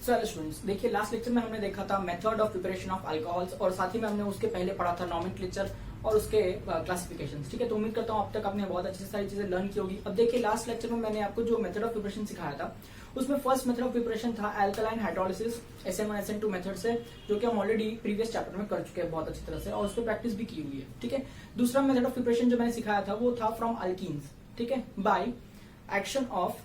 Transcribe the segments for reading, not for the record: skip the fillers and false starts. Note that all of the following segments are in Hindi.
सो हेलो स्टूडेंट्स, देखिए लास्ट लेक्चर में हमने देखा था method of preparation of alcohols और साथ ही में हमने उसके पहले पढ़ा था नॉमेनक्लेचर और उसके क्लासिफिकेशंस। ठीक है, तो उम्मीद करता हूँ अब तक आपने बहुत अच्छी सारी चीजें लर्न की होगी। अब देखिए लास्ट लेक्चर में मैंने आपको जो मेथड ऑफ प्रिपरेशन सिखाया था उसमें फर्स्ट मेथड ऑफ प्रिपरेशन था alkaline hydrolysis SN1 SN2 method से, जो कि हम ऑलरेडी प्रीवियस चैप्टर में कर चुके हैं बहुत अच्छी तरह से और उस पर प्रैक्टिस भी की हुई है। ठीक है, दूसरा मेथड ऑफ प्रिपरेशन जो मैंने सिखाया था वो था फ्रॉम अल्कीन्स। ठीक है, by action of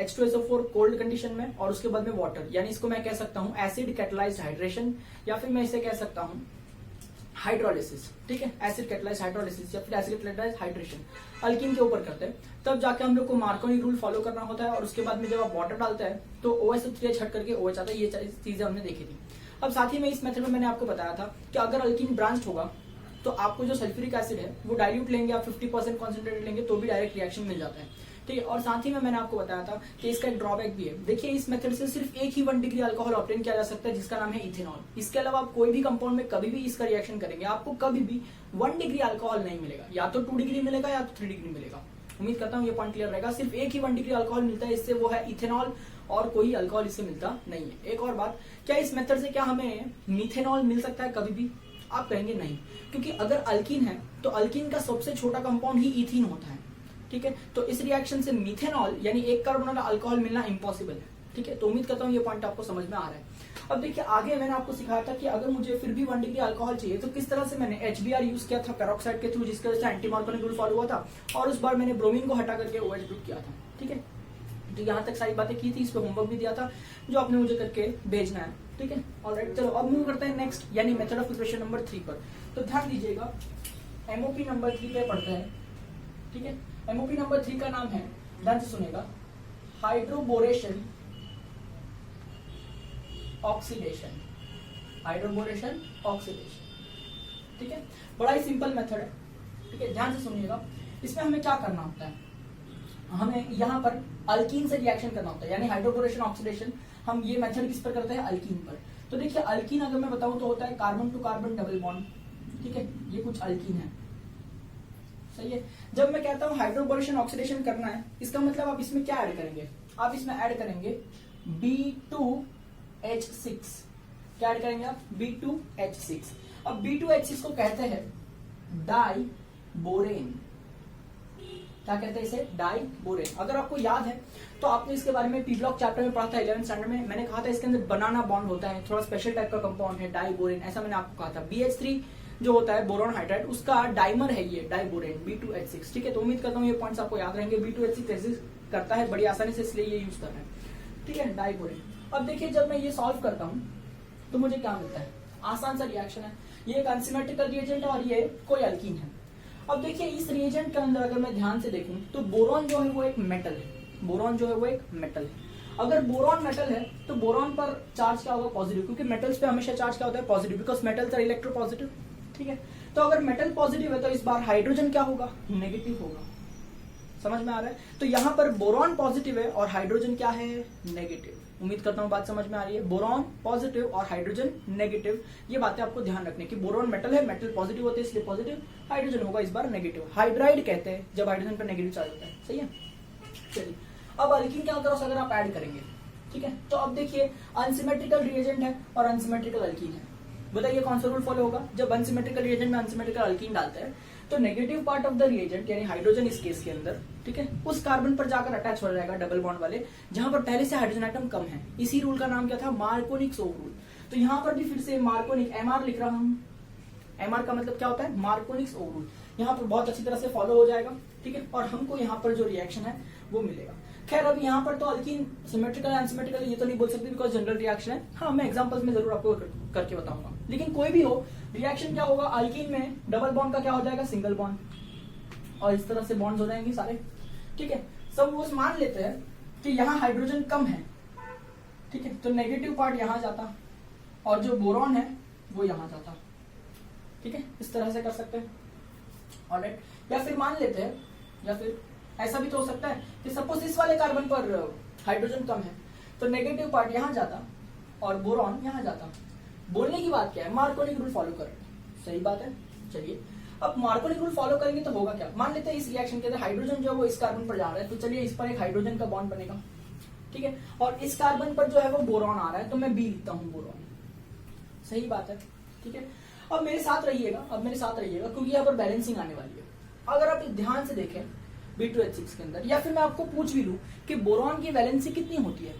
H2SO4 cold condition में और उसके बाद में वाटर, यानी इसको मैं कह सकता हूं एसिड कैटलाइज्ड हाइड्रेशन या फिर मैं इसे कह सकता हूं हाइड्रोलिसिस। ठीक है, एसिड कैटलाइज्ड हाइड्रोलिसिस या फिर एसिड कैटलाइज्ड हाइड्रेशन अल्कीन के ऊपर करते हैं। तब जाके हम लोग को मार्कोनी रूल फॉलो करना होता है और उसके बाद में जब आप वाटर डालते हैं तो OH3H हट करके OH आता है। ये चीजें हमने देखी थी। अब साथ ही में इस मेथड में मैंने आपको बताया था कि अगर अल्कीन ब्रांच होगा तो आपको जो सल्फ्यूरिक एसिड है वो डाइल्यूट लेंगे, आप 50% कॉन्सेंट्रेटेड लेंगे तो भी डायरेक्ट रिएक्शन मिल जाता है। ठीक है, और साथ ही में मैंने आपको बताया था कि इसका एक ड्रॉबैक भी है। देखिए इस मेथड से सिर्फ एक ही 1 डिग्री अल्कोहल ऑब्टेन किया जा सकता है जिसका नाम है इथेनॉल। इसके अलावा आप कोई भी कंपाउंड में कभी भी इसका रिएक्शन करेंगे आपको कभी भी 1 डिग्री अल्कोहल नहीं मिलेगा, या तो 2 डिग्री मिलेगा या तो 3 डिग्री मिलेगा। उम्मीद करता हूँ ये पॉइंट क्लियर रहेगा। सिर्फ एक ही 1 डिग्री अल्कोहल मिलता है इससे, वो है इथेनॉल, और कोई अल्कोहल इससे मिलता नहीं है। एक और बात, क्या इस मेथड से क्या हमें मीथेनॉल मिल सकता है कभी भी? आप कहेंगे नहीं, क्योंकि अगर अल्कीन है तो अल्कीन का सबसे छोटा कंपाउंड ही इथीन होता है। ठीक है, तो इस रिएक्शन से मीथेनॉल यानी 1 कार्बन वाला अल्कोहल मिलना इम्पॉसिबल है। ठीक है, तो उम्मीद करता हूँ ये पॉइंट आपको समझ में आ रहा है। अब देखिए आगे मैंने आपको सिखाया था कि अगर मुझे फिर भी 1 डिग्री अल्कोहल चाहिए तो किस तरह से मैंने HBr यूज किया था पेरोक्साइड के थ्रू, जिसकी वजह से एंटी मार्कोनी रूल फॉलो हुआ था, और उस बार मैंने ब्रोमीन को हटा करके OH ग्रुप किया था। ठीक है, तो यहाँ तक सारी बातें की थी, इस पर होमवर्क भी दिया था जो आपने मुझे करके भेजना है। ठीक है, ऑलराइट, चलो अब मूव करते हैं नेक्स्ट यानी मेथड ऑफ प्रिपरेशन नंबर 3 पर। तो ध्यान दीजिएगा MOP नंबर 3 पे पढ़ते हैं। ठीक है, MOP नंबर 3 का नाम है, ध्यान से सुनेगा, हाइड्रोबोरेशन ऑक्सीडेशन। Hydroboration oxidation. ठीक है, बड़ा ही सिंपल मेथड है। ठीक है, ध्यान से सुनिएगा। इसमें हमें क्या करना होता है, हमें यहाँ पर अल्कीन से रिएक्शन करना होता है, यानी हाइड्रोबोरेशन ऑक्सीडेशन हम ये मेथड किस पर करते हैं? अल्कीन पर। तो देखिए अल्कीन अगर मैं बताऊं तो होता है carbon to carbon double bond. ठीक है, ये कुछ अल्कीन है, सही है। जब मैं कहता हूं हाइड्रोबोरेशन ऑक्सीडेशन करना है, इसका मतलब आप इसमें क्या ऐड करेंगे? आप इसमें ऐड करेंगे B2H6। क्या ऐड करेंगे आप? B2H6। अब B2H6 को कहते हैं डाई बोरेन। क्या कहते हैं इसे? Diborane. अगर आपको याद है तो आपने इसके बारे में पी ब्लॉक चैप्टर में पढ़ा था 11th स्टैंडर्ड में। मैंने कहा था इसके अंदर बनाना बॉन्ड होता है, थोड़ा स्पेशल टाइप का कंपाउंड है डाई बोरेन, ऐसा मैंने आपको कहा था। BH3 जो होता है बोरॉन हाइड्राइड, उसका डाइमर है ये डाई बोरेन B2H6। ठीक है, तो उम्मीद करता हूँ ये पॉइंट्स आपको याद रहेंगे। B2H6 एग्जिस्ट करता है बड़ी आसानी से, इसलिए ये यूज कर रहे हैं। ठीक है, डाई बोरेन। अब देखिए जब मैं ये सॉल्व करता हूँ तो मुझे क्या मिलता है? आसान सा रिएक्शन है, ये एक अनसिमेट्रिकल रिएजेंट है और ये कोई अल्कीन है। अब देखिए इस रिएजेंट के अंदर अगर मैं ध्यान से देखूं तो बोरॉन जो है वो एक मेटल है। बोरॉन जो है वो एक मेटल है। अगर बोरॉन मेटल है तो बोरॉन पर चार्ज क्या होगा? पॉजिटिव, क्योंकि मेटल्स पे हमेशा चार्ज क्या होता है? Positive, because metals are electropositive. ठीक है, तो अगर मेटल पॉजिटिव है तो इस बार हाइड्रोजन क्या होगा? नेगेटिव होगा। समझ में आ रहा है? तो यहाँ पर बोरॉन पॉजिटिव है और हाइड्रोजन क्या है? नेगेटिव। उम्मीद करता हूँ बात समझ में आ रही है। बोरॉन पॉजिटिव और हाइड्रोजन नेगेटिव, ये बातें आपको ध्यान रखने की। बोरॉन मेटल है, मेटल पॉजिटिव होते हैं इसलिए पॉजिटिव, हाइड्रोजन होगा इस बार नेगेटिव। हाइड्राइड कहते हैं जब हाइड्रोजन पर नेगेटिव चार्ज होता है। सही है, चलिए अब अल्कीन क्या होता है अगर आप ऐड करेंगे। ठीक है, तो अब देखिए अनसिमेट्रिकल रिएजेंट है और अनसिमेट्रिकल अल्कीन है। बताइए कौन सा रूल फॉलो होगा? जब अनसिमेट्रिकल रिएजेंट में अनसिमेट्रिकल अल्कीन डालते हैं तो negative part of the reagent यानी हाइड्रोजन इस केस के अंदर, ठीक है, उस कार्बन पर जाकर अटैच हो जाएगा डबल बॉन्ड वाले, जहां पर पहले से हाइड्रोजन आइटम कम है। इसी रूल का नाम क्या था? मार्कोनिक-सोव रूल। तो यहाँ पर भी फिर से मार्कोनिक, MR लिख रहा हूं। MR का मतलब क्या होता है? मार्कोनिक-सोव रूल। यहाँ पर बहुत अच्छी तरह से फॉलो हो जाएगा। ठीक है, और हमको यहाँ पर जो रिएक्शन है वो मिलेगा। खैर अब यहाँ पर तो अल्कीन सिमेट्रिकल अनसिमेट्रिकल ये तो नहीं बोल सकती बिकॉज जनरल रिएक्शन है। हाँ, मैं एग्जांपल्स में जरूर आपको करके बताऊंगा, लेकिन कोई भी हो रिएक्शन क्या होगा? अल्कीन में डबल बॉन्ड का क्या हो जाएगा? सिंगल बॉन्ड, और इस तरह से बॉन्ड्स हो जाएंगे सारे। ठीक है, सपोज मान लेते हैं कि यहाँ हाइड्रोजन कम है। ठीक है, तो नेगेटिव पार्ट यहाँ जाता और जो बोरॉन है वो यहाँ जाता। ठीक है, इस तरह से कर सकते हैं। ऑलराइट, या फिर मान लेते हैं, या फिर ऐसा भी तो हो सकता है कि सपोज इस वाले कार्बन पर हाइड्रोजन कम है तो नेगेटिव पार्ट यहाँ जाता और बोरॉन यहाँ जाता। बोलने की बात क्या है? मार्कोनिक रूल फॉलो कर रहे हैं। सही बात है। चलिए अब मार्कोनिक रूल फॉलो करेंगे तो होगा क्या? मान लेते हैं इस रिएक्शन के अंदर हाइड्रोजन जो है वो इस कार्बन पर जा रहा है, तो चलिए इस पर एक हाइड्रोजन का बॉन्ड बनेगा। ठीक है, और इस कार्बन पर जो है वो बोरॉन आ रहा है, तो मैं बी लिखता हूं बोरॉन। सही बात है, ठीक है। अब मेरे साथ रहिएगा क्योंकि यहाँ पर बैलेंसिंग आने वाली है। अगर आप ध्यान से देखें B2H6 के अंदर, या फिर मैं आपको पूछ भी लूं कि बोरॉन की वैलेंसी कितनी होती है,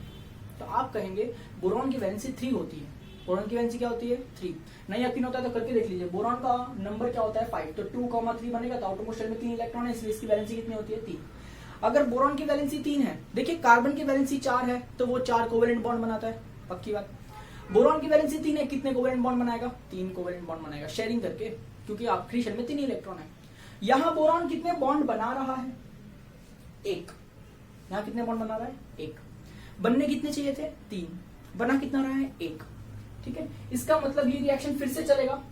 तो आप कहेंगे बोरॉन की वैलेंसी 3 होती है। बोरॉन की वैलेंसी क्या होती है? 3। नहीं यकीन होता है तो करके देख लीजिए। बोरॉन का नंबर क्या होता है? 5, तो 2,3 बनेगा, तो आउटरमोस्ट शेल में 3 इलेक्ट्रॉन है, इसलिए इसकी वैलेंसी कितनी होती है? 3। अगर बोरॉन की वैलेंसी 3 है, देखिए कार्बन की वैलेंसी 4 है, तो वो 4 कोवेलेंट बॉन्ड बनाता है, पक्की बात। बोरॉन की वैलेंसी 3 है, कितने कोवेलेंट बॉन्ड बनाएगा? 3 कोवेलेंट बॉन्ड बनाएगा, शेयरिंग करके, क्योंकि आखिरी शेल में 3 इलेक्ट्रॉन है। यहां बोरॉन कितने बॉन्ड बना रहा है? 1। यहां कितने बॉन्ड बना रहा है? 1। बनने कितने चाहिए थे? 3। बना कितना रहा है? 1। ठीक है, इसका मतलब ये रिएक्शन फिर से चलेगा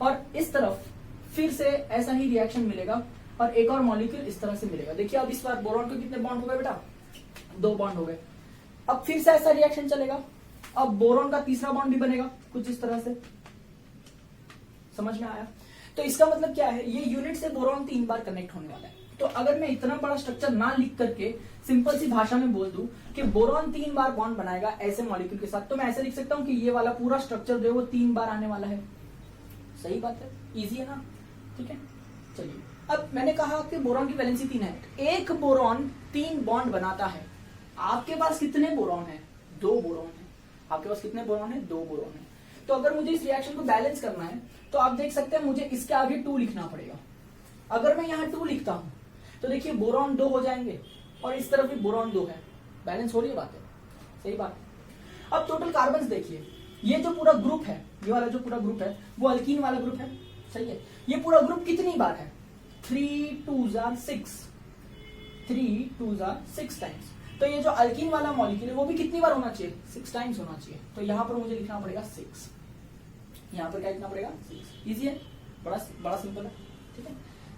और इस तरफ फिर से ऐसा ही रिएक्शन मिलेगा और एक और मॉलिक्यूल इस तरह से मिलेगा। देखिए अब इस बार बोरॉन को कितने बॉन्ड हो गए बेटा? 2 बॉन्ड हो गए। अब फिर से ऐसा रिएक्शन चलेगा, अब बोरॉन का तीसरा बॉन्ड भी बनेगा कुछ इस तरह से। समझ में आया? तो इसका मतलब क्या है? ये यूनिट से बोरॉन 3 बार कनेक्ट होने वाला है। तो अगर मैं इतना बड़ा स्ट्रक्चर ना लिख करके सिंपल सी भाषा में बोल दूं कि बोरॉन 3 बार बॉन्ड बनाएगा ऐसे मॉलिक्यूल के साथ, तो मैं ऐसे लिख सकता हूं कि ये वाला पूरा स्ट्रक्चर जो है वो 3 बार आने वाला है। सही बात है, इजी है ना? ठीक है, चलिए अब मैंने कहा कि बोरॉन की वैलेंसी 3 है, एक बोरॉन 3 बॉन्ड बनाता है। आपके पास कितने बोरॉन है? 2 बोरॉन है। आपके पास कितने बोरॉन है? 2 बोरॉन है। तो अगर मुझे इस रिएक्शन को बैलेंस करना है तो आप देख सकते हैं मुझे इसके आगे 2 लिखना पड़ेगा। अगर मैं यहाँ 2 लिखता हूं तो देखिए बोरॉन 2 हो जाएंगे और इस तरफ भी बोरॉन 2 है। बैलेंस हो रही है बातें? सही बात। अब टोटल कार्बन देखिए, ये जो पूरा ग्रुप है, ये वाला जो पूरा ग्रुप है वो अल्कीन वाला ग्रुप है। सही है, ये पूरा ग्रुप कितनी बार है? 3 2s are 6, 3 2s are 6 times. तो ये जो अल्कीन वाला मॉलिक्यूल है वो भी कितनी बार होना चाहिए? 6 टाइम्स होना चाहिए। तो यहां पर मुझे लिखना पड़ेगा 6। यहां पर क्या लिखना पड़ेगा? 6। इजी है, बड़ा सिंपल है। ठीक है,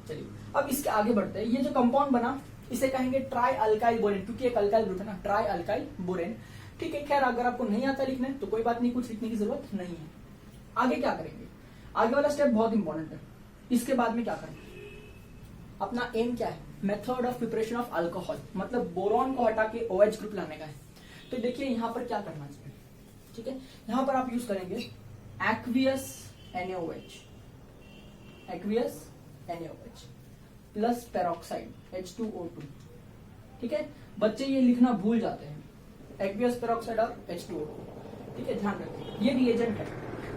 चलिए अब इसके आगे बढ़ते हैं। ये जो कंपाउंड बना इसे कहेंगे ट्राई अल्काइल बोरेन, क्योंकि एक अल्काइल ग्रुप है ना, ट्राई अल्काइल बोरेन। ठीक है, खैर अगर आपको नहीं आता लिखने तो कोई बात नहीं, कुछ लिखने की जरूरत नहीं है। आगे क्या करेंगे? आगे वाला स्टेप बहुत इंपॉर्टेंट है। इसके बाद में क्या करेंगे? अपना एम क्या है? Method of preparation of alcohol, मतलब बोरॉन को हटा के OH ग्रुप लाने का है। तो देखिए यहां पर क्या करना चाहिए। ठीक है, यहां पर आप यूज करेंगे aqueous NaOH, aqueous NaOH plus peroxide H2O2। ठीक है, बच्चे ये लिखना भूल जाते हैं, एक्वियस पेरोक्साइड और H2O2। ठीक है, ध्यान रखिए ये रिएजेंट है।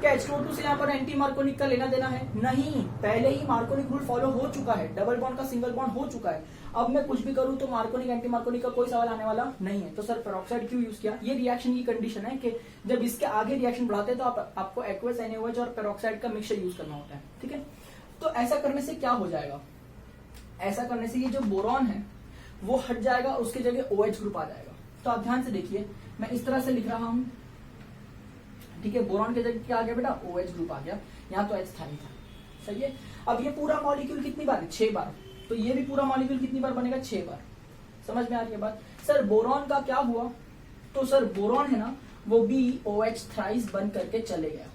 क्या H2O2 से यहाँ पर एंटी मार्कोनिक का लेना देना है? नहीं, पहले ही मार्कोनिक रूल फॉलो हो चुका है, डबल बॉन्ड का सिंगल बॉन्ड हो चुका है। अब मैं कुछ भी करूं तो मार्कोनिक एंटी मार्कोनिक का कोई सवाल आने वाला नहीं है। तो सर पेरोक्साइड क्यों यूज किया? ये रिएक्शन की कंडीशन है कि जब इसके आगे रिएक्शन बढ़ाते हैं तो आपको एक्वियस NaOH और पेरोक्साइड का मिक्सचर यूज करना होता है। ठीक है, तो ऐसा करने से क्या हो जाएगा? ऐसा करने से ये जो बोरॉन है वो हट जाएगा, उसके जगह OH ग्रुप आ जाएगा। तो आप ध्यान से देखिए, मैं इस तरह से लिख रहा हूं। ठीक है, बोरॉन के जगह क्या आ गया बेटा? OH ग्रुप आ गया, यहाँ तो H था ही था। सही है, अब ये पूरा मॉलिक्यूल कितनी बार है? 6 बार। तो ये भी पूरा मॉलिक्यूल कितनी बार बनेगा? 6 बार। समझ में आ रही है बात? सर बोरॉन का क्या हुआ? तो सर बोरॉन है ना वो BOH थ्राइस बन करके चले गया,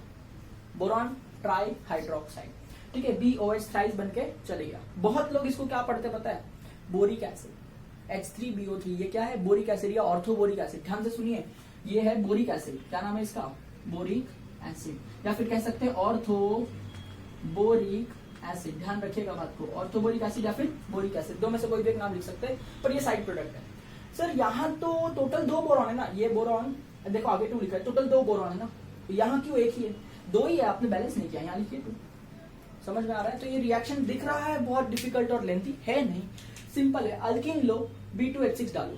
बोरॉन ट्राई हाइड्रोक्साइड। ठीक है, BOH थ्राइस बन के चले गया। बहुत लोग इसको क्या पढ़ते पता है? Boric acid, H3BO3। ये क्या है? बोरिक एसिड या ऑर्थोबोरिक एसिड। ध्यान से सुनिए, ये है बोरिक एसिड। क्या नाम है इसका? बोरिक एसिड, या फिर कह सकते हैं ऑर्थोबोरिक एसिड। ध्यान रखिएगा बात को, ऑर्थोबोरिक एसिड या फिर बोरिक एसिड, दो में से कोई भी एक नाम लिख सकते हैं, पर ये साइड प्रोडक्ट है। सर यहाँ तो टोटल 2 बोरॉन है ना, ये बोरॉन देखो आगे 2 लिखा है, टोटल 2 बोरॉन है ना, यहाँ क्यों एक ही है? 2 ही है, आपने बैलेंस नहीं किया, यहाँ लिखिए 2। समझ में आ रहा है? तो ये रिएक्शन दिख रहा है बहुत डिफिकल्ट और लेंथी है नहीं, सिंपल है। अल्कीन लो, B2H6 डालो।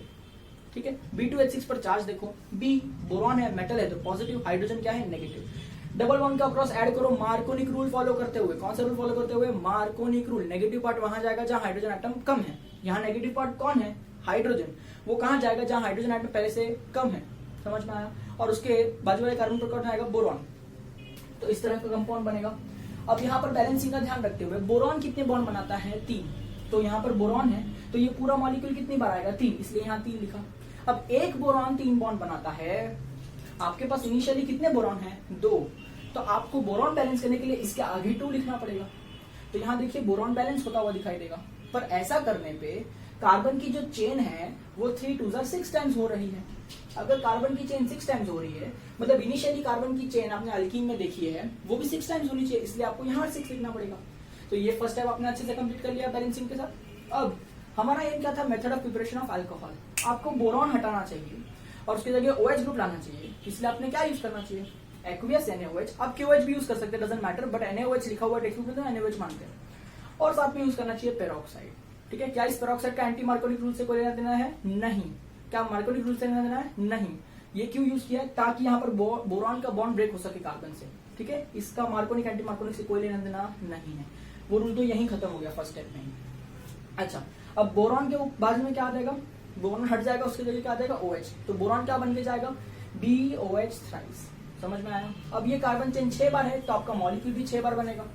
ठीक है, B2H6 पर चार्ज देखो, B बोरॉन है, मेटल है तो पॉजिटिव, हाइड्रोजन क्या है? नेगेटिव। डबल बॉन्ड का क्रॉस ऐड करो मार्कोनिक रूल फॉलो करते हुए। कौन सा रूल फॉलो करते हुए? मार्कोनिक रूल। नेगेटिव पार्ट वहां जाएगा जहां हाइड्रोजन एटम कम है। यहाँ नेगेटिव पार्ट कौन है? हाइड्रोजन। वो कहां जाएगा? जहां हाइड्रोजन एटम पहले से कम है। समझ में आया? और उसके बाजू वाले कार्बन पर कौन आएगा? बोरॉन। तो इस तरह का कंपाउंड बनेगा। अब यहाँ पर बैलेंसिंग का ध्यान रखते हुए, बोरॉन कितने बॉन्ड बनाता है? 3। तो यहाँ पर बोरॉन है तो ये पूरा मॉलिक्यूल कितनी बार आएगा? 3, इसलिए यहाँ 3 लिखा। अब एक बोरॉन 3 बॉन्ड बनाता है, आपके पास इनिशियली कितने बोरॉन है? 2। तो आपको बोरॉन बैलेंस करने के लिए इसके आगे 2 लिखना पड़ेगा। तो यहाँ देखिए बोरॉन बैलेंस होता हुआ दिखाई देगा, पर ऐसा करने पे कार्बन की जो चेन है वो 3 2s are 6 टाइम्स हो रही है। अगर कार्बन की चेन 6 टाइम्स हो रही है, मतलब इनिशियली कार्बन की चेन आपने अल्कीन में देखी है वो भी 6 टाइम्स होनी चाहिए, इसलिए आपको यहाँ 6 लिखना पड़ेगा। तो ये फर्स्ट स्टेप आपने अच्छे से कंप्लीट कर लिया बैलेंसिंग के साथ। अब हमारा एम क्या था, method of preparation of alcohol. आपको बोरॉन हटाना चाहिए और उसकी जगह OH ग्रुप लाना चाहिए, इसलिए आपने क्या यूज करना चाहिए, एक्वियस NaOH। आप KOH भी यूज कर सकते हैं, डजंट मैटर, बट NaOH लिखा हुआ टेक्स्ट बुक में तो NaOH मानते हैं। और साथ में यूज करना चाहिए पेरोक्साइड। ठीक है, क्या इस पेरोक्साइड का एंटी मार्कोनिक रूल से कोई लेना देना है, नहीं। क्या मार्कोनिक रूल से लेना देना है, नहीं। ये क्यों यूज किया है, ताकि यहाँ पर बोरॉन का बॉन्ड ब्रेक हो सके कार्बन से। ठीक है, इसका मार्कोनिक एंटी मार्कोनिक से कोई लेना देना नहीं है, वो रूल तो यही खत्म हो गया फर्स्ट स्टेप में ही। अच्छा, अब बोरॉन के बाद में क्या आ जाएगा, बोरॉन हट जाएगा, उसके जगह क्या आ जाएगा OH। तो बोरॉन क्या बन के जाएगा, BOH थ्राइस। समझ में आया। अब ये कार्बन चेन 6 बार है तो आपका मॉलिक्यूल भी 6 बार बनेगा।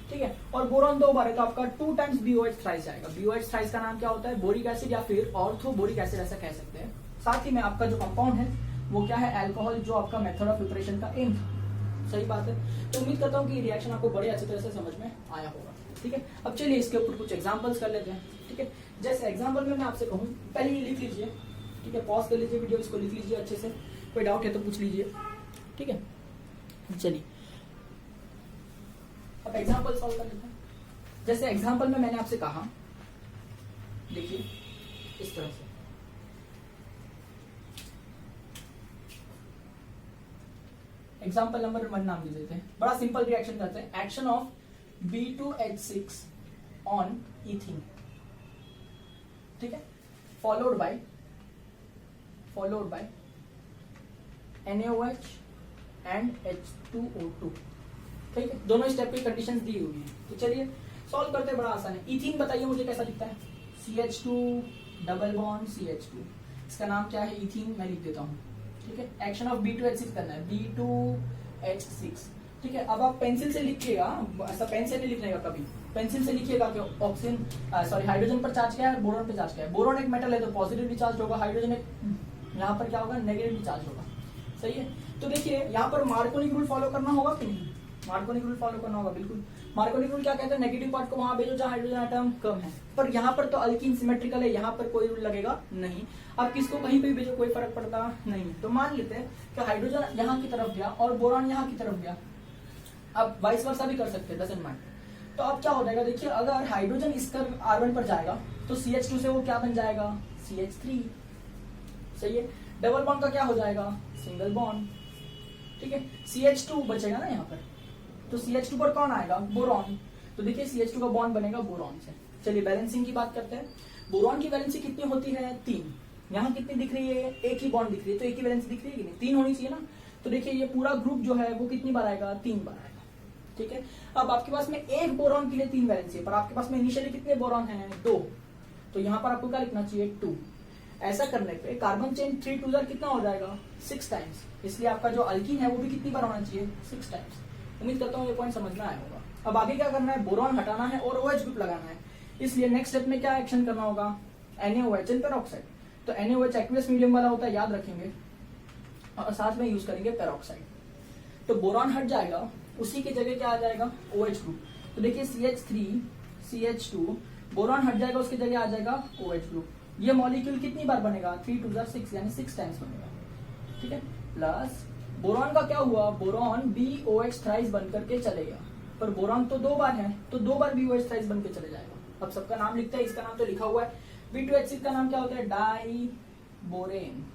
ठीक है, और बोरॉन 2 बार है तो आपका 2 टाइम्स BOH थ्राइस जाएगा। BOH थ्राइस का नाम क्या होता है, बोरिक एसिड या फिर ऑर्थो बोरिक एसिड ऐसा कह सकते हैं। साथ ही में आपका जो कंपाउंड है वो क्या है, अल्कोहल, जो आपका मेथड ऑफ प्रिपरेशन का एम था। सही बात है। तो उम्मीद करता हूँ कि रिएक्शन आपको बड़े अच्छी तरह से समझ में आया होगा। ठीक है, अब चलिए इसके ऊपर कुछ एग्जांपल्स कर लेते हैं। ठीक है, जैसे एग्जांपल में मैं आपसे कहूँ, पहले ये लिख लीजिए। ठीक है, पॉज कर लीजिए वीडियो, इसको लिख लीजिए अच्छे से, कोई डाउट है तो पूछ लीजिए। ठीक है, चलिए अब एग्जांपल सॉल्व कर लेते हैं। जैसे एग्जांपल में मैंने आपसे कहा, देखिए इस तरह से, एग्जांपल नंबर 1 नाम दे देते हैं। बड़ा सिंपल रिएक्शन करते हैं, action of B2H6 on ethene. ठीक है, followed by NaOH and H2O2। ठीक है, दोनों स्टेप की कंडीशंस दी हुई है। तो चलिए सॉल्व करते हैं, बड़ा आसान है। इथीन बताइए मुझे कैसा दिखता है, CH2 डबल बॉन्ड CH2, इसका नाम क्या है, इथीन। मैं लिख देता हूँ। ठीक है, एक्शन ऑफ B2H6 करना है, B2H6। ठीक है, अब आप पेंसिल से लिखिएगा, ऐसा पेन से नहीं लिखने का कभी, पेंसिल से लिखिएगा कि ऑक्सीजन सॉरी हाइड्रोजन पर चार्ज क्या है, बोरॉन पर चार्ज क्या है। बोरॉन एक मेटल है तो पॉजिटिवली चार्ज होगा, हाइड्रोजन एक यहाँ पर क्या होगा, नेगेटिवली चार्ज होगा। सही है, तो देखिए यहाँ पर मार्कोनिक रूल फॉलो करना होगा कि नहीं, मार्कोनिक रूल फॉलो करना होगा, बिल्कुल। मार्कोनिक रूल क्या कहते हैं, नेगेटिव पार्ट को वहां भेजो जहां हाइड्रोजन एटम कम है। पर यहाँ पर तो अल्कीन सिमेट्रिकल है, यहाँ पर कोई रूल लगेगा नहीं। अब किसको कहीं पे भी भेजो कोई फर्क पड़ता नहीं। तो मान लेते हैं कि हाइड्रोजन यहाँ की तरफ गया और बोरॉन यहाँ की तरफ गया। अब वाइस वर्सा भी कर सकते हैं, डजंट मैटर। तो अब क्या हो जाएगा, देखिए अगर हाइड्रोजन इस R1 पर जाएगा तो CH2 से वो क्या बन जाएगा, CH3। सही है, डबल बॉन्ड का क्या हो जाएगा, सिंगल बॉन्ड। ठीक है, CH2 बचेगा ना यहाँ पर, तो CH2 पर कौन आएगा, बोरॉन। तो देखिए CH2 का बॉन्ड बनेगा बोरॉन से। चलिए बैलेंसिंग की बात करते हैं। बोरॉन की वैलेंसी कितनी होती है, 3। यहाँ कितनी दिख रही है, एक ही बॉन्ड दिख रही है, तो एक ही वैलेंसी दिख रही है कि नहीं, 3 होनी चाहिए ना। तो देखिए ये पूरा ग्रुप जो है वो कितनी बार आएगा, 3 बार आएगा। ठीक है, अब आपके पास में एक बोरॉन के लिए 3 वैलेंसी है, पर आपके पास में इनिशियली कितने बोरॉन हैं, 2। तो यहाँ पर आपको क्या लिखना चाहिए, 2। ऐसा करने पे कार्बन चेन 3 2 कितना हो जाएगा, 6 टाइम्स। इसलिए आपका जो अल्कीन है वो भी कितनी बार होना चाहिए, 6 टाइम्स। उम्मीद करता हूँ ये पॉइंट समझ में आया होगा। अब आगे क्या करना है, बोरॉन हटाना है और OH ग्रुप लगाना है। इसलिए नेक्स्ट स्टेप में क्या एक्शन करना होगा, NaOH एंड पेरोक्साइड। तो NaOH एक्वियस मीडियम वाला होता है, याद रखेंगे, और साथ में यूज करेंगे पेरोक्साइड। तो बोरॉन हट जाएगा, उसी की जगह क्या आ जाएगा, OH ग्रुप। तो देखिए CH3 CH2, बोरॉन हट जाएगा, उसकी जगह आ जाएगा OH ग्रुप। ये मॉलिक्यूल कितनी बार बनेगा, 3 2 6 यानी 6 टाइम्स बनेगा। ठीक है, प्लस बोरॉन का क्या हुआ, बोरॉन BOH थ्राइस बन करके चलेगा। पर बोरॉन तो 2 बार है, तो 2 बार BOH थ्राइस बन के चले जाएगा। अब सबका नाम लिखते हैं, इसका नाम तो लिखा हुआ है। B2H6 का नाम क्या होता है, डाई बोरेन।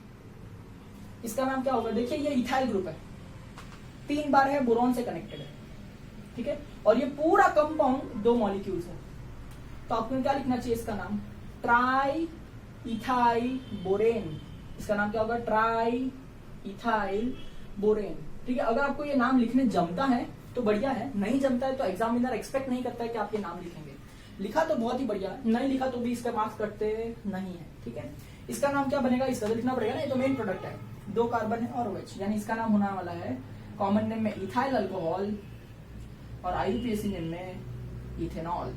इसका नाम क्या होगा, देखिए ये इथाइल ग्रुप है, 3 बार है, बोरॉन से कनेक्टेड है। ठीक है, और ये पूरा कंपाउंड 2 मॉलिक्यूल्स है। तो आपको क्या लिखना चाहिए, इसका नाम ट्राई इथाइल बोरेन। इसका नाम क्या होगा, ट्राई इथाइल बोरेन। ठीक है, अगर आपको ये नाम लिखने जमता है तो बढ़िया है, नहीं जमता है तो एग्जामिनर एक्सपेक्ट नहीं करता है कि आप ये नाम लिखेंगे। लिखा तो बहुत ही बढ़िया, नहीं लिखा तो भी इसका मार्क्स कटते नहीं है। ठीक है, इसका नाम क्या बनेगा, इसका तो लिखना पड़ेगा ना, ये तो मेन प्रोडक्ट है, 2 कार्बन है और OH, यानी इसका नाम होने वाला है कॉमन नेम में इथाइल अल्कोहल और IUPAC नेम में इथेनॉल।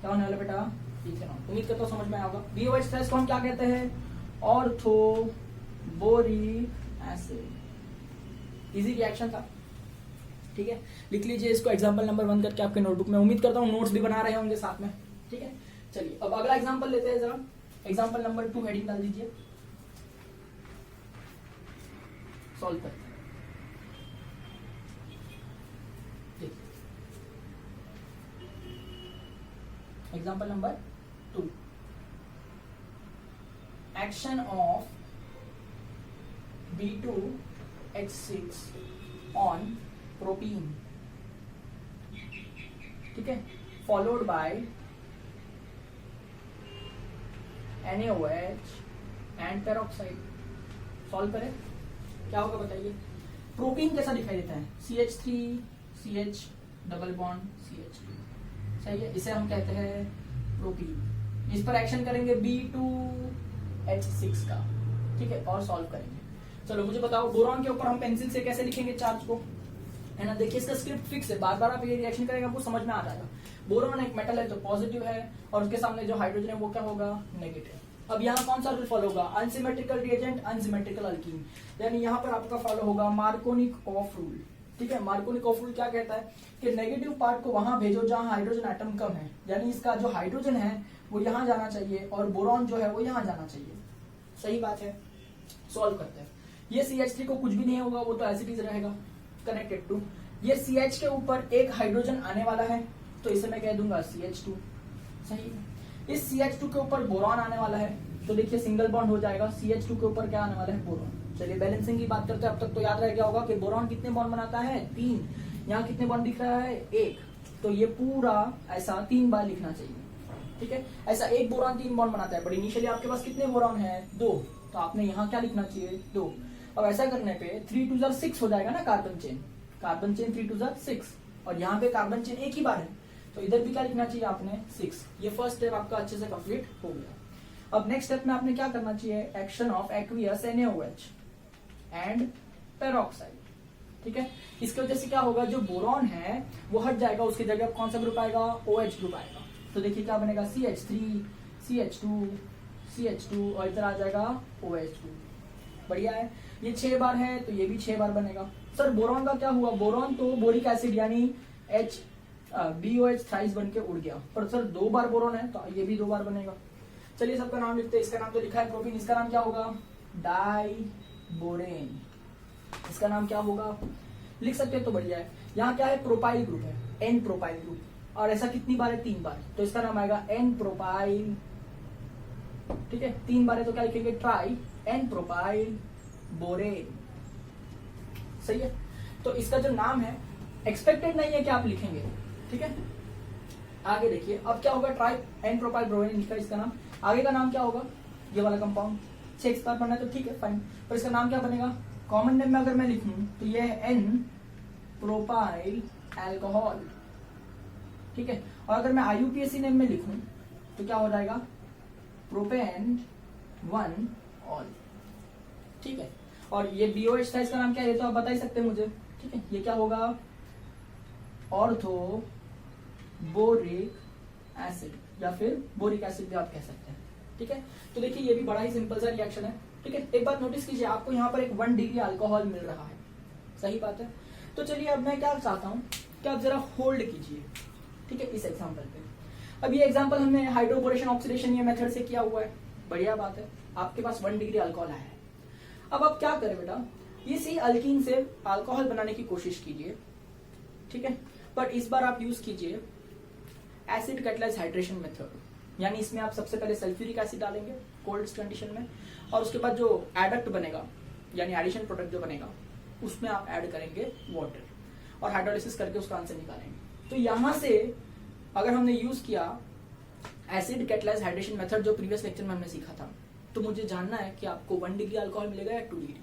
क्या होने वाला बेटा, इथेनॉल। उम्मीद करता हूं समझ में आया होगा। BOH थ्राइस को हम क्या कहते हैं, ortho boric acid. Easy reaction था। ठीक है, लिख लीजिए इसको एग्जांपल नंबर 1 करके आपके नोटबुक में। उम्मीद करता हूँ नोट्स भी बना रहे होंगे साथ में। ठीक है, चलिए अब अगला एग्जांपल लेते हैं जरा। एग्जांपल नंबर 2 हेडिंग डाल दीजिए। सॉल्व करते हैं। Example number 2, action of B2H6 on propene, ठीक है, followed by NaOH and peroxide. Solve करें, क्या होगा बताइए। प्रोपीन कैसा दिखाई देता है, CH3 CH double bond CH2, सही है, इसे हम कहते हैं प्रोपीन। इस पर एक्शन करेंगे B2H6 का, ठीक है, और सॉल्व करेंगे। चलो मुझे बताओ, बोरॉन के ऊपर हम पेंसिल से कैसे लिखेंगे चार्ज को, है ना। देखिए इसका स्क्रिप्ट फिक्स है, बार बार आप ये रिएक्शन करेंगे आपको समझ में आ जाएगा। बोरॉन एक मेटल है तो पॉजिटिव है, और उसके सामने जो हाइड्रोजन है वो क्या होगा, नेगेटिव। अब यहाँ कौन सा रूल फॉलो होगा, अनसिमेट्रिकल रिएजेंट अनसिमेट्रिकल अल्कीन, यानी यहाँ पर आपका फॉलो होगा मार्कोनिक ऑफ रूल, ठीक है। मार्कोनिक ऑफ रूल क्या कहता है कि नेगेटिव पार्ट को वहां भेजो जहां हाइड्रोजन एटम कम है, यानी इसका जो हाइड्रोजन है वो यहाँ जाना चाहिए और बोरॉन जो है वो यहाँ जाना चाहिए, सही बात है। सॉल्व करते हैं, ये CH3 को कुछ भी नहीं होगा, वो तो एज इट इज रहेगा कनेक्टेड टू, ये CH के ऊपर एक हाइड्रोजन आने वाला है तो इसे मैं कह दूंगा CH2, सही है। इस CH2 के ऊपर बोरॉन आने वाला है तो देखिए सिंगल बॉन्ड हो जाएगा, CH2 के ऊपर क्या आने वाला है, बोरॉन। चलिए बैलेंसिंग की बात करते हैं, अब तक तो याद रह गया होगा कि बोरॉन कितने बॉन्ड बनाता है, 3, यहाँ कितने बॉन्ड दिख रहा है, 1, तो ये पूरा ऐसा 3 बार लिखना चाहिए, ठीक है। ऐसा एक बोरॉन 3 बॉन्ड बनाता है, बट इनिशियली आपके पास कितने बोरॉन है, 2, तो आपने यहाँ क्या लिखना चाहिए, 2। अब ऐसा करने पे 3 2 6 हो जाएगा ना कार्बन चेन 3 2 6, और यहाँ पे कार्बन चेन एक ही बार है तो इधर भी क्या लिखना चाहिए आपने, 6। ये फर्स्ट स्टेप आपका अच्छे से कंप्लीट हो गया। अब नेक्स्ट स्टेप में आपने क्या करना चाहिए, action of aqueous NaOH and peroxide, ठीक है। इसकी वजह से क्या होगा, जो बोरॉन है वो हट जाएगा, उसकी जगह कौन सा ग्रुप आएगा, OH ग्रुप आएगा। तो देखिए क्या बनेगा, CH3 CH2 CH2 और इधर आ जाएगा OH2, बढ़िया है। ये 6 बार है तो ये भी 6 बार बनेगा। सर बोरॉन का क्या हुआ, बोरॉन तो बोरिक एसिड यानी BOH थ्राइस बन के उड़ गया, पर सर 2 बार बोरॉन है तो ये भी 2 बार बनेगा। चलिए सबका नाम लिखते हैं, इसका नाम तो लिखा है प्रोपीन, इसका नाम क्या होगा, डाइबोरेन। इसका नाम क्या होगा, लिख सकते हैं तो बढ़िया है। यहाँ क्या है, प्रोपाइल ग्रुप है, N प्रोपाइल ग्रुप, और ऐसा कितनी बार है, 3 बार, तो इसका नाम आएगा N प्रोपाइल, ठीक है। 3 बार है तो क्या लिखेंगे, ट्राई N प्रोपाइल बोरेन, सही है। तो इसका जो नाम है एक्सपेक्टेड नहीं है कि आप लिखेंगे, ठीक है। आगे देखिए, अब क्या होगा, ट्राई N प्रोपाइल बोरेन लिखा इसका नाम, आगे का नाम क्या होगा, ये वाला कंपाउंड 6 बार बनना है तो ठीक है फाइन, पर इसका नाम क्या बनेगा, कॉमन नेम में अगर मैं लिखूं तो ये है N प्रोपाइल अल्कोहल, ठीक है। और अगर मैं IUPAC नेम में लिखूं तो क्या हो जाएगा, प्रोपेन 1 ऑल, ठीक है। और ये BOH था, इसका नाम क्या है, ये तो आप बता ही सकते हैं मुझे, ठीक है। ये क्या होगा, ऑर्थो बोरिक एसिड या फिर बोरिक एसिड भी आप कह सकते हैं, ठीक है। तो देखिए ये भी बड़ा ही सिंपल सा रिएक्शन है, ठीक है। एक बात नोटिस कीजिए, आपको यहाँ पर एक 1 डिग्री अल्कोहल मिल रहा है, सही बात है। तो चलिए अब मैं क्या चाहता हूँ कि आप जरा होल्ड कीजिए, ठीक है, इस एग्जाम्पल पे। अब ये एग्जाम्पल हमने हाइड्रोबोरेशन ऑक्सीडेशन ये मेथड से किया हुआ है, बढ़िया बात है, आपके पास 1 डिग्री अल्कोहल आया है। अब आप क्या करें बेटा, इसी अल्कीन से अल्कोहल बनाने की कोशिश कीजिए, ठीक है, पर इस बार आप यूज कीजिए एसिड कैटलाइज हाइड्रेशन मेथड, यानी इसमें आप सबसे पहले सल्फ्यूरिक एसिड डालेंगे कोल्ड कंडीशन में, और उसके बाद जो एडक्ट बनेगा यानी एडिशन प्रोडक्ट जो बनेगा उसमें आप ऐड करेंगे वाटर और हाइड्रोलिसिस करके उसका आंसर निकालेंगे। तो यहां से अगर हमने यूज किया एसिड कैटलाइज हाइड्रेशन मेथड जो प्रीवियस लेक्चर में हमने सीखा था, तो मुझे जानना है कि आपको 1 डिग्री अल्कोहल मिलेगा या 2 डिग्री।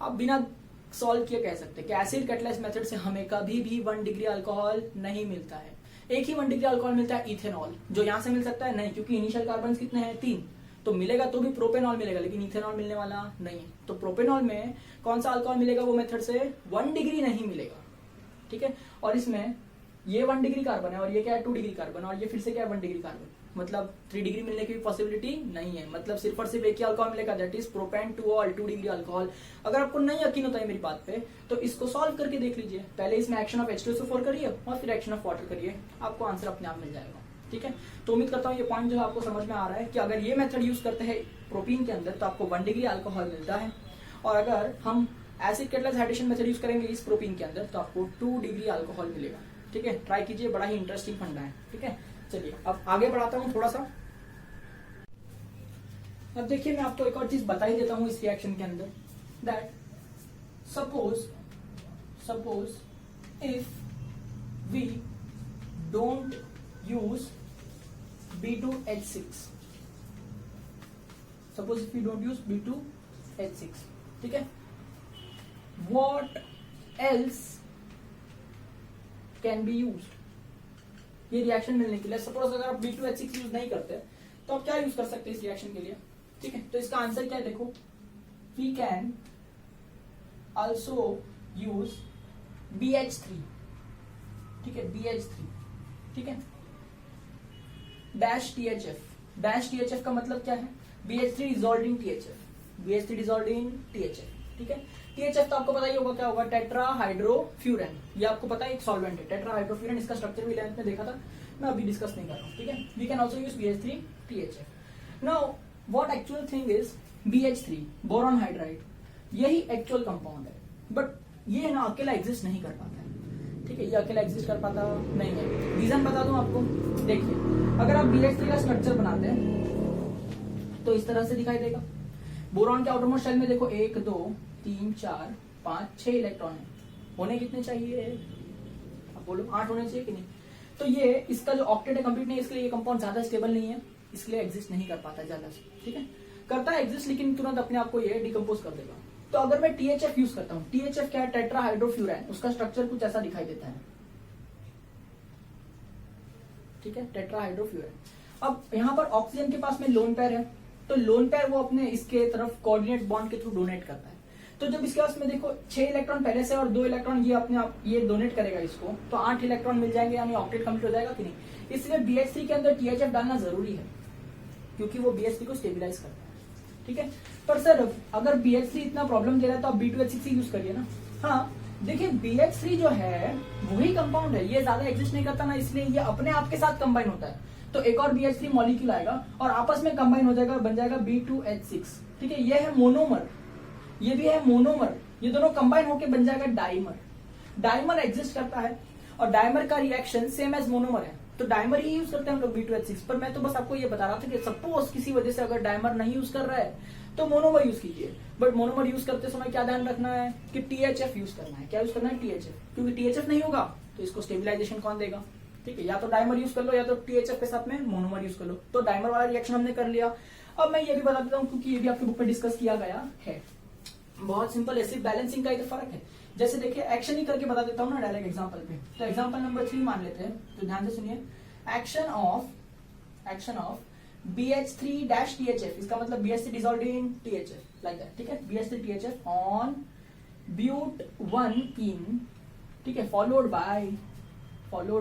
आप बिना सॉल्व किए कह सकते हैं कि एसिड कैटलाइज मेथड से हमें कभी भी 1 डिग्री अल्कोहल नहीं मिलता है, एक ही 1 डिग्री अल्कोहल मिलता है इथेनॉल, जो यहां से मिल सकता है नहीं, क्योंकि इनिशियल कार्बन कितने हैं 3, तो मिलेगा तो भी प्रोपेनॉल मिलेगा, लेकिन इथेनॉल मिलने वाला नहीं है। तो प्रोपेनॉल में कौन सा अल्कोहल मिलेगा वो मेथड से 1 डिग्री नहीं मिलेगा, ठीक है। और इसमें ये 1 डिग्री कार्बन है और ये क्या है 2 डिग्री कार्बन, और ये फिर से क्या है 1 डिग्री कार्बन, मतलब 3 डिग्री मिलने की भी पॉसिबिलिटी नहीं है, मतलब सिर्फ और सिर्फ एक ही अल्कोहल मिलेगा, that is propane 2 all 2 degree alcohol. अगर आपको नहीं यकीन होता है मेरी बात पे तो इसको सॉल्व करके देख लीजिए, पहले इसमें एक्शन ऑफ H2SO4 करिए और फिर एक्शन ऑफ वाटर करिए, आपको आंसर अपने आप मिल जाएगा, ठीक है। तो उम्मीद करता हूँ ये पॉइंट जो है आपको समझ में आ रहा है कि अगर ये मेथड यूज करते हैं प्रोपीन के अंदर तो आपको 1 डिग्री अल्कोहल मिलता है, और अगर हम acid catalyse hydration method use करेंगे इस प्रोपीन के अंदर तो आपको 2 डिग्री अल्कोहल मिलेगा। ठीक है, ट्राई कीजिए, बड़ा ही इंटरेस्टिंग फंडा है। ठीक है, चलिए अब आगे बढ़ाता हूं थोड़ा सा। अब देखिए मैं आपको एक और चीज बता ही देता हूं इस रिएक्शन के अंदर, that suppose if we don't use B2H6, suppose if we don't use B2H6, ठीक है, what else can be used ये रिएक्शन मिलने के लिए। सपोज अगर आप B2H6 यूज नहीं करते तो आप क्या यूज कर सकते हैं इस रिएक्शन के लिए। ठीक है, तो इसका आंसर क्या है, देखो, we can also use BH3। ठीक है, BH3, ठीक है, डैश THF का मतलब क्या है, BH3 डिसॉल्व्ड इन THF, BH3 डिसॉल्व्ड इन THF। ठीक है, THF तो आपको पता ही होगा क्या होगा, टेट्राहाइड्रोफ्यूरन, ये आपको पता है एक सॉल्वेंट है टेट्राहाइड्रोफ्यूरन, इसका स्ट्रक्चर भी 11th में देखा था, मैं अभी डिस्कस नहीं कर रहा हूँ। ठीक है, we can also use BH3 THF। Now what actual thing is BH3 boron hydride, यही एक्चुअल कंपाउंड है, बट ये ना अकेला एग्जिस्ट नहीं कर पाता है। ठीक है, ये अकेला एग्जिस्ट कर पाता नहीं है। रीजन बता दूं आपको, देखिए अगर आप BH3 का स्ट्रक्चर बनाते हैं तो इस तरह से दिखाई देगा। बोरॉन के आउटरमोस्ट शेल में देखो 1 2 3 4 5 6 इलेक्ट्रॉन है, होने कितने चाहिए, अब बोलो 8 होने चाहिए कि नहीं। तो ये इसका जो ऑक्टेट है कंप्लीट नहीं, इसलिए ये कंपाउंड ज्यादा स्टेबल नहीं है, इसलिए एग्जिस्ट नहीं कर पाता ज्यादा से। ठीक है, करता है एग्जिस्ट लेकिन तुरंत अपने आप को ये डिकम्पोज कर देगा। तो अगर मैं THF यूज करता हूं, THF क्या है, टेट्राहाइड्रोफ्यूरैन, उसका स्ट्रक्चर कुछ ऐसा दिखाई देता है। ठीक है, टेट्राहाइड्रोफ्यूरैन। अब यहाँ पर ऑक्सीजन के पास में लोन पेयर है, तो लोन पेयर वो अपने इसके तरफ कोऑर्डिनेट बॉन्ड के थ्रू डोनेट करता है। तो जब इसके पास में देखो 6 इलेक्ट्रॉन पहले से और 2 इलेक्ट्रॉन ये अपने आप ये डोनेट करेगा इसको, तो 8 इलेक्ट्रॉन मिल जाएंगे, यानी ऑक्टेट कंप्लीट हो जाएगा कि नहीं। इसलिए BH3 के अंदर THF डालना जरूरी है, क्योंकि वो BH3 को स्टेबिलाईज करता है। ठीक है, पर सर अगर BH3 इतना प्रॉब्लम दे रहा है तो आप B2H6 यूज करिए ना। हाँ देखिए, BH3 जो है वही कंपाउंड है, ये ज्यादा एग्जिस्ट नहीं करता ना, इसलिए ये अपने आप के साथ कंबाइन होता है। तो एक और BH3 मॉलिक्यूल आएगा और आपस में कंबाइन हो जाएगा, बन जाएगा B2H6। ठीक है, ये है मोनोमर, ये भी है मोनोमर, ये दोनों कंबाइन होकर बन जाएगा डाइमर। डाइमर एग्जिस्ट करता है और डाइमर का रिएक्शन सेम एज मोनोमर है, तो डाइमर ही यूज करते हैं हम लोग B2H6 पर। मैं तो बस आपको ये बता रहा था कि सपोज किसी वजह से अगर डाइमर नहीं यूज कर रहा है तो मोनोमर यूज कीजिए, बट मोनोमर यूज करते समय क्या ध्यान रखना है कि THF यूज करना है। क्या यूज करना है, THF, क्योंकि THF नहीं होगा तो इसको स्टेबिलाईजेशन कौन देगा। ठीक है, या तो डाइमर यूज कर लो या तो THF के साथ में मोनोमर यूज कर लो। तो डाइमर वाला रिएक्शन हमने कर लिया। अब मैं ये भी बता देता हूँ, क्योंकि ये भी आपकी बुक में डिस्कस किया गया है, बहुत सिंपल है, सिर्फ बैलेंसिंग का ही तो फर्क है। जैसे देखिए एक्शन ही करके बता देता हूँ ना डायरेक्ट एग्जांपल पे। तो एग्जांपल नंबर 3 मान लेते हैं, तो ध्यान से सुनिए। Action of BH3 dash THF, इसका मतलब BH3 dissolved in THF, like that. ठीक है, BH3 THF on but1 in, ठीक है, followed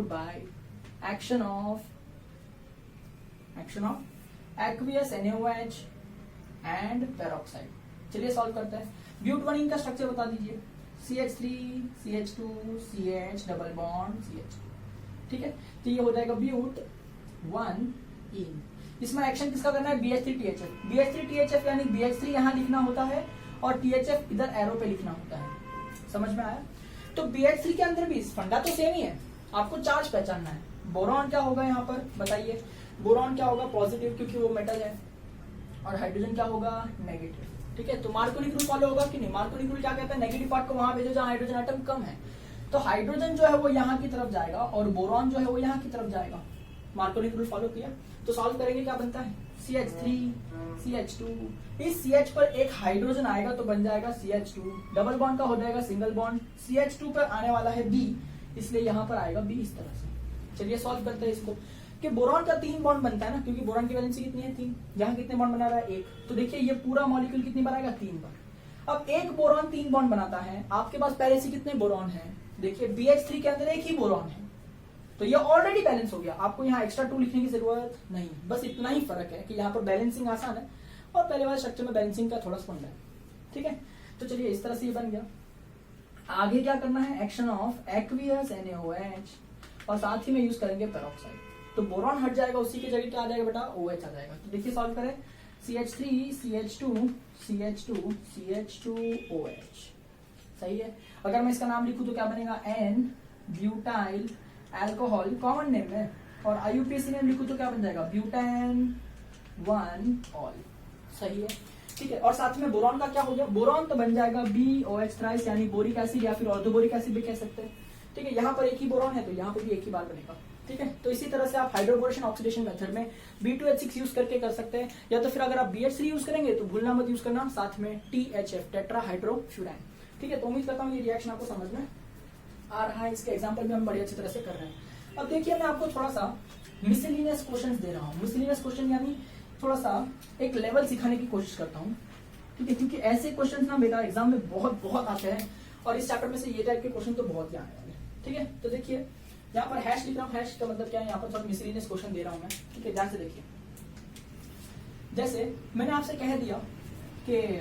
by action of aqueous NaOH and peroxide. चलिए सॉल्व करते हैं। but1 in का स्ट्रक्चर बता दीजिए, CH3 CH2 CH double bond CH2। ठीक है, तो ये हो जाएगा but1 in। इसमें एक्शन किसका करना है, BH3 THF। BH3 THF यानी BH3 यहां लिखना होता है और THF इधर एरो पे लिखना होता है। समझ में आया। तो BH3 के अंदर भी फंडा तो सेम ही है, आपको चार्ज पहचानना है। बोरॉन क्या होगा यहाँ पर बताइए, बोरॉन क्या होगा, पॉजिटिव, क्योंकि वो मेटल है, और हाइड्रोजन क्या होगा, नेगेटिव। ठीक है, तो मार्कोनी रूल फॉलो होगा कि नहीं। मार्कोनी रूल क्या कहता है, नेगेटिव पार्ट को वहां भेजो जहां हाइड्रोजन एटम कम है। तो हाइड्रोजन जो है वो यहाँ की तरफ जाएगा और बोरॉन जो है वो यहाँ की तरफ जाएगा। मार्कोनी रूल फॉलो किया, तो सॉल्व करेंगे, क्या बनता है, CH3 CH2। इस CH पर एक हाइड्रोजन आएगा तो बन जाएगा CH2, डबल बॉन्ड का हो जाएगा सिंगल बॉन्ड, CH2 पर आने वाला है B, इसलिए यहाँ पर आएगा B इस तरह से। चलिए सॉल्व करते हैं इसको, कि बोरॉन का 3 बॉन्ड बनता है ना, क्योंकि बोरॉन की वैलेंसी कितनी है, 3। यहाँ कितने बॉन्ड बना रहा है, 1। तो देखिए ये पूरा मॉलिक्यूल कितनी बनाएगा, 3 बार। अब एक बोरॉन 3 बॉन्ड बनाता है, आपके पास पहले से कितने बोरॉन है, देखिए BH3 के अंदर एक ही बोरॉन है, तो ये ऑलरेडी बैलेंस हो गया। आपको यहाँ एक्स्ट्रा 2 लिखने की जरूरत नहीं, बस इतना ही फर्क है कि यहाँ पर बैलेंसिंग आसान है और पहले वाले स्ट्रक्चर में बैलेंसिंग का थोड़ा स्पंड है। ठीक है, तो चलिए इस तरह से ये बन गया। आगे क्या करना है, एक्शन ऑफ एक्वियस NaOH और साथ ही में यूज करेंगे पेरोक्साइड। तो बोरॉन हट जाएगा, उसी की जगह क्या आ जाएगा बेटा, OH आ जाएगा। तो देखिए सॉल्व करें, CH3 CH2 CH2 CH2 OH। सही है। अगर मैं इसका नाम लिखूं तो क्या बनेगा, n butyl alcohol, common name है, और आईयूपीएसी नेम लिखूं तो क्या बन जाएगा, ब्यूटेन 1 ऑल। सही है, ठीक है। और साथ में बोरॉन का क्या हो गया, बोरॉन तो बन जाएगा BOH थ्राइस, यानी बोरिक एसिड या फिर ऑर्थोबोरिक एसिड भी कह सकते हैं। ठीक है, यहाँ पर एक ही बोरॉन है तो यहाँ पर भी एक ही बार बनेगा। ठीक है, तो इसी तरह से आप हाइड्रोबोरेशन ऑक्सीडेशन मेथड में B2H6 यूज करके कर सकते हैं, या तो फिर अगर आप BH3 यूज करेंगे तो भूलना मत यूज करना साथ में THF टेट्रा हाइड्रोफ्यूरान। ठीक है, तो उम्मीद करता हूँ ये रिएक्शन आपको समझ में आ रहा है। इसके एग्जाम्पल भी हम बड़ी अच्छी तरह से कर रहे हैं। अब देखिए, मैं आपको थोड़ा सा मिसलिनियस क्वेश्चन दे रहा हूँ। मिसलिनियस क्वेश्चन यानी थोड़ा सा एक लेवल सिखाने की कोशिश करता हूँ। ठीक है, क्योंकि ऐसे क्वेश्चन ना बेटा एग्जाम में बहुत बहुत आते हैं, और इस चैप्टर में से ये टाइप के क्वेश्चन तो बहुत ही आने वाले हैं। ठीक है, तो देखिए यहाँ पर हैश लिख रहा हूँ। हैश का मतलब क्या है, यहाँ पर थोड़ा मिसलिनियस क्वेश्चन दे रहा हूँ मैं। ठीक है, ध्यान से देखिए। जैसे मैंने आपसे कह दिया कि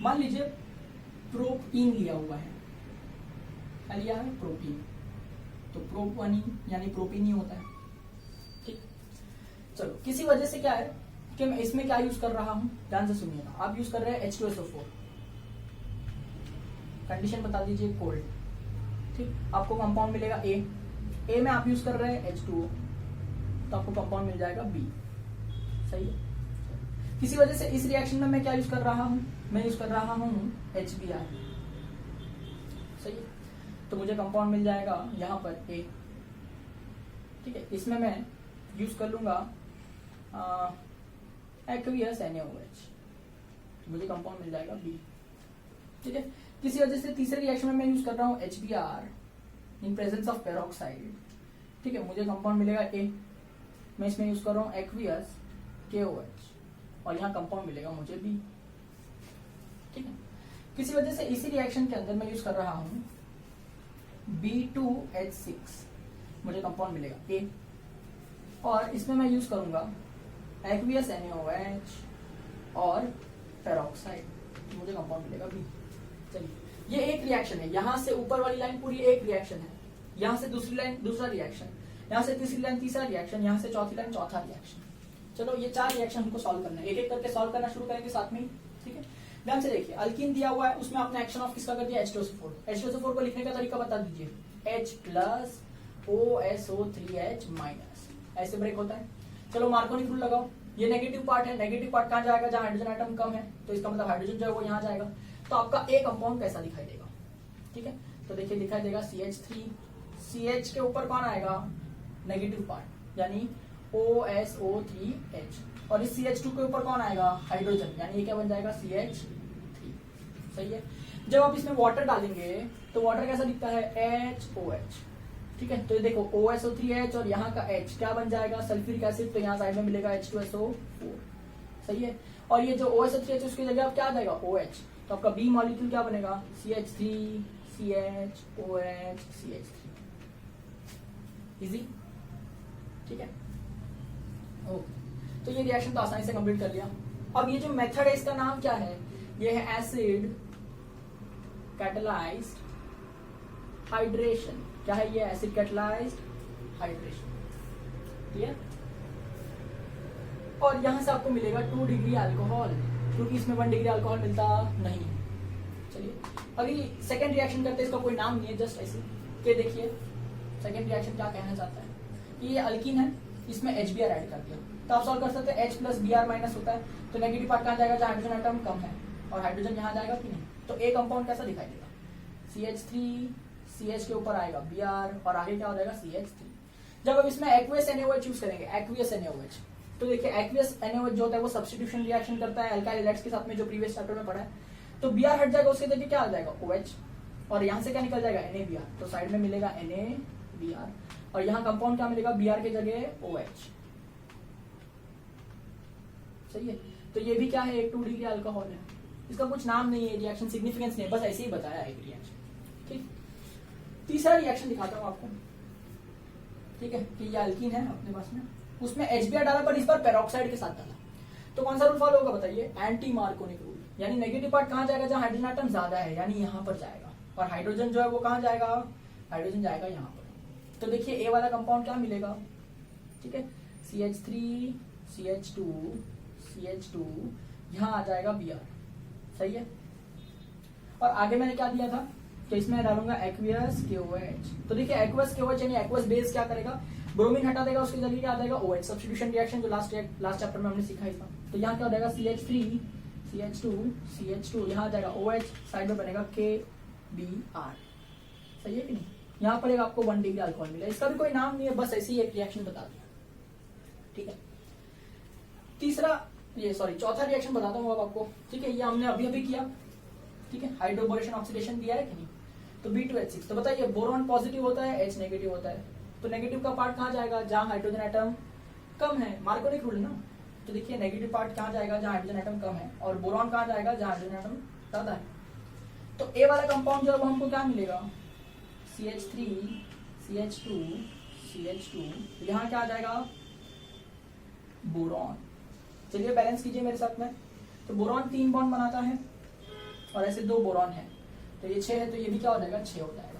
मान लीजिए प्रोपीन लिया हुआ है, क्या लिया है, प्रोपीन, तो प्रोपीन यानी प्रोपीन ही होता है। ठीक, चलो किसी वजह से क्या है कि मैं इसमें क्या यूज कर रहा हूं, ध्यान से सुनिएगा। आप यूज कर रहे हैं H2SO4, कंडीशन बता दीजिए कोल्ड। ठीक, आपको कंपाउंड मिलेगा ए में आप यूज कर रहे हैं H2O, तो आपको कंपाउंड मिल जाएगा B। सही है, किसी वजह से इस रिएक्शन में मैं क्या यूज कर रहा हूं, मैं यूज कर रहा हूं HBr। सही है, तो मुझे कंपाउंड मिल जाएगा यहां पर A। ठीक है, इसमें मैं यूज कर लूंगा एक्वियस NaOH, मुझे कंपाउंड मिल जाएगा B। ठीक है, किसी वजह से तीसरे रिएक्शन में मैं यूज कर रहा हूं HBr in presence of peroxide. ठीक है, मुझे कंपाउंड मिलेगा A, मैं इसमें यूज कर रहा हूं एक्वियस KOH, और यहाँ कंपाउंड मिलेगा मुझे B। ठीक है, किसी वजह से इसी रिएक्शन के अंदर मैं यूज कर रहा हूं B2H6, मुझे कंपाउंड मिलेगा A, और इसमें मैं यूज करूंगा एक्वियस NaOH और पेरोक्साइड, मुझे कंपाउंड मिलेगा B। चलिए, ये एक रिएक्शन है, यहां से ऊपर वाली लाइन पूरी एक रिएक्शन है, यहां से दूसरी लाइन दूसरा रिएक्शन, यहां से तीसरी लाइन तीसरा रिएक्शन, यहां से चौथी लाइन चौथा रिएक्शन। चलो ये 4 रिएक्शन हमको सॉल्व करना है, एक एक करके सॉल्व करना शुरू करेंगे साथ में ही। ठीक है, ध्यान से देखिए, अल्कीन दिया हुआ है, उसमें आपने एक्शन ऑफ किसका कर दिया, H2SO4। H2SO4 को लिखने का तरीका बता दीजिए, H+OSO3H-, ऐसे ब्रेक होता है। चलो मार्कोनी रूल लगाओ, ये नेगेटिव पार्ट है, नेगेटिव पार्ट कहाँ जाएगा, जहां हाइड्रोजन एटम कम है, तो इसका मतलब हाइड्रोजन जो है वो यहाँ जाएगा, तो आपका ए कंपाउंड कैसा दिखाई देगा। ठीक है, तो देखिए दिखाई देगा CH3, CH के ऊपर कौन आएगा, नेगेटिव पार्ट यानी OSO3H, और इस CH2 के ऊपर कौन आएगा, हाइड्रोजन, यानी ये क्या बन जाएगा, CH3। सही है, जब आप इसमें वाटर डालेंगे तो वाटर कैसा दिखता है, HOH। ठीक है, तो ये देखो OSO3H और यहाँ का H क्या बन जाएगा, सल्फ्यूरिक एसिड, तो यहाँ साइड में मिलेगा H2SO4। सही है, और ये जो OSO3H उसकी जगह अब क्या आ जाएगा, OH, तो आपका B मॉलिक्यूल क्या बनेगा, CH3 CHOH CH3। इजी, ठीक है, ओके। तो ये रिएक्शन तो आसानी से कंप्लीट कर लिया। अब ये जो मेथड है इसका नाम क्या है, ये है एसिड कैटलाइज्ड हाइड्रेशन। क्या है ये, एसिड कैटलाइज्ड हाइड्रेशन। क्लियर, और यहां से आपको मिलेगा 2 डिग्री अल्कोहल, क्योंकि इसमें 1 डिग्री अल्कोहल मिलता नहीं है। चलिए अभी सेकेंड रिएक्शन करते हैं, इसका कोई नाम नहीं है, जस्ट ऐसे के देखिए सेकेंड रिएक्शन क्या कहना चाहता है कि ये अल्कीन है, इसमें HBr ऐड कर दिया, तो आप सॉल्व कर सकते हैं, H+Br- होता है, तो नेगेटिव पार्ट कहाँ जाएगा, जहाँ हाइड्रोजन एटम कम है, और हाइड्रोजन यहाँ जाएगा कि नहीं, तो ए कंपाउंड कैसा दिखाई देगा, CH3 CH के ऊपर आएगा Br, और आगे क्या हो जाएगा, CH3। जब अब इसमें एक्वियस NaOH यूज करेंगे, एक्वियस NaOH, तो देखिए एक्वियस NaOH जो होता है वो सब्स्टिट्यूशन रिएक्शन करता है अल्काइल हैलाइड्स के साथ में, जो प्रीवियस चैप्टर में पढ़ा है, तो Br हट जाएगा, उसके जगह क्या आ जाएगा, OH, और यहाँ से क्या निकल जाएगा, NaBr, तो साइड में मिलेगा NaBr, और यहाँ कंपाउंड क्या मिलेगा, Br के जगह OH। सही है, तो ये भी क्या है, एक 2 डिग्री अल्कोहल है, इसका कुछ नाम नहीं है, रिएक्शन सिग्निफिकेंस नहीं, बस ऐसे ही बताया एक रिएक्शन। ठीक, तीसरा रिएक्शन दिखाता हूं आपको। ठीक है, कि ये अल्कीन है अपने पास में, उसमें HBr डाला, पर इस बार पेरोक्साइड के साथ डाला, तो कौन सा रूल फॉलो होगा बताइए, एंटी मार्कोनिक रूल, यानी नेगेटिव पार्ट कहाँ जाएगा, जहां हाइड्रोजन एटम ज्यादा है, यानी यहाँ पर जाएगा, और हाइड्रोजन जो है वो कहाँ जाएगा, हाइड्रोजन जाएगा यहाँ पर। तो देखिए ए वाला कंपाउंड क्या मिलेगा, ठीक है, CH3 CH2 CH2, यहाँ आ जाएगा Br। सही है, और आगे मैंने क्या दिया था, तो इसमें डालूंगा एक्वियस KOH। तो देखिए एक्वियस KOH यानी एक्वियस बेस क्या करेगा, ब्रोमीन हटा देगा, उसके जरिए क्या आ जाएगा OH, सब्स्टिट्यूशन रिएक्शन जो लास्ट चैप्टर में हमने सीखा था। तो यहाँ क्या हो जाएगा CH3 CH2 यहाँ आ जाएगा OH, साइड में बनेगा KBr। सही है कि नहीं। यहाँ पर एक आपको 1 डिग्री अल्कोहल मिला, इसका भी कोई नाम नहीं है, बस ऐसी एक रिएक्शन बता दिया, ठीक है। चौथा रिएक्शन बताता हूँ अब आपको, ठीक है। ये हमने अभी अभी किया, ठीक है, हाइड्रोबोरेशन ऑक्सीडेशन दिया है कि नहीं। तो B2H6, तो बताइए बोरॉन पॉजिटिव होता है, H नेगेटिव होता है, तो नेगेटिव का पार्ट कहाँ जाएगा, जहां हाइड्रोजन एटम कम है, मार्कोनिक रूल ना। तो देखिए नेगेटिव पार्ट कहाँ जाएगा, जहां हाइड्रोजन एटम कम है, और बोरॉन कहाँ जाएगा, जहां हाइड्रोजन एटम ज्यादा है। तो ए वाला कंपाउंड जो है वो हमको क्या मिलेगा, CH3 CH2 CH2, यहाँ क्या आ जाएगा, बोरॉन। चलिए बैलेंस कीजिए मेरे साथ में। तो बोरॉन 3 बॉन्ड बनाता है और ऐसे 2 बोरॉन है, तो ये 6 है, तो ये भी क्या हो जाएगा, 6 हो जाएगा,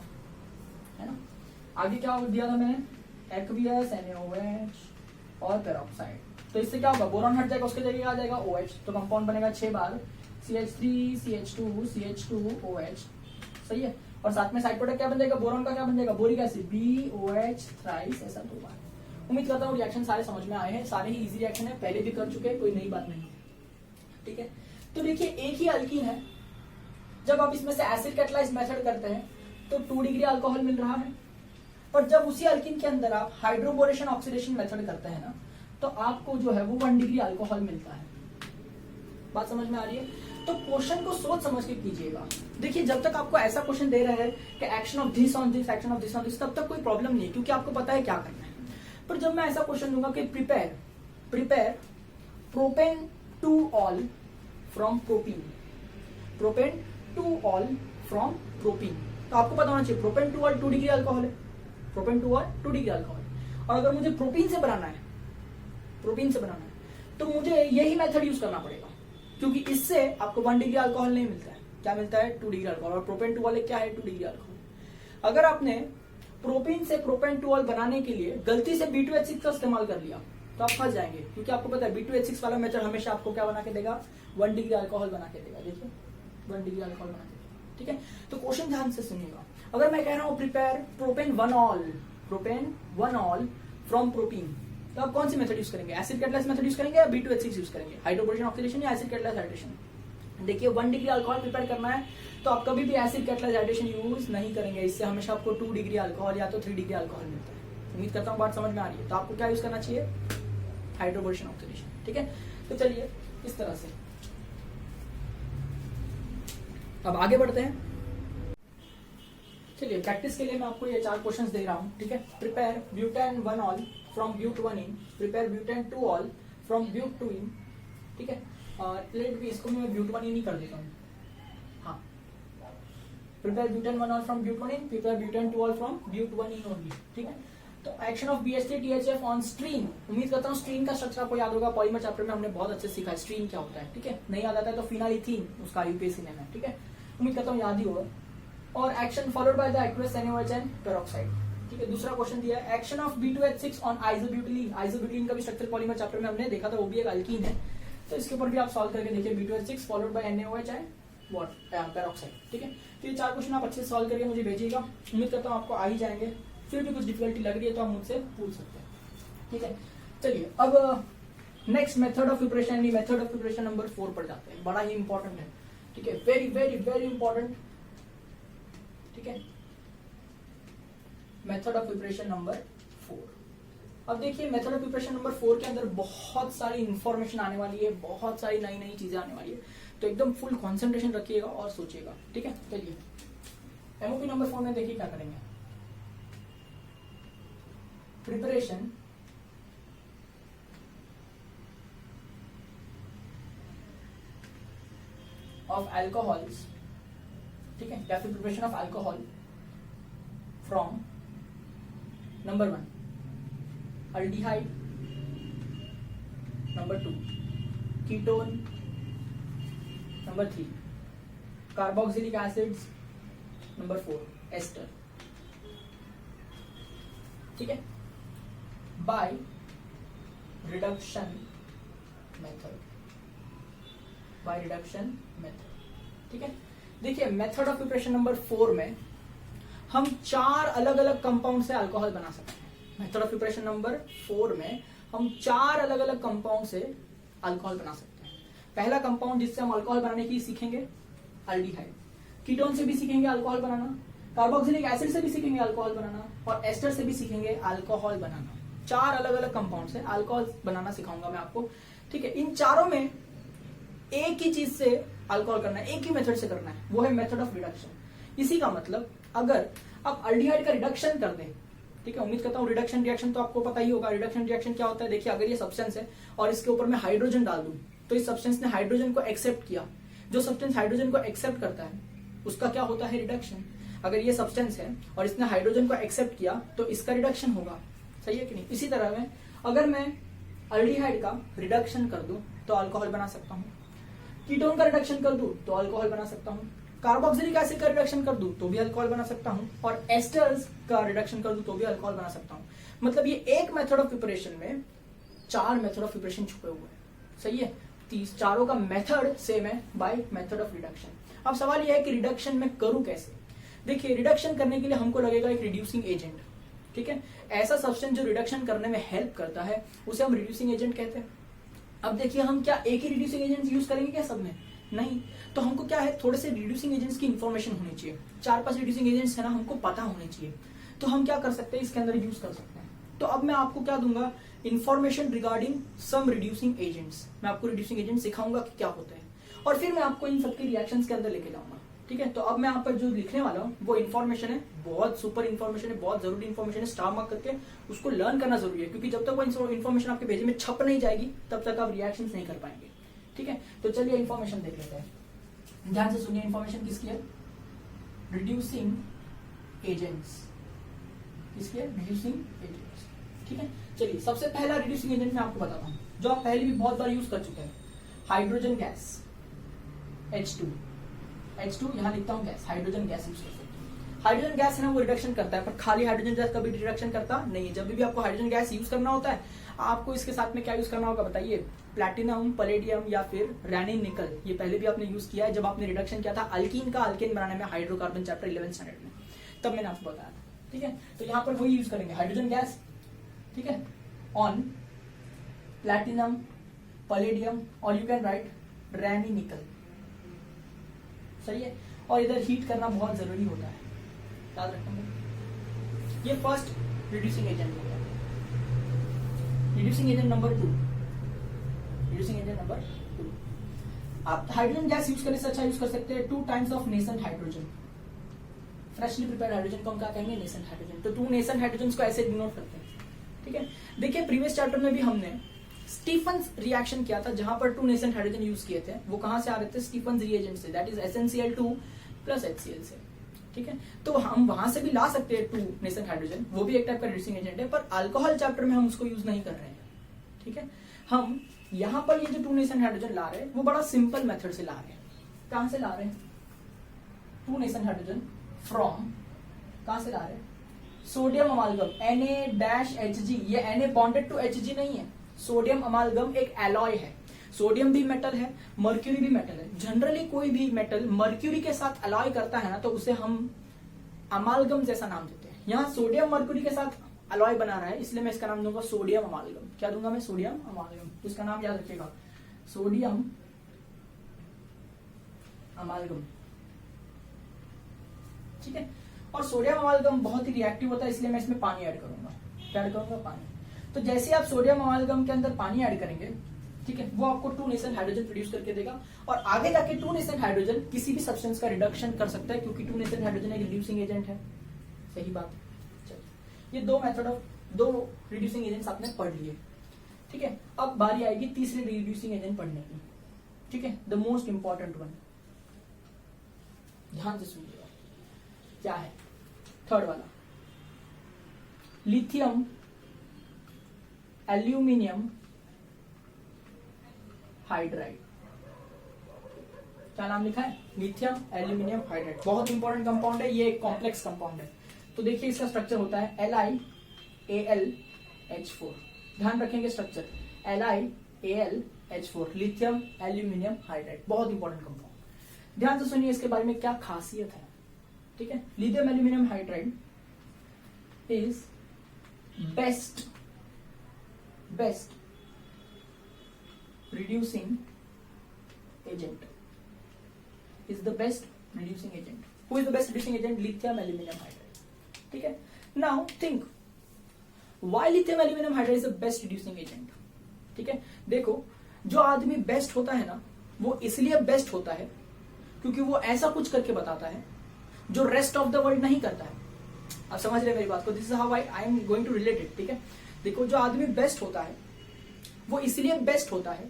है ना। आगे क्या दिया था मैंने, एक्वियस NaOH और पेरोक्साइड। तो इससे क्या होगा, बोरॉन हट जाएगा, उसके जगह आ जाएगा OH, तो कंपाउंड बनेगा 6 बार CH3 CH2 OH। सही है। और साथ में साइड प्रोडक्ट क्या बन जाएगा, बोरॉन का क्या बन जाएगा, बोरिक एसिड BOH थ्राइस, ऐसा 2 बार। उम्मीद करता हूँ रिएक्शन सारे समझ में आए हैं, सारे ही इजी रिएक्शन है, पहले भी कर चुके हैं, कोई नई बात नहीं है, ठीक है। तो देखिए एक ही अल्कीन है, जब आप इसमें से एसिड कैटलाइज मेथड करते हैं तो 2 डिग्री अल्कोहल मिल रहा है, पर जब उसी अल्कीन के अंदर आप हाइड्रोबोरेशन ऑक्सीडेशन मेथड करते हैं ना, तो आपको जो है वो 1 डिग्री अल्कोहल मिलता है। बात समझ में आ रही है। तो क्वेश्चन को सोच समझ के कीजिएगा। देखिए जब तक आपको ऐसा क्वेश्चन दे रहे हैं कि action of this on this, action of this on this, तब तक कोई प्रॉब्लम नहीं, क्योंकि आपको पता है क्या करना है। पर जब मैं ऐसा क्वेश्चन दूंगा कि prepare propane two ol from propene, propane two ol from propene, तो आपको पता होना चाहिए propane two ol 2 degree alcohol है, propane two ol 2 degree alcohol. और अगर मुझे प्रोपीन से बनाना है, तो मुझे यही मेथड यूज करना पड़ेगा, क्योंकि इससे आपको 1 डिग्री अल्कोहल नहीं मिलता है, क्या मिलता है, 2 डिग्री अल्कोहल। और प्रोपेन टू ऑल क्या है, 2 डिग्री अल्कोहल। अगर आपने प्रोपीन से प्रोपेन टू ऑल बनाने के लिए गलती से B2H6 का इस्तेमाल कर लिया तो आप फंस जाएंगे, क्योंकि आपको पता है B2H6 वाला मेथड हमेशा आपको क्या बना के देगा, 1 डिग्री अल्कोहल बना के देगा। देखिए 1 डिग्री अल्कोहल बना के देगा, ठीक है। तो क्वेश्चन ध्यान से सुनिएगा। अगर मैं कह रहा हूं prepare propane one all from propene, तो आप कौन सी मेथड यूज करेंगे, एसिड कैटलाइज मेथड यूज करेंगे या B2H6 यूज करेंगे, हाइड्रोबोरेशन ऑक्सीडेशन या एसिड कैटलाइज हाइड्रेशन। देखिए 1 डिग्री अल्कोहल प्रिपेयर करना है तो आप कभी भी एसिड कैटलाइज हाइड्रेशन यूज नहीं करेंगे, इससे हमेशा आपको 2 डिग्री अल्कोहल या तो 3 डिग्री अल्कोहल मिलता है। उम्मीद करता हूँ बात समझ में आ रही है। तो आपको क्या यूज करना चाहिए, हाइड्रोबोरेशन ऑक्सीडेशन, ठीक है। तो चलिए इस तरह से अब आगे बढ़ते हैं। चलिए प्रैक्टिस के लिए मैं आपको ये 4 क्वेश्चंस दे रहा हूं, ठीक है। प्रिपेयर ब्यूटेन 1 ऑल फ्रॉम ब्यूट1 ene, prepare butane 2 ol from ब्यूट2 इन, ठीक है। लेट भी इसको मैं ब्यूट1 इन ही कर देता हूँ, हाँ। प्रिपेयर ब्यूटेन 1 ऑल फ्रॉम ब्यूट1 ene, prepare butane 2 ol from ब्यूट1 इन ओनली, ठीक है। तो एक्शन ऑफ BH3THF ऑन स्ट्रीन, उम्मीद करता हूँ स्ट्रीन का स्ट्रक्चर आपको याद होगा, पॉलीमर चैप्टर में हमने बहुत अच्छे सीखा है स्ट्रीन क्या होता है, ठीक है। नहीं याद आता है तो फिनाइलिथीन, उसका IUPAC नेम है, ठीक है। उम्मीद करता हूँ याद ही होगा। और action followed by the aqueous NaOH and peroxide, ठीक है। दूसरा क्वेश्चन दिया है एक्शन ऑफ B2H6 ऑन आइसोब्यूटिलीन, आइसोब्यूटिलीन का भी स्ट्रक्चर पॉलीमर चैप्टर में हमने देखा था, वो भी एक अल्कीन है। तो इसके ऊपर भी आप सॉल्व करके देखिए, B2H6 followed by NaOH and peroxide, ठीक है। तो ये 4 क्वेश्चन आप अच्छे से सॉल्व करके मुझे भेजिएगा, उम्मीद करता हूँ आपको आ ही जाएंगे। फिर भी कुछ डिफिकल्टी लग रही है तो आप मुझसे पूछ सकते हैं, ठीक है। चलिए अब next method of preparation, method of preparation number 4 पर जाते हैं, बड़ा ही इंपॉर्टेंट है, ठीक है, वेरी वेरी वेरी इंपॉर्टेंट, ठीक है। Method of preparation number 4। अब देखिए मेथड ऑफ प्रिपरेशन नंबर 4 के अंदर बहुत सारी इंफॉर्मेशन आने वाली है, बहुत सारी नई नई चीजें आने वाली है, तो एकदम फुल कंसंट्रेशन रखिएगा और सोचिएगा, ठीक है। चलिए MOP नंबर 4 में देखिए क्या करेंगे, प्रिपरेशन ऑफ अल्कोहल्स, ठीक है, या फिर preparation of alcohol from number 1 aldehyde, number 2 ketone, number 3 carboxylic acids, number 4 ester, ठीक है, by reduction method, by reduction method, ठीक है। देखिए मेथड ऑफ प्रिपरेशन नंबर 4 में हम 4 अलग अलग कंपाउंड से अल्कोहल बना सकते हैं। मेथड ऑफ प्रिपरेशन नंबर 4 में हम 4 अलग अलग कंपाउंड से अल्कोहल बना सकते हैं। पहला कंपाउंड जिससे हम अल्कोहल बनाने की सीखेंगे अल्डिहाइड। कीटोन से भी सीखेंगे अल्कोहल बनाना, कार्बोक्सिलिक एसिड से भी सीखेंगे अल्कोहल बनाना, और एस्टर से भी सीखेंगे अल्कोहल बनाना। 4 अलग अलग कंपाउंड से अल्कोहल बनाना सिखाऊंगा मैं आपको। ठीक है, इन चारों में एक ही चीज से अल्कोहल करना है, एक ही मेथड से करना है, वो है मेथड ऑफ रिडक्शन। इसी का मतलब अगर आप अल्डिहाइड का रिडक्शन कर दें, ठीक है, उम्मीद करता हूं रिडक्शन रिएक्शन तो आपको पता ही होगा। रिडक्शन रिएक्शन क्या होता है? देखिए अगर ये सब्सटेंस है और इसके ऊपर मैं हाइड्रोजन डाल दूं तो इस सब्सटेंस ने हाइड्रोजन को एक्सेप्ट किया। जो सब्सटेंस हाइड्रोजन को एक्सेप्ट करता है उसका क्या होता है? रिडक्शन। अगर ये सब्सटेंस है और इसने हाइड्रोजन को एक्सेप्ट किया तो इसका रिडक्शन होगा। सही है कि नहीं? इसी तरह में अगर मैं अल्डिहाइड का रिडक्शन कर दूं तो अल्कोहल बना सकता हूं, कीटोन का रिडक्शन कर दूं तो अल्कोहल बना सकता हूं, कार्बोक्सिलिक एसिड का रिडक्शन कर दूं तो भी अल्कोहल बना सकता हूं, और एस्टर्स का रिडक्शन कर दूं तो भी अल्कोहल बना सकता हूं। मतलब ये एक मेथड ऑफ प्रिपरेशन में 4 मेथड ऑफ प्रिपरेशन छुपे हुए हैं। सही है, 30 चारों का मेथड सेम है बाय मेथड ऑफ रिडक्शन। अब सवाल यह है कि रिडक्शन में करूं कैसे? देखिए रिडक्शन करने के लिए हमको लगेगा एक रिड्यूसिंग एजेंट। ठीक है, ऐसा सब्सटेंस जो रिडक्शन करने में हेल्प करता है उसे हम रिड्यूसिंग एजेंट कहते हैं। अब देखिए हम क्या एक ही रिड्यूसिंग एजेंट यूज करेंगे क्या सब में? नहीं, तो हमको क्या है, थोड़े से रिड्यूसिंग एजेंट्स की इंफॉर्मेशन होनी चाहिए। 4-5 रिड्यूसिंग एजेंट्स है ना, हमको पता होने चाहिए। तो हम क्या कर सकते हैं, इसके अंदर यूज कर सकते हैं। तो अब मैं आपको क्या दूंगा, information regarding some reducing agents. मैं आपको रिड्यूसिंग एजेंट सिखाऊंगा कि क्या होता है, और फिर मैं आपको इन सबके रिएक्शंस के अंदर लेके जाऊंगा। ठीक है, तो अब मैं यहाँ पर जो लिखने वाला हूँ वो इन्फॉर्मेशन है, बहुत सुपर इन्फॉर्मेशन है, बहुत जरूरी इन्फॉर्मेशन है। स्टार मार्क करके उसको लर्न करना जरूरी है, क्योंकि जब तक वो इन्फॉर्मेशन आपके पेज में छप नहीं जाएगी तब तक आप रिएक्शंस नहीं कर पाएंगे। ठीक है, तो चलिए इन्फॉर्मेशन देख लेते हैं। ध्यान से सुनिए, इन्फॉर्मेशन किसकी है? Reducing agents. किसकी है? Reducing agents. ठीक है, चलिए सबसे पहला रिड्यूसिंग एजेंट मैं आपको बताता हूँ जो आप पहले भी बहुत बार यूज कर चुके हैं, हाइड्रोजन गैस H2 यहां लिखता हूं गैस, हाइड्रोजन गैस यूज कर सकते हैं। हाइड्रोजन गैस है ना, वो रिडक्शन करता है, पर खाली हाइड्रोजन गैस कभी रिडक्शन करता नहीं है। जब भी आपको हाइड्रोजन गैस यूज करना होता है आपको इसके साथ में क्या यूज करना होगा बताइए? प्लैटिनम, पलेडियम या फिर रैनिन निकल। ये पहले भी आपने यूज किया है जब आपने रिडक्शन किया था अल्कीन का अल्केन बनाने में, हाइड्रोकार्बन चैप्टर 11 स्टैंडर्ड में, तब मैंने आपको बताया था। ठीक है, तो यहाँ पर वही यूज करेंगे, हाइड्रोजन गैस। ठीक है, ऑन प्लैटिनम, पलेडियम, और यू कैन राइट रैनिन निकल। सही है, और इधर हीट करना बहुत जरूरी होता है, याद रखना। ये फर्स्ट रिड्यूसिंग एजेंट हो गया। Reducing agent number 2, reducing agent number 2, आप हाइड्रोजन गैस यूज करने से अच्छा यूज कर सकते हैं 2 times of nascent hydrogen. Freshly prepared hydrogen को हम क्या कहेंगे? Nascent hydrogen. तो 2 नेसेंट हाइड्रोजन को ऐसे डिनोट करते हैं। ठीक है, देखिए प्रीवियस चैप्टर में भी हमने स्टीफन्स रिएक्शन किया था जहां पर 2 नेसेंट हाइड्रोजन यूज किए थे। वो कहां से आ रहे थे? स्टीफन्स रिएजेंट से, that is SnCl2 plus HCl से। ठीक है, तो हम वहां से भी ला सकते हैं 2 नेसेंट हाइड्रोजन, वो भी एक टाइप का रिड्यूसिंग एजेंट है, पर अल्कोहल चैप्टर में हम उसको यूज नहीं कर रहे हैं। ठीक है, हम यहां पर ये जो 2 नेसेंट हाइड्रोजन ला रहे हैं वो बड़ा सिंपल मेथड से ला रहे हैं। कहां से ला रहे हैं? 2 नेसेंट हाइड्रोजन फ्रॉम, कहां से ला रहे हैं? Sodium अमालगम Na-Hg। ये Na बॉन्डेड टू Hg नहीं है, सोडियम अमालगम एक एलॉय है। सोडियम भी मेटल है, मर्क्यूरी भी मेटल है। जनरली कोई भी मेटल मर्क्यूरी के साथ अलॉय करता है ना तो उसे हम अमालगम जैसा नाम देते हैं। यहाँ सोडियम मर्क्यूरी के साथ अलॉय बना रहा है, इसलिए मैं इसका नाम दूंगा सोडियम अमालगम। क्या दूंगा मैं? सोडियम अमालगम। इसका नाम याद रखिएगा, सोडियम अमालगम। ठीक है, और सोडियम अमालगम बहुत ही रिएक्टिव होता है, इसलिए मैं इसमें पानी ऐड करूंगा। क्या ऐड करूंगा? पानी। तो जैसे आप सोडियम अमालगम के अंदर पानी ऐड करेंगे, ठीक है, वो आपको 2 नेसेंट हाइड्रोजन प्रोड्यूस करके देगा, और आगे जाके 2 नेसेंट हाइड्रोजन किसी भी सब्सटेंस का रिडक्शन कर सकता है, क्योंकि 2 नेसेंट हाइड्रोजन एक रिड्यूसिंग एजेंट है। सही बात। चलिए, ये 2 मेथड ऑफ 2 रिड्यूसिंग एजेंट्स आपने पढ़ लिए। ठीक है, अब बारी आएगी तीसरे रिड्यूसिंग एजेंट पढ़ने की। ठीक है, द मोस्ट इंपॉर्टेंट वन, ध्यान से सुनिएगा। क्या है? थर्ड वाला, लिथियम एल्यूमिनियम हाइड्राइड। क्या नाम लिखा है? Lithium aluminium hydride. बहुत इंपॉर्टेंट कंपाउंड है, ये एक कॉम्प्लेक्स कंपाउंड है। तो देखिए इसका स्ट्रक्चर होता है LiAlH4। ध्यान रखेंगे structure, LiAlH4, lithium aluminium hydride, बहुत इंपॉर्टेंट कंपाउंड। ध्यान से सुनिए इसके बारे में क्या खासियत है, ठीक है। Lithium aluminium hydride is best reducing agent, is the best reducing agent. Who is the best reducing agent? Lithium aluminum hydride, ठीक है। Now think why lithium aluminum hydride is the best reducing agent, ठीक है। देखो जो आदमी बेस्ट होता है ना, वो इसलिए बेस्ट होता है क्योंकि वो ऐसा कुछ करके बताता है जो रेस्ट ऑफ द वर्ल्ड नहीं करता है। आप समझ रहे मेरी बात को? This is how I am going to relate it, ठीक है। देखो जो आदमी बेस्ट होता है वो इसलिए बेस्ट होता है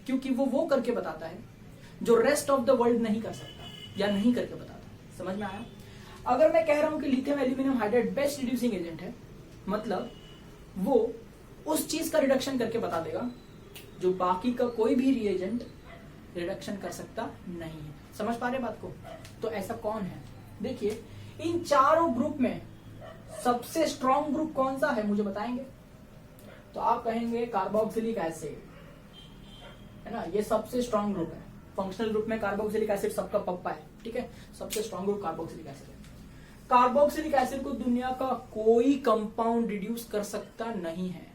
क्योंकि वो करके बताता है जो रेस्ट ऑफ द वर्ल्ड नहीं कर सकता या नहीं करके बताता। समझ में आया? अगर मैं कह रहा हूं कि lithium aluminium hydride best reducing agent है, मतलब वो उस चीज का रिडक्शन करके बता देगा जो बाकी का कोई भी रिएजेंट रिडक्शन कर सकता नहीं है। समझ पा रहे बात को? तो ऐसा कौन है? देखिए इन चारों ग्रुप में सबसे स्ट्रॉन्ग ग्रुप कौन सा है मुझे बताएंगे? तो आप कहेंगे कार्बोक्सिलिक एसिड, है ना, ये सबसे स्ट्रॉन्ग ग्रुप है। फंक्शनल ग्रुप में कार्बोक्सिलिक एसिड सबका पप्पा है, ठीक है। सबसे स्ट्रॉन्ग ग्रुप कार्बोक्सिलिक एसिड है। कार्बोक्सिलिक एसिड को दुनिया का कोई कंपाउंड रिड्यूस कर सकता नहीं है।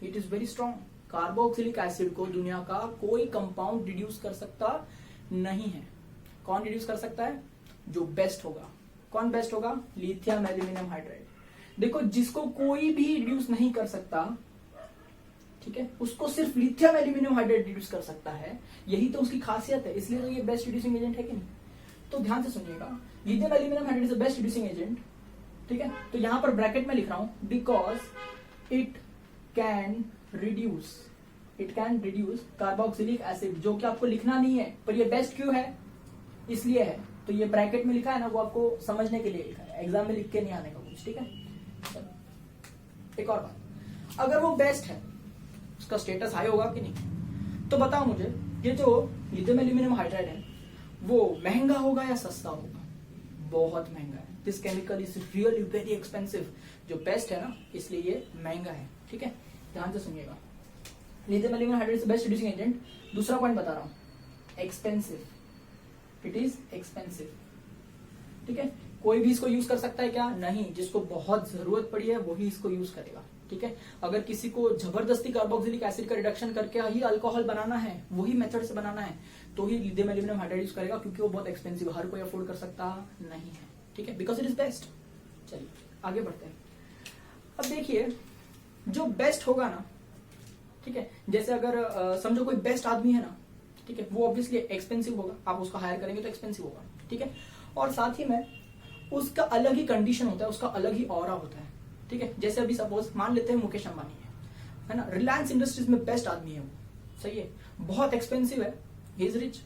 It is very strong. Carboxylic acid को दुनिया का कोई कंपाउंड रिड्यूस कर सकता नहीं है। कौन रिड्यूस कर सकता है? जो बेस्ट होगा। कौन बेस्ट होगा? Lithium aluminium hydride. देखो जिसको कोई भी रिड्यूस नहीं कर सकता, ठीक है, उसको सिर्फ लिथियम एल्यूमिनियम हाइड्राइड रिड्यूस कर सकता है। यही तो उसकी खासियत है, इसलिए तो ये बेस्ट रिड्यूसिंग एजेंट है कि नहीं? तो ध्यान से सुनिएगा, lithium aluminium hydride is the best reducing agent, ठीक है। तो यहां पर ब्रैकेट में लिख रहा हूं because it can reduce carboxylic acid, जो कि आपको लिखना नहीं है, पर ये बेस्ट क्यों है? इसलिए है। तो ये ब्रैकेट में लिखा है ना, वो आपको समझने के लिए लिखा है, एग्जाम में लिख के नहीं आने का कुछ, ठीक है। एक और बात, अगर वो बेस्ट है उसका स्टेटस हाई होगा कि नहीं? तो बताओ मुझे, ये जो लिथियम एल्यूमिनियम हाइड्राइड है वो महंगा होगा या सस्ता होगा? बहुत महंगा है। This chemical is really very expensive. जो बेस्ट है ना, इसलिए ये महंगा है, ठीक है। ध्यान से सुनिएगा, lithium aluminium hydride is the best reducing agent. दूसरा पॉइंट बता रहा हूं, एक्सपेंसिव। इट इज एक्सपेंसिव, ठीक है। कोई भी इसको यूज कर सकता है क्या? नहीं। जिसको बहुत जरूरत पड़ी है वही इसको यूज करेगा, ठीक है। अगर किसी को जबरदस्ती कार्बोक्सिलिक एसिड का रिडक्शन करके ही अल्कोहल बनाना है, वही मेथड से बनाना है, तो ही लिथियम एल्यूमिनियम हाइड्राइड यूज करेगा, क्योंकि वो बहुत एक्सपेंसिव, हर कोई अफोर्ड कर सकता नहीं है, ठीक है, बिकॉज इट इज बेस्ट। चलिए आगे बढ़ते हैं। अब देखिए जो बेस्ट होगा ना, ठीक है, जैसे अगर समझो कोई बेस्ट आदमी है ना, ठीक है, वो ऑब्वियसली एक्सपेंसिव होगा, आप उसको हायर करेंगे तो एक्सपेंसिव होगा, ठीक है। और साथ ही में उसका अलग ही कंडीशन होता है, उसका अलग ही ऑरा होता है, ठीक है। जैसे अभी सपोज मान लेते हैं मुकेश अंबानी है ना, रिलायंस इंडस्ट्रीज में बेस्ट आदमी है वो, सही है, बहुत एक्सपेंसिव है, ही इज रिच,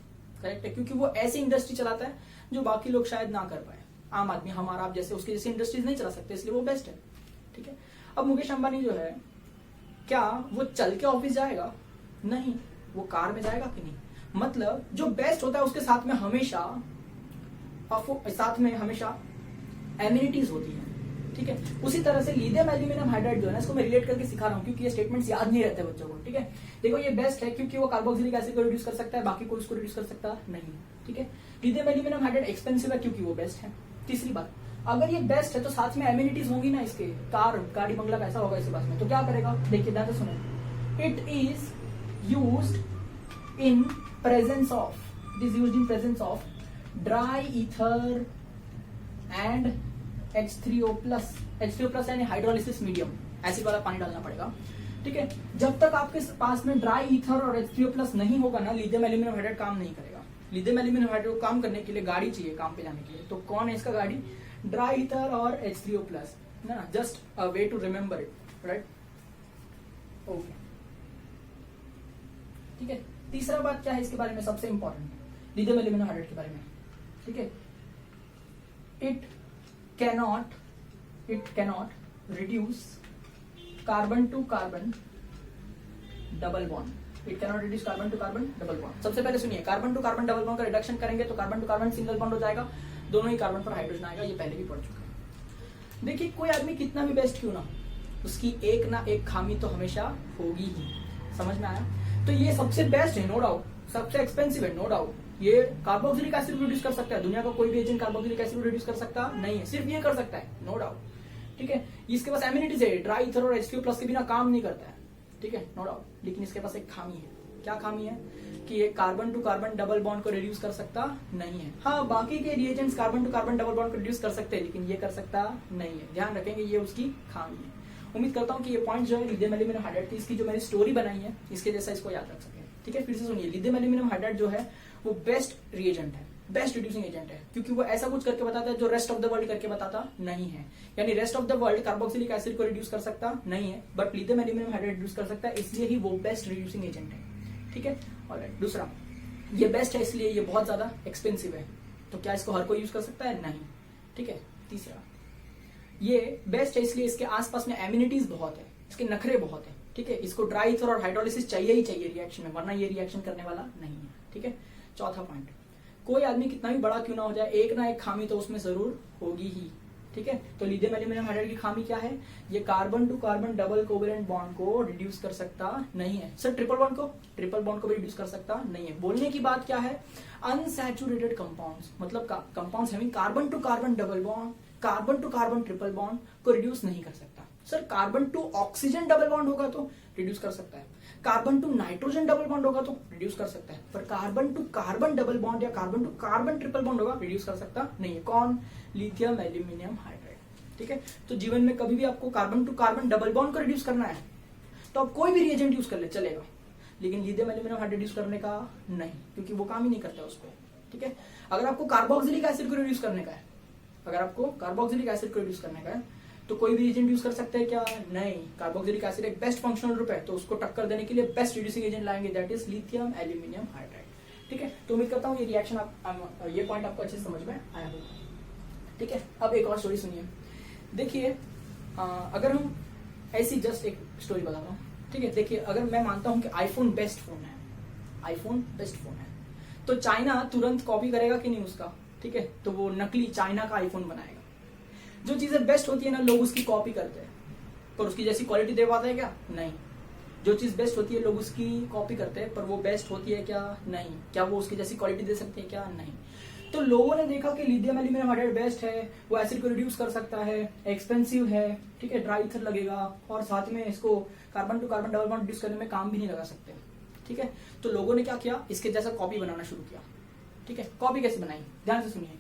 करेक्ट है, क्योंकि वो ऐसी इंडस्ट्री चलाता है जो बाकी लोग शायद ना कर पाए। आम आदमी हमारा आप जैसे उसकी जैसी इंडस्ट्रीज नहीं चला सकते, इसलिए वो बेस्ट है, ठीक है। अब मुकेश अंबानी जो है, क्या वो चल के ऑफिस जाएगा? नहीं। वो कार में जाएगा कि नहीं? मतलब जो बेस्ट होता है उसके साथ में हमेशा एमिनिटीज होती है, ठीक है। उसी तरह से लिथियम एल्यूमिनियम हाइड्राइड जो है ना, इसको मैं रिलेट करके सिखा रहा हूँ क्योंकि ये स्टेटमेंट्स याद नहीं रहते बच्चों को, ठीक है। देखो ये बेस्ट है क्योंकि वो कार्बोक्सिलिक एसिड को रिड्यूस कर सकता है, बाकी कोई उसको रिड्यूस कर सकता नहीं, ठीक है। लिथियम एल्यूमिनियम हाइड्राइड एक्सपेंसिव है क्योंकि वो बेस्ट है। तीसरी बात, अगर ये बेस्ट है तो साथ में एमिनिटीज होंगी ना, इसके कार गाड़ी बंगला कैसा होगा इसके पास में, तो क्या करेगा? देखिए ध्यान से सुनो, it is used in presence of dry ether and H3O+ यानी हाइड्रोलिसिस मीडियम, एसिड वाला पानी डालना पड़ेगा, ठीक है। जब तक आपके पास में ड्राई ईथर और H3O+ नहीं होगा ना, लिथियम एल्यूमिनियम हाइड्राइड काम नहीं करेगा। लिथियम एल्यूमिनियम हाइड्राइड को काम करने के लिए गाड़ी चाहिए, काम पे जाने के लिए, तो कौन है इसका गाड़ी? ड्राई ईथर और H3O+, ना, just a way to remember it, right? Okay, ठीक है। तीसरा बात क्या है इसके बारे में, सबसे इंपॉर्टेंट लिथियम एल्यूमिनियम हाइड्राइड के बारे में, ठीक है। It cannot reduce carbon to carbon double bond. It cannot reduce carbon to carbon double bond. सबसे पहले सुनिए, carbon to carbon double bond का रिडक्शन करेंगे तो carbon to carbon single bond हो जाएगा, दोनों ही कार्बन पर हाइड्रोजन आएगा, ये पहले भी पढ़ चुका है। देखिए कोई आदमी कितना भी बेस्ट क्यों ना, उसकी एक ना एक खामी तो हमेशा होगी ही, समझ में आया? तो ये सबसे बेस्ट है नो डाउट, सबसे एक्सपेंसिव है नो डाउट, ये कार्बोक्सिलिक एसिड प्रोड्यूस कर सकता है, दुनिया का कोई भी एजेंट कार्बोक्सिलिक एसिड प्रोड्यूस कर सकता नहीं है, सिर्फ ये कर सकता है, नो डाउट। ठीक है, इसके पास एमिनिटीज है, ड्राई ईथर और H2+ के बिना काम नहीं करता है। ठीक है, नो डाउट। लेकिन इसके पास एक खामी है। क्या खामी है? कि ये carbon to carbon double bond को रिड्यूस कर सकता नहीं है। हाँ, बाकी के reagents carbon to carbon double bond को रिड्यूस कर सकते हैं, लेकिन ये कर सकता नहीं है। ध्यान रखेंगे, ये उसकी खामी है। उम्मीद करता हूँ कि ये पॉइंट जो है लिथियम एल्यूमिनियम हाइड्राइड की इसकी जो मैंने स्टोरी बनाई है, इसके जैसा इसको याद रख सके। ठीक है, फिर से सुनिए, लिथियम एल्यूमिनियम हाइड्राइड जो है वो बेस्ट रिएजेंट है, बेस्ट रिड्यूसिंग एजेंट है, क्योंकि वो ऐसा कुछ करके बताता है जो रेस्ट ऑफ द वर्ल्ड करके बताता नहीं है। यानी rest of the world carboxylic acid को रिड्यूस कर सकता नहीं है, but lithium aluminium hydride reduce कर सकता है, इसलिए ही वो बेस्ट रिड्यूसिंग एजेंट है। ठीक है, ऑलराइट। दूसरा, ये बेस्ट है इसलिए ये बहुत ज्यादा एक्सपेंसिव है, तो क्या इसको हर कोई यूज कर सकता है? नहीं। ठीक है। तीसरा, ये बेस्ट है इसलिए इसके आसपास में एमिनिटीज बहुत है, इसके नखरे बहुत है। ठीक है, इसको ड्राई ईथर और हाइड्रोलिसिस चाहिए ही चाहिए रिएक्शन में, वरना ये रिएक्शन करने वाला नहीं है। ठीक है। चौथा पॉइंट, कोई आदमी कितना भी बड़ा क्यों ना हो जाए, एक ना एक खामी तो उसमें जरूर होगी ही। ठीक है, तो लिथियम एल्यूमिनियम हाइड्राइड की खामी क्या है? ये carbon to carbon double covalent bond को रिड्यूस कर सकता नहीं है। सर ट्रिपल बॉन्ड को भी रिड्यूस कर सकता नहीं है। बोलने की बात क्या है? अनसैचुरेटेड कंपाउंड्स, मतलब compounds having carbon to carbon double bond, carbon to carbon triple bond को रिड्यूस नहीं कर सकता। Sir carbon to oxygen double bond होगा तो रिड्यूस कर सकता है, carbon to nitrogen double bond होगा तो रिड्यूस कर सकता है, पर carbon to carbon double bond या carbon to carbon triple bond होगा रिड्यूस कर सकता नहीं है। कौन? Lithium aluminium hydride. ठीक है, तो जीवन में कभी भी आपको carbon to carbon double bond को रिड्यूस करना है तो आप कोई भी रिएजेंट यूज कर ले चलेगा, लेकिन लिथियम एल्यूमिनियम हाइड्राइड रिड्यूस करने का नहीं, क्योंकि वो काम ही नहीं करता उसको। ठीक है, अगर आपको कार्बोक्सिलिक एसिड को रिड्यूस करने का है, अगर आपको कार्बोक्सिलिक एसिड को रिड्यूस करने का है तो कोई भी एजेंट यूज कर सकते हैं क्या? नहीं। कार्बोक्सिलिक एसिड एक बेस्ट फंक्शनल ग्रुप है, तो उसको टक्कर देने के लिए बेस्ट रिड्यूसिंग एजेंट लाएंगे, that is lithium aluminium hydride. ठीक है, तो उम्मीद करता हूँ ये रिएक्शन ये पॉइंट आपको अच्छे से समझ में आया होगा। ठीक है, अब एक और स्टोरी सुनिए। देखिए, अगर हम ऐसी जस्ट एक स्टोरी बता रहा हूँ। ठीक है, देखिए, अगर मैं मानता हूँ कि आईफोन बेस्ट फोन है, आईफोन बेस्ट फोन है, तो चाइना तुरंत कॉपी करेगा कि नहीं उसका? ठीक है, तो वो नकली चाइना का आईफोन बनाएगा। जो चीजें बेस्ट होती है ना, लोग उसकी कॉपी करते हैं, पर उसकी जैसी क्वालिटी दे पाते हैं क्या? नहीं। जो चीज बेस्ट होती है लोग उसकी कॉपी करते हैं, पर वो बेस्ट होती है क्या? नहीं। क्या वो उसकी जैसी क्वालिटी दे सकते हैं क्या? नहीं। तो लोगों ने देखा कि लिथियम एल्यूमिनियम हाइड्राइड बेस्ट है, वो एसिड को रिड्यूस कर सकता है, एक्सपेंसिव है, ठीक है, ड्राई ईथर लगेगा, और साथ में इसको carbon to carbon double bond reduce करने में काम भी नहीं लगा सकते। ठीक है, तो लोगों ने क्या किया? इसके जैसा कॉपी बनाना शुरू किया। ठीक है, कॉपी कैसे बनाई? ध्यान से सुनिए,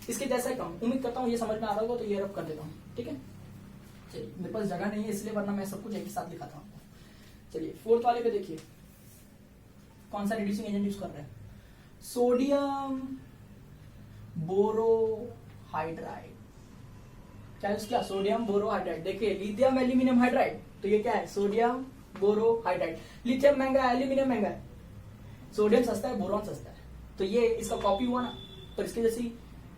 इसके जैसा ही कम। उम्मीद करता हूँ ये समझ में आ रहा होगा, तो ये रब कर देता हूँ। ठीक है, चलिए, मेरे पास जगह नहीं है इसलिए, वरना मैं सब कुछ एक ही साथ दिखाता हूँ। चलिए, फोर्थ वाले पे देखिए, कौन सा रिड्यूसिंग एजेंट यूज कर रहे हैं? Sodium borohydride. क्या यूज किया? Sodium borohydride. देखिए, लिथियम एल्यूमिनियम हाइड्राइड, तो ये क्या है? Sodium borohydride. लिथियम महंगा है, एल्यूमिनियम महंगा है, सोडियम सस्ता है, बोरॉन सस्ता है, तो ये इसका कॉपी हुआ ना, पर इसकी जैसी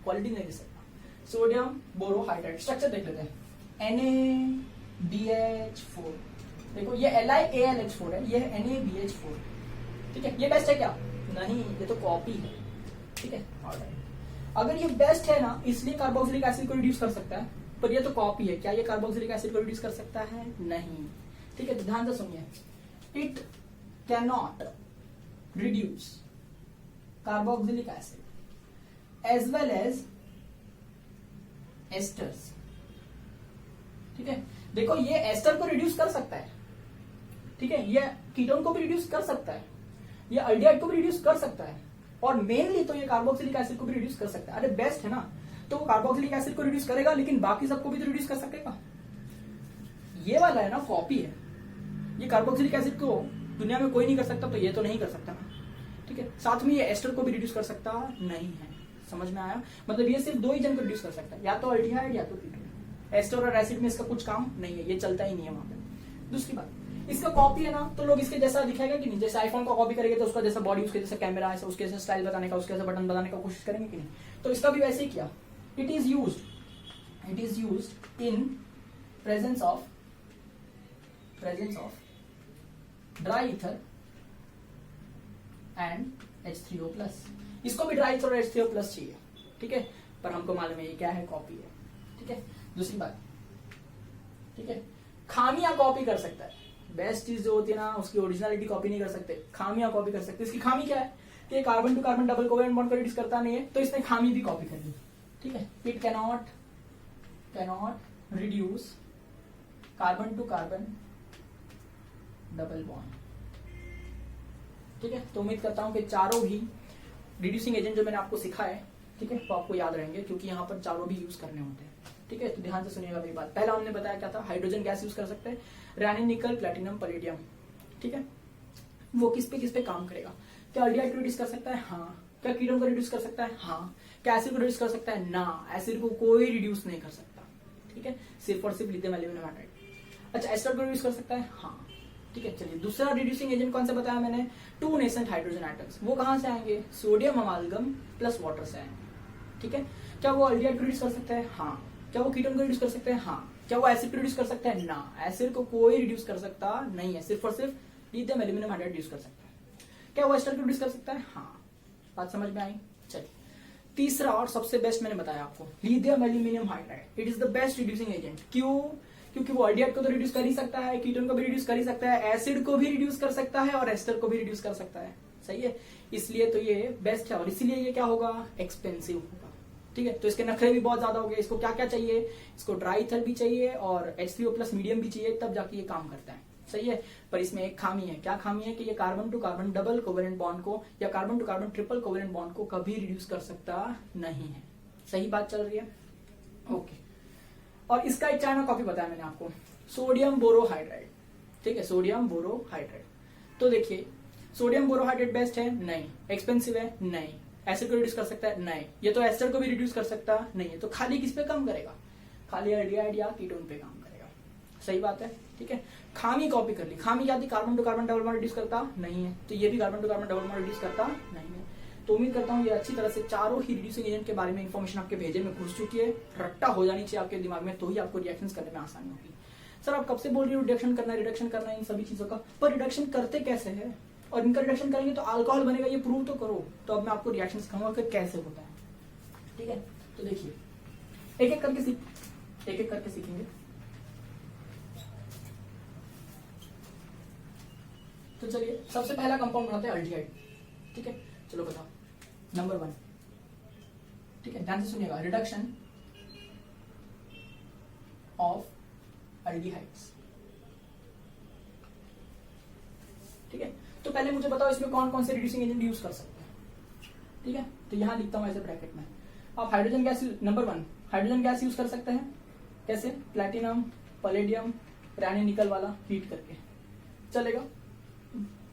क्वालिटी नहीं दे सकता। Sodium borohydride. स्ट्रक्चर देख लेते हैं, NaBH4। देखो, ये LiAlH4 है, ये है NaBH4। ठीक है, ये बेस्ट है क्या? नहीं, ये तो कॉपी है। ठीक है, ऑलराइट। अगर ये बेस्ट है ना, इसलिए कार्बोक्सिलिक एसिड को रिड्यूस कर सकता है, पर ये तो कॉपी है, क्या ये कार्बोक्सिलिक एसिड को रिड्यूस कर सकता है? नहीं। ठीक है, तो ध्यान से सुनिए, it cannot reduce carboxylic acid as well as esters. ठीक है, देखो, ये एस्टर को रिड्यूस कर सकता है, ठीक है, ये कीटोन को भी रिड्यूस कर सकता है, ये अल्डिहाइड को भी रिड्यूस कर सकता है, और मेनली तो ये कार्बोक्सिलिक एसिड को भी रिड्यूस कर सकता है। अरे बेस्ट है ना, तो कार्बोक्सिलिक एसिड को रिड्यूस करेगा, लेकिन बाकी सबको भी तो रिड्यूस कर सकेगा। ये वाला है ना, कॉपी है। ये कार्बोक्सिलिक एसिड को दुनिया में कोई नहीं कर सकता, तो ये तो नहीं कर सकता ना। ठीक है, साथ में ये एस्टर को भी रिड्यूस कर सकता नहीं है। समझ में आया? मतलब ये सिर्फ दो ही जन को रिड्यूस कर सकता है, या तो अल्डिहाइड या तो कीटोन। एस्टर और एसिड में इसका कुछ काम नहीं है, ये चलता ही नहीं है वहां पे। दूसरी बात, इसका कॉपी है ना, तो लोग इसके जैसा दिखाएगा कि नहीं? जैसे आईफोन को कॉपी करेंगे तो उसका जैसा बॉडी, उसके जैसा कैमरा है, उसके जैसा स्टाइल बताने का, उसके जैसा बटन बताने का कोशिश करेंगे कि नहीं? तो इसका भी वैसे ही किया। It is used in presence of dry ether and H3O+। इसको भी ड्राई ईथर और H3O+ चाहिए। ठीक है, पर हमको मालूम है ये क्या है? कॉपी है। ठीक है, दूसरी बात, ठीक है, खामियां कॉपी कर सकता है। बेस्ट चीज जो होती है ना, उसकी ओरिजिनलिटी कॉपी नहीं कर सकते, खामियां कॉपी कर सकते। इसकी खामी क्या है? कि carbon to carbon double covalent bond को रिड्यूस करता नहीं है, तो इसने खामी भी कॉपी कर ली। ठीक है, it cannot reduce carbon to carbon double bond. ठीक है, तो उम्मीद करता हूं कि चारों भी रिड्यूसिंग एजेंट जो मैंने आपको सिखाया है, ठीक है, तो आपको याद रहेंगे, क्योंकि यहाँ पर चारों भी यूज करने होते हैं। ठीक है, तो ध्यान से सुनिएगा मेरी बात। पहला हमने बताया क्या था, हाइड्रोजन गैस यूज कर सकते हैं, रैनिन, निकल, प्लेटिनम, पैलेडियम। ठीक है, वो किस पे काम करेगा? क्या अल्डिहाइड को रिड्यूस कर सकता है? हाँ। क्या कीटोन को रिड्यूस कर सकता है? हाँ। क्या एसिड को रिड्यूस कर सकता है? ना, एसिड को कोई रिड्यूस नहीं कर सकता। ठीक है, सिर्फ और सिर्फ लिथियम एल्यूमिनियम हाइड्राइड। अच्छा, एस्टर को रिड्यूस कर सकता है? हाँ। ठीक है, चलिए दूसरा रिड्यूसिंग एजेंट कौन सा बताया मैंने? 2 नेसेंट हाइड्रोजन एटम्स। वो कहां से आएंगे? सोडियम अमालगम प्लस वाटर से आएंगे। ठीक है, क्या वो अल्डिहाइड को रिड्यूस कर सकते हैं? हाँ। क्या वो कीटोन को रिड्यूस कर सकते हैं? हाँ। क्या वो एसिड को रिड्यूस कर सकते हैं? ना, एसिड को कोई रिड्यूस कर सकता नहीं है, सिर्फ और सिर्फ लिथियम एल्यूमिनियम हाइड्राइड रिड्यूस कर सकता है। क्या वो एस्टर को रिड्यूस कर सकता है? हाँ। बात समझ में आई? चलिए, तीसरा और सबसे बेस्ट मैंने बताया आपको, lithium aluminium hydride. It is the best reducing agent. क्यों? क्योंकि वो अल्डिहाइड को तो रिड्यूस कर ही सकता है, कीटोन को भी रिड्यूस कर ही सकता है, एसिड को भी रिड्यूस कर सकता है और एस्टर को भी रिड्यूस कर सकता है। सही है, इसलिए तो ये बेस्ट है और इसीलिए ये क्या होगा? एक्सपेंसिव होगा। ठीक है, तो इसके नखरे भी बहुत ज्यादा हो गए। इसको क्या क्या चाहिए? इसको ड्राई ईथर भी चाहिए और H3O+ मीडियम भी चाहिए, तब जाके ये काम करता है। सही है, पर इसमें एक खामी है। क्या खामी है? कि ये carbon to carbon double covalent bond को या carbon to carbon triple covalent bond को कभी रिड्यूस कर सकता नहीं है। सही बात चल रही है? ओके, और इसका एक चाइना कॉपी बताया मैंने आपको, सोडियम बोरोहाइड्राइड। ठीक है, सोडियम बोरोहाइड्राइड। तो देखिए, सोडियम बोरोहाइड्राइड बेस्ट है? नहीं। एक्सपेंसिव है? नहीं। एसिड को रिड्यूस कर सकता है? नहीं। ये तो एस्टर को भी रिड्यूस कर सकता नहीं है, तो खाली किस पे काम करेगा? खाली अल्डिहाइड या कीटोन पे काम करेगा। सही बात है। ठीक है, खामी कॉपी कर ली। खामी क्या थी? Carbon to carbon double bond reduce करता नहीं है, तो ये भी carbon to carbon double bond reduce करता नहीं है। तो उम्मीद करता हूँ ये अच्छी तरह से चारों ही रिड्यूसिंग एजेंट के बारे में इंफॉर्मेशन आपके भेजे में घुस चुकी है, रट्टा हो जानी चाहिए आपके दिमाग में, तो ही आपको रिएक्शंस करने में आसानी होगी। सर आप कब से बोल रही हो रिडक्शन करना है इन सभी चीजों का, पर रिडक्शन करते कैसे है? और इनका रिडक्शन करेंगे तो अल्कोहल बनेगा, ये प्रूव तो करो। तो अब मैं आपको रिएक्शन सिखाऊंगा कि कैसे होता है। ठीक है, तो देखिए एक एक करके सीखेंगे। तो चलिए सबसे पहला कंपाउंड बनाते हैं अल्डिहाइड। ठीक है, चलो बताओ नंबर 1। ठीक है, ध्यान से सुनिएगा, रिडक्शन ऑफ अल्डिहाइड्स। ठीक है, तो पहले मुझे बताओ इसमें कौन कौन से रिड्यूसिंग एजेंट यूज कर सकते हैं। ठीक है, तो यहां लिखता हूं ऐसे ब्रैकेट में। आप hydrogen gas number 1 hydrogen gas use कर सकते हैं। कैसे? प्लैटिनम, पैलेडियम, रैनिन, निकल वाला हीट करके चलेगा।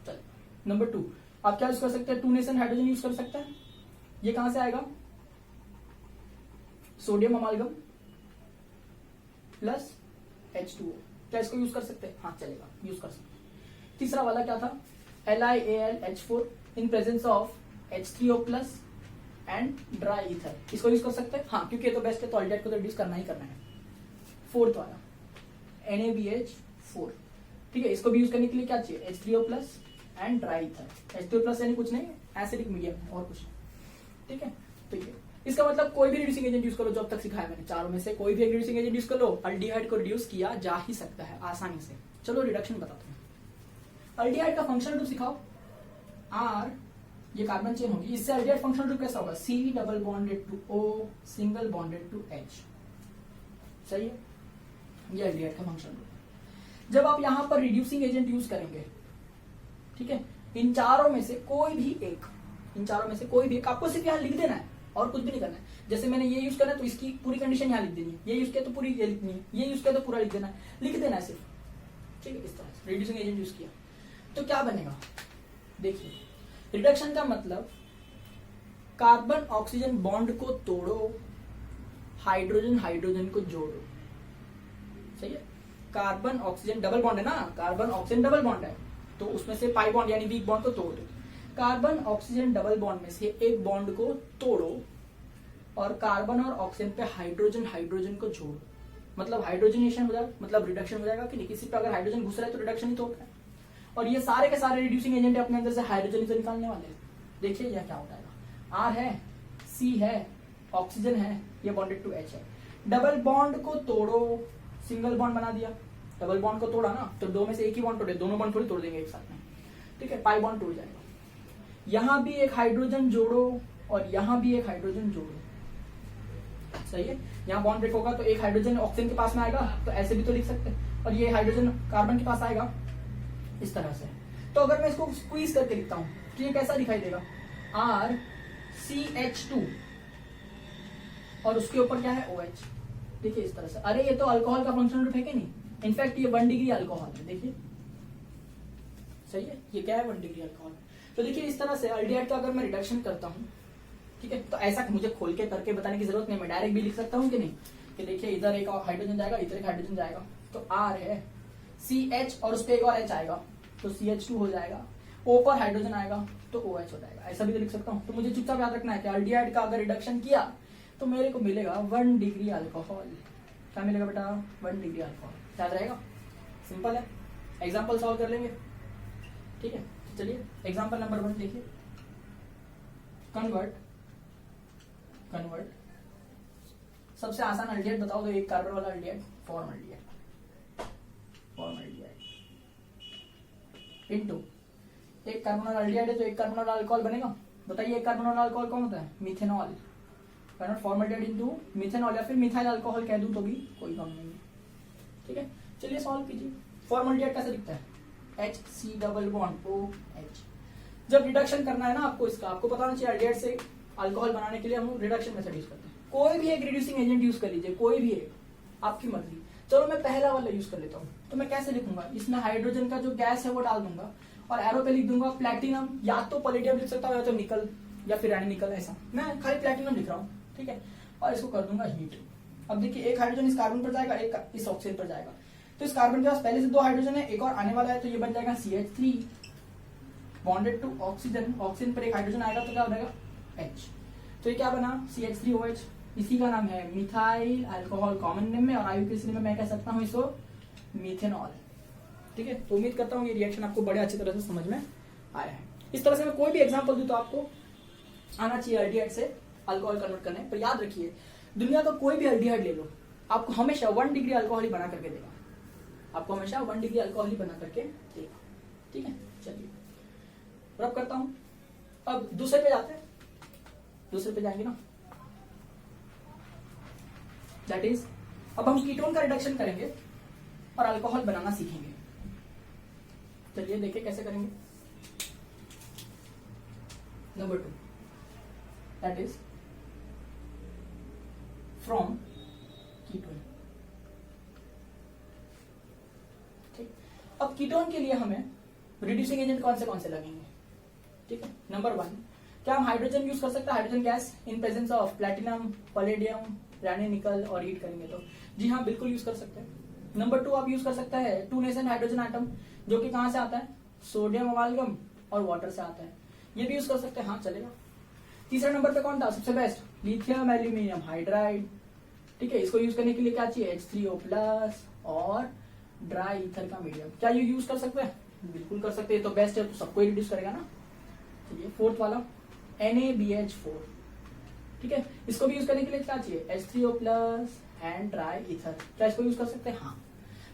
चल नंबर 2 आप क्या यूज कर सकते हैं? 2 नेसेंट हाइड्रोजन यूज कर सकते हैं। ये कहां से आएगा? Sodium amalgam plus H2O। क्या इसको यूज कर सकते हैं? हाँ चलेगा, यूज कर सकते हैं। तीसरा वाला क्या था? LiAlH4 in presence of H3O+ and dry ether. इसको यूज कर सकते हैं। हाँ, क्योंकि ये तो बेस्ट है, तो अल्डिहाइड को तो रिड्यूस करना ही करना है। फोर्थ वाला NaBH4। ठीक है, इसको भी यूज करने के लिए क्या चाहिए? H3O+ and dry ether. H2O+ यानी कुछ नहीं, एसिडिक मीडियम है और कुछ नहीं। ठीक है, तो ये इसका मतलब कोई भी रिड्यूसिंग एजेंट यूज करो, जो अब तक सिखाया मैंने चारों में से कोई भी एक रिड्यूसिंग एजेंट यूज कर लो, अल्डिहाइड को रिड्यूस किया जा ही सकता है आसानी से। चलो रिडक्शन बताता हूँ। अल्डिहाइड का फंक्शनल ग्रुप सिखाओ। R, ये कार्बन चेन होगी, इससे अल्डिहाइड फंक्शनल ग्रुप कैसा होगा? C double bonded to O single bonded to H। सही है, ये अल्डिहाइड का फंक्शनल ग्रुप। जब आप यहां पर रिड्यूसिंग एजेंट यूज करेंगे, ठीक है, इन चारों में से कोई भी एक आपको सिर्फ यहां लिख देना है और कुछ भी नहीं करना है। जैसे मैंने ये यूज करना है तो इसकी पूरी कंडीशन यहाँ लिख देनी है, ये यूज किया तो पूरी ये लिखनी है, ये यूज किया तो पूरा लिख देना है सिर्फ। ठीक है, इस तरह से रिड्यूसिंग एजेंट यूज किया तो क्या बनेगा? देखिए, रिडक्शन का मतलब कार्बन ऑक्सीजन बॉन्ड को तोड़ो, हाइड्रोजन हाइड्रोजन को जोड़ो। सही है, कार्बन ऑक्सीजन डबल बॉन्ड है ना, कार्बन ऑक्सीजन डबल बॉन्ड है, तो उसमें से पाई बॉन्ड यानी वीक बॉन्ड को तोड़ दो। कार्बन ऑक्सीजन डबल बॉन्ड में से एक बॉन्ड को तोड़ो और कार्बन और ऑक्सीजन पे हाइड्रोजन हाइड्रोजन को जोड़ो। मतलब हाइड्रोजनेशन हो जाएगा, मतलब रिडक्शन हो जाएगा कि नहीं? किसी पे अगर हाइड्रोजन घुस रहा है तो रिडक्शन ही तो होता है। और ये सारे के सारे रिड्यूसिंग एजेंट अपने अंदर से हाइड्रोजन ही तो निकालने वाले हैं। देखिए यह क्या होता है, R है, C है, ऑक्सीजन है, ये बॉन्डेड टू H है। डबल बॉन्ड को तोड़ो, सिंगल बॉन्ड बना दिया। डबल बॉन्ड को तोड़ा ना, तो दो में से एक ही बॉन्ड तोड़े, दोनों बॉन्ड थोड़ी तोड़ देंगे एक साथ में। ठीक है, पाई बॉन्ड टूट जाएगा। यहां भी एक हाइड्रोजन जोड़ो और यहां भी एक हाइड्रोजन जोड़ो, सही है। यहाँ बॉन्ड ब्रेक होगा तो एक हाइड्रोजन ऑक्सीजन के पास में आएगा, तो ऐसे भी तो लिख सकते हैं, और ये हाइड्रोजन कार्बन के पास आएगा इस तरह से। तो अगर मैं इसको स्क्वीज करके लिखता हूं तो ये कैसा दिखाई देगा, RCH2 और उसके ऊपर क्या है OH, देखिए इस तरह से। अरे ये तो अल्कोहल का फंक्शनल ग्रुप है कि नहीं, इनफैक्ट ये 1 डिग्री अल्कोहल है, देखिए सही है, ये क्या है 1 डिग्री अल्कोहल। तो देखिए इस तरह से अल्डिहाइड का अगर मैं रिडक्शन करता हूं, ठीक है, तो ऐसा मुझे खोल के करके बताने की जरूरत नहीं, मैं डायरेक्ट भी लिख सकता हूं कि नहीं, कि देखिए इधर एक हाइड्रोजन जाएगा, इधर एक हाइड्रोजन जाएगा, तो R है CH और उस पर एक और H आएगा तो CH2 हो जाएगा, O पर हाइड्रोजन आएगा तो OH हो जाएगा, ऐसा भी तो लिख सकता हूँ। तो मुझे चुपचाप याद रखना है कि अल्डिहाइड का अगर रिडक्शन किया तो मेरे को मिलेगा 1 डिग्री अल्कोहल। क्या मिलेगा बेटा, 1 डिग्री अल्कोहल। याद रहेगा, सिंपल है। एग्जाम्पल सॉल्व कर लेंगे, ठीक है। चलिए एग्जाम्पल नंबर 1 देखिए, कन्वर्ट सबसे आसान अल्डिहाइड बताओ तो एक कार्बन वाला अल्डिहाइड, फॉर्मल्डिहाइड इनटू एक कार्बन वाला अल्डिहाइड है तो एक कार्बन वाला अल्कोहल बनेगा। बताइए एक कार्बन वाला अल्कोहल कौन होता है, मिथेनॉल। फॉर्मल्डिहाइड इनटू मिथेनॉल या फिर मिथाइल अल्कोहल कह दूं तो भी कोई काम नहीं है, ठीक है। चलिए सॉल्व कीजिए। फॉर्मल्डिहाइड कैसे दिखता है, HC डबल बॉन्ड OH। जब रिडक्शन करना है ना आपको, इसका आपको पता होना चाहिए अल्डिहाइड से अल्कोहल बनाने के लिए हम रिडक्शन मेथड यूज करते हैं। कोई भी एक रिड्यूसिंग एजेंट यूज कर लीजिए, कोई भी एक, आपकी मर्जी। चलो मैं पहला वाला यूज कर लेता हूँ, तो मैं कैसे लिखूंगा, इसमें हाइड्रोजन का जो गैस है वो डाल दूंगा और एरो पे लिख दूंगा प्लैटिनम, या तो पलेडियम लिख सकता हूँ या तो निकल या फिर रानी निकल, ऐसा मैं खाली प्लैटिनम लिख रहा हूँ, ठीक है। और इसको कर दूंगा हीट। अब देखिए एक हाइड्रोजन इस कार्बन पर जाएगा, एक इस ऑक्सीजन पर जाएगा, तो इस कार्बन के पास पहले से 2 हाइड्रोजन है, एक और आने वाला है, तो ये बन जाएगा CH3 bonded to oxygen. Oxygen पर एक हाइड्रोजन आएगा तो क्या हो जाएगा H, तो ये क्या बना CH3OH। इसी का नाम है मिथाइल अल्कोहल कॉमन नेम में, और आईयूपीएसी में मैं कह सकता हूँ इसको मिथेनॉल, ठीक है। तो उम्मीद करता हूँ ये रिएक्शन आपको बड़े अच्छी तरह से समझ में आया है। इस तरह से मैं कोई भी एग्जांपल दूं तो आपको आना चाहिए अल्डिहाइड से अल्कोहल कन्वर्ट करने। पर याद रखिए दुनिया का कोई भी अल्डिहाइड ले लो, आपको हमेशा 1 डिग्री अल्कोहल ही बना करके देगा, आपको हमेशा 1 डिग्री अल्कोहल ही बना करके देगा, ठीक है। चलिए रब करता हूं, अब दूसरे पे जाते हैं, दूसरे पे जाएंगे ना, दैट इज अब हम कीटोन का रिडक्शन करेंगे और अल्कोहल बनाना सीखेंगे। चलिए देखिए कैसे करेंगे। Number 2 that is from ketone, ठीक। अब कीटोन के लिए हमें रिड्यूसिंग एजेंट कौन से लगेंगे, ठीक है। नंबर 1, क्या हम हाइड्रोजन यूज कर सकते हैं, hydrogen gas in presence of platinum, palladium, Raney nickel और हीट करेंगे तो जी हाँ बिल्कुल यूज कर सकते हैं। नंबर 2 आप यूज कर सकते हैं 2 नेशन हाइड्रोजन आइटम, जो कि कहां से आता है, सोडियम अमालगम और वाटर से आता है, ये भी यूज कर सकते हैं, हाँ चलेगा। तीसरा नंबर पे कौन था सबसे बेस्ट, लिथियम एल्यूमिनियम हाइड्राइड, ठीक है। इसको यूज करने के लिए क्या चाहिए, H3O+ और ड्राई ईथर का मीडियम। क्या ये यूज कर सकते हैं, बिल्कुल कर सकते हैं, तो बेस्ट है, तो सबको ही रिड्यूस करेगा ना। चलिए 4th वाला NaBH4, ठीक है। इसको भी यूज करने के लिए क्या चाहिए, H3O+ एंड ड्राई ईथर। क्या इसको यूज कर सकते हैं, हाँ।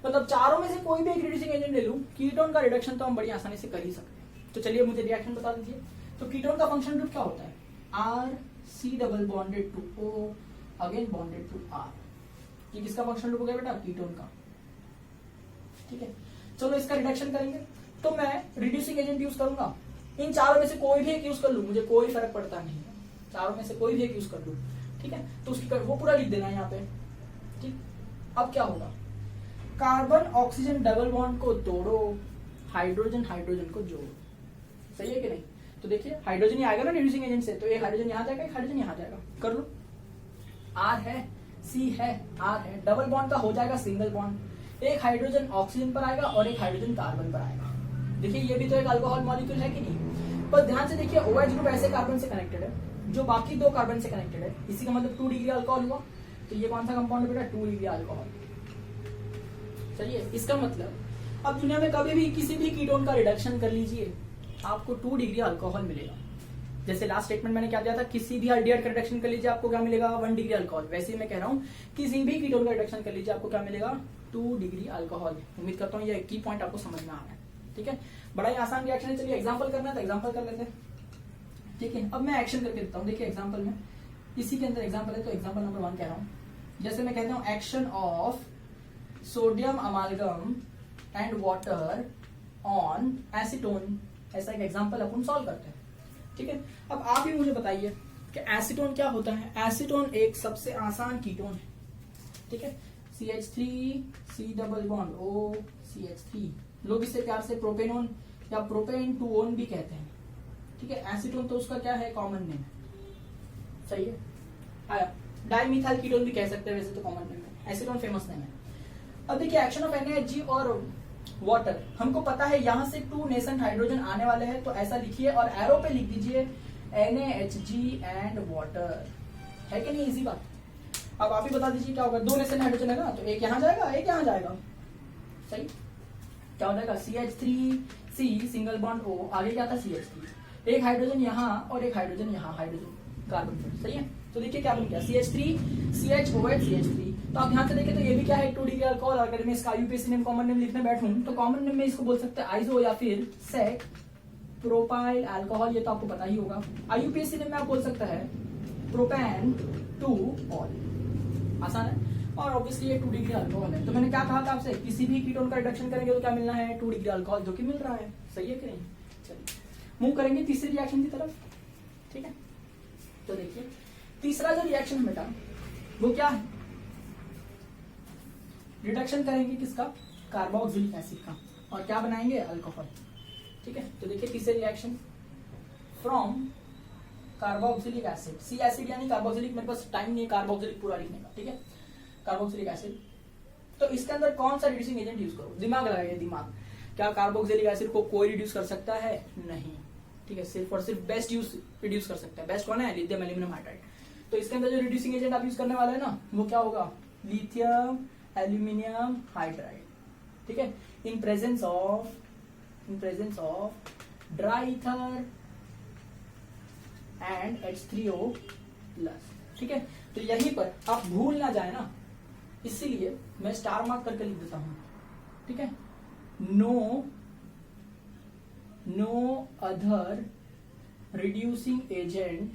मतलब चारों में से कोई भी एक रिड्यूसिंग एजेंट ले लूं, कीटोन का रिडक्शन तो हम बड़ी आसानी से कर ही सकते हैं। तो चलिए मुझे रिएक्शन बता दीजिए। तो कीटोन का फंक्शन ग्रुप क्या होता है, RC double bonded to O again bonded to R। ये किसका फंक्शन ग्रुप हो गया बेटा, कीटोन का, ठीक है। चलो इसका रिडक्शन करेंगे, तो मैं रिड्यूसिंग एजेंट यूज करूंगा, इन चारों में से कोई भी एक यूज कर लूं, मुझे कोई फर्क पड़ता नहीं है, चारों में से कोई भी एक यूज कर लूं, ठीक है। तो उसकी वो पूरा लिख देना है यहाँ पे, ठीक। अब क्या होगा, कार्बन ऑक्सीजन डबल बॉन्ड को तोड़ो, हाइड्रोजन हाइड्रोजन को जोड़ो, सही है कि नहीं। तो देखिए हाइड्रोजन ही आएगा ना रिड्यूसिंग एजेंट से, तो एक हाइड्रोजन यहाँ जाएगा, एक हाइड्रोजन यहाँ जाएगा, कर लो। R है, C है, R है, डबल बॉन्ड का हो जाएगा सिंगल बॉन्ड, एक हाइड्रोजन ऑक्सीजन पर आएगा और एक हाइड्रोजन कार्बन पर आएगा। देखिए ये भी तो एक अल्कोहल मॉलिक्यूल है कि नहीं। पर ध्यान से देखिए OH ग्रुप ऐसे कार्बन से कनेक्टेड है जो बाकी 2 कार्बन से कनेक्टेड है, इसी का मतलब 2 डिग्री अल्कोहल हुआ। तो ये कौन सा कंपाउंड है बेटा, 2 डिग्री अल्कोहल, सही है। इसका मतलब अब दुनिया में कभी भी किसी भी कीटोन का रिडक्शन कर लीजिए, आपको 2 डिग्री अल्कोहल मिलेगा। जैसे लास्ट स्टेटमेंट मैंने क्या दिया था, किसी भी अल्डिहाइड का रिडक्शन कर लीजिए आपको क्या मिलेगा, 1 डिग्री अल्कोहल। वैसे ही मैं कह रहा हूँ किसी भी कीटोन का रिडक्शन कर लीजिए आपको क्या मिलेगा, 2 डिग्री अल्कोहल। उम्मीद करता हूँ ये की पॉइंट आपको समझ में आ रहा है, ठीक है। बड़ा ही आसान रिएक्शन है। चलिए एग्जांपल करना है तो एग्जांपल कर लेते हैं। ठीक है, अब मैं एक्शन करके देता हूँ। देखिए एग्जांपल में, इसी के अंदर एग्जांपल है, तो एग्जांपल नंबर 1 कह रहा हूँ। जैसे मैं कहता हूँ action of sodium अमालगम and water on acetone, ऐसा एक एग्जांपल अपन सॉल्व करते हैं। ठीक है, अब आप ही मुझे बताइए कि एसीटोन क्या होता है। एसीटोन एक सबसे आसान कीटोन है। ठीक है, CH3 C double bond O CH3, लोग इसे प्यार से प्रोपेनोन या प्रोपेन टू ओन भी कहते हैं। ठीक है, एसीटोन तो उसका क्या है, कॉमन नेम है। सही है, आया। डाइमिथाइल कीटोन भी कह सकते हैं वैसे तो कॉमन नेम है, एसीटोन फेमस नेम है। अब देखिए एक्शन ऑफ NaHG और वाटर, हमको पता है यहां से 2 नेसेंट हाइड्रोजन आने वाले हैं, तो ऐसा लिखिए और एरो पे लिख दीजिए NaHG एंड वाटर, है कि नहीं, इजी बात। अब आप ही बता दीजिए क्या होगा, 2 नेसेंट हाइड्रोजन है ना, तो एक यहां जाएगा एक यहां जाएगा। सही, क्या हो जाएगा CH3C सिंगल बॉन्ड O, आगे क्या था CH3, एक हाइड्रोजन यहाँ और एक हाइड्रोजन यहाँ, हाइड्रोजन कार्बन पर। सही है, तो देखिए क्या बन गया CH3 CHOH CH3। तो आप ध्यान से देखें तो ये भी क्या है 2 डिग्री अल्कोहल। अगर मैं इसका IUPAC नेम कॉमन नेम लिखने बैठूं तो कॉमन नेम में इसको बोल सकते हैं आइसो या फिर सेक प्रोपाइल अल्कोहल, ये तो आपको पता ही होगा। IUPAC नेम में आप बोल सकते हैं प्रोपेन टू ऑल, आसान है। और ऑब्वियसली ये 2 डिग्री अल्कोहल है, तो मैंने क्या कहा था आपसे, किसी भी कीटोन का रिडक्शन करेंगे तो क्या मिलना है, 2 डिग्री अल्कोहल, जो कि मिल रहा है। सही है कि नहीं। चलिए मूव करेंगे तीसरी रिएक्शन की तरफ। ठीक है, तो देखिए तीसरा जो रिएक्शन बेटा वो क्या है, रिडक्शन करेंगे किसका, कार्बोक्सिलिक एसिड का, और क्या बनाएंगे, अल्कोहल। ठीक है, तो देखिए तीसरे reaction from carboxylic acid, C acid यानी कार्बोक्सिलिक, मेरे पास टाइम नहीं है कार्बोक्सिलिक पूरा लिखने का। ठीक है, कार्बोक्सिलिक एसिड, तो इसके अंदर कौन सा रिड्यूसिंग एजेंट यूज करो, दिमाग लगाइए दिमाग। क्या कार्बोक्सिलिक एसिड को कोई रिड्यूस कर सकता है, नहीं। ठीक है, सिर्फ और सिर्फ बेस्ट यूज रिड्यूस कर सकता है। बेस्ट कौन है, लिथियम एल्यूमिनियम हाइड्राइड। तो इसके अंदर जो रिड्यूसिंग एजेंट आप यूज करने वाले हैं ना, वो क्या होगा, लिथियम एल्यूमिनियम हाइड्राइड। ठीक है, इन presence of dry ether and H3O plus. ठीक है, तो यहीं पर आप भूल ना जाए ना, इसीलिए मैं स्टार मार्क करके लिख देता हूं। ठीक है, no other reducing agent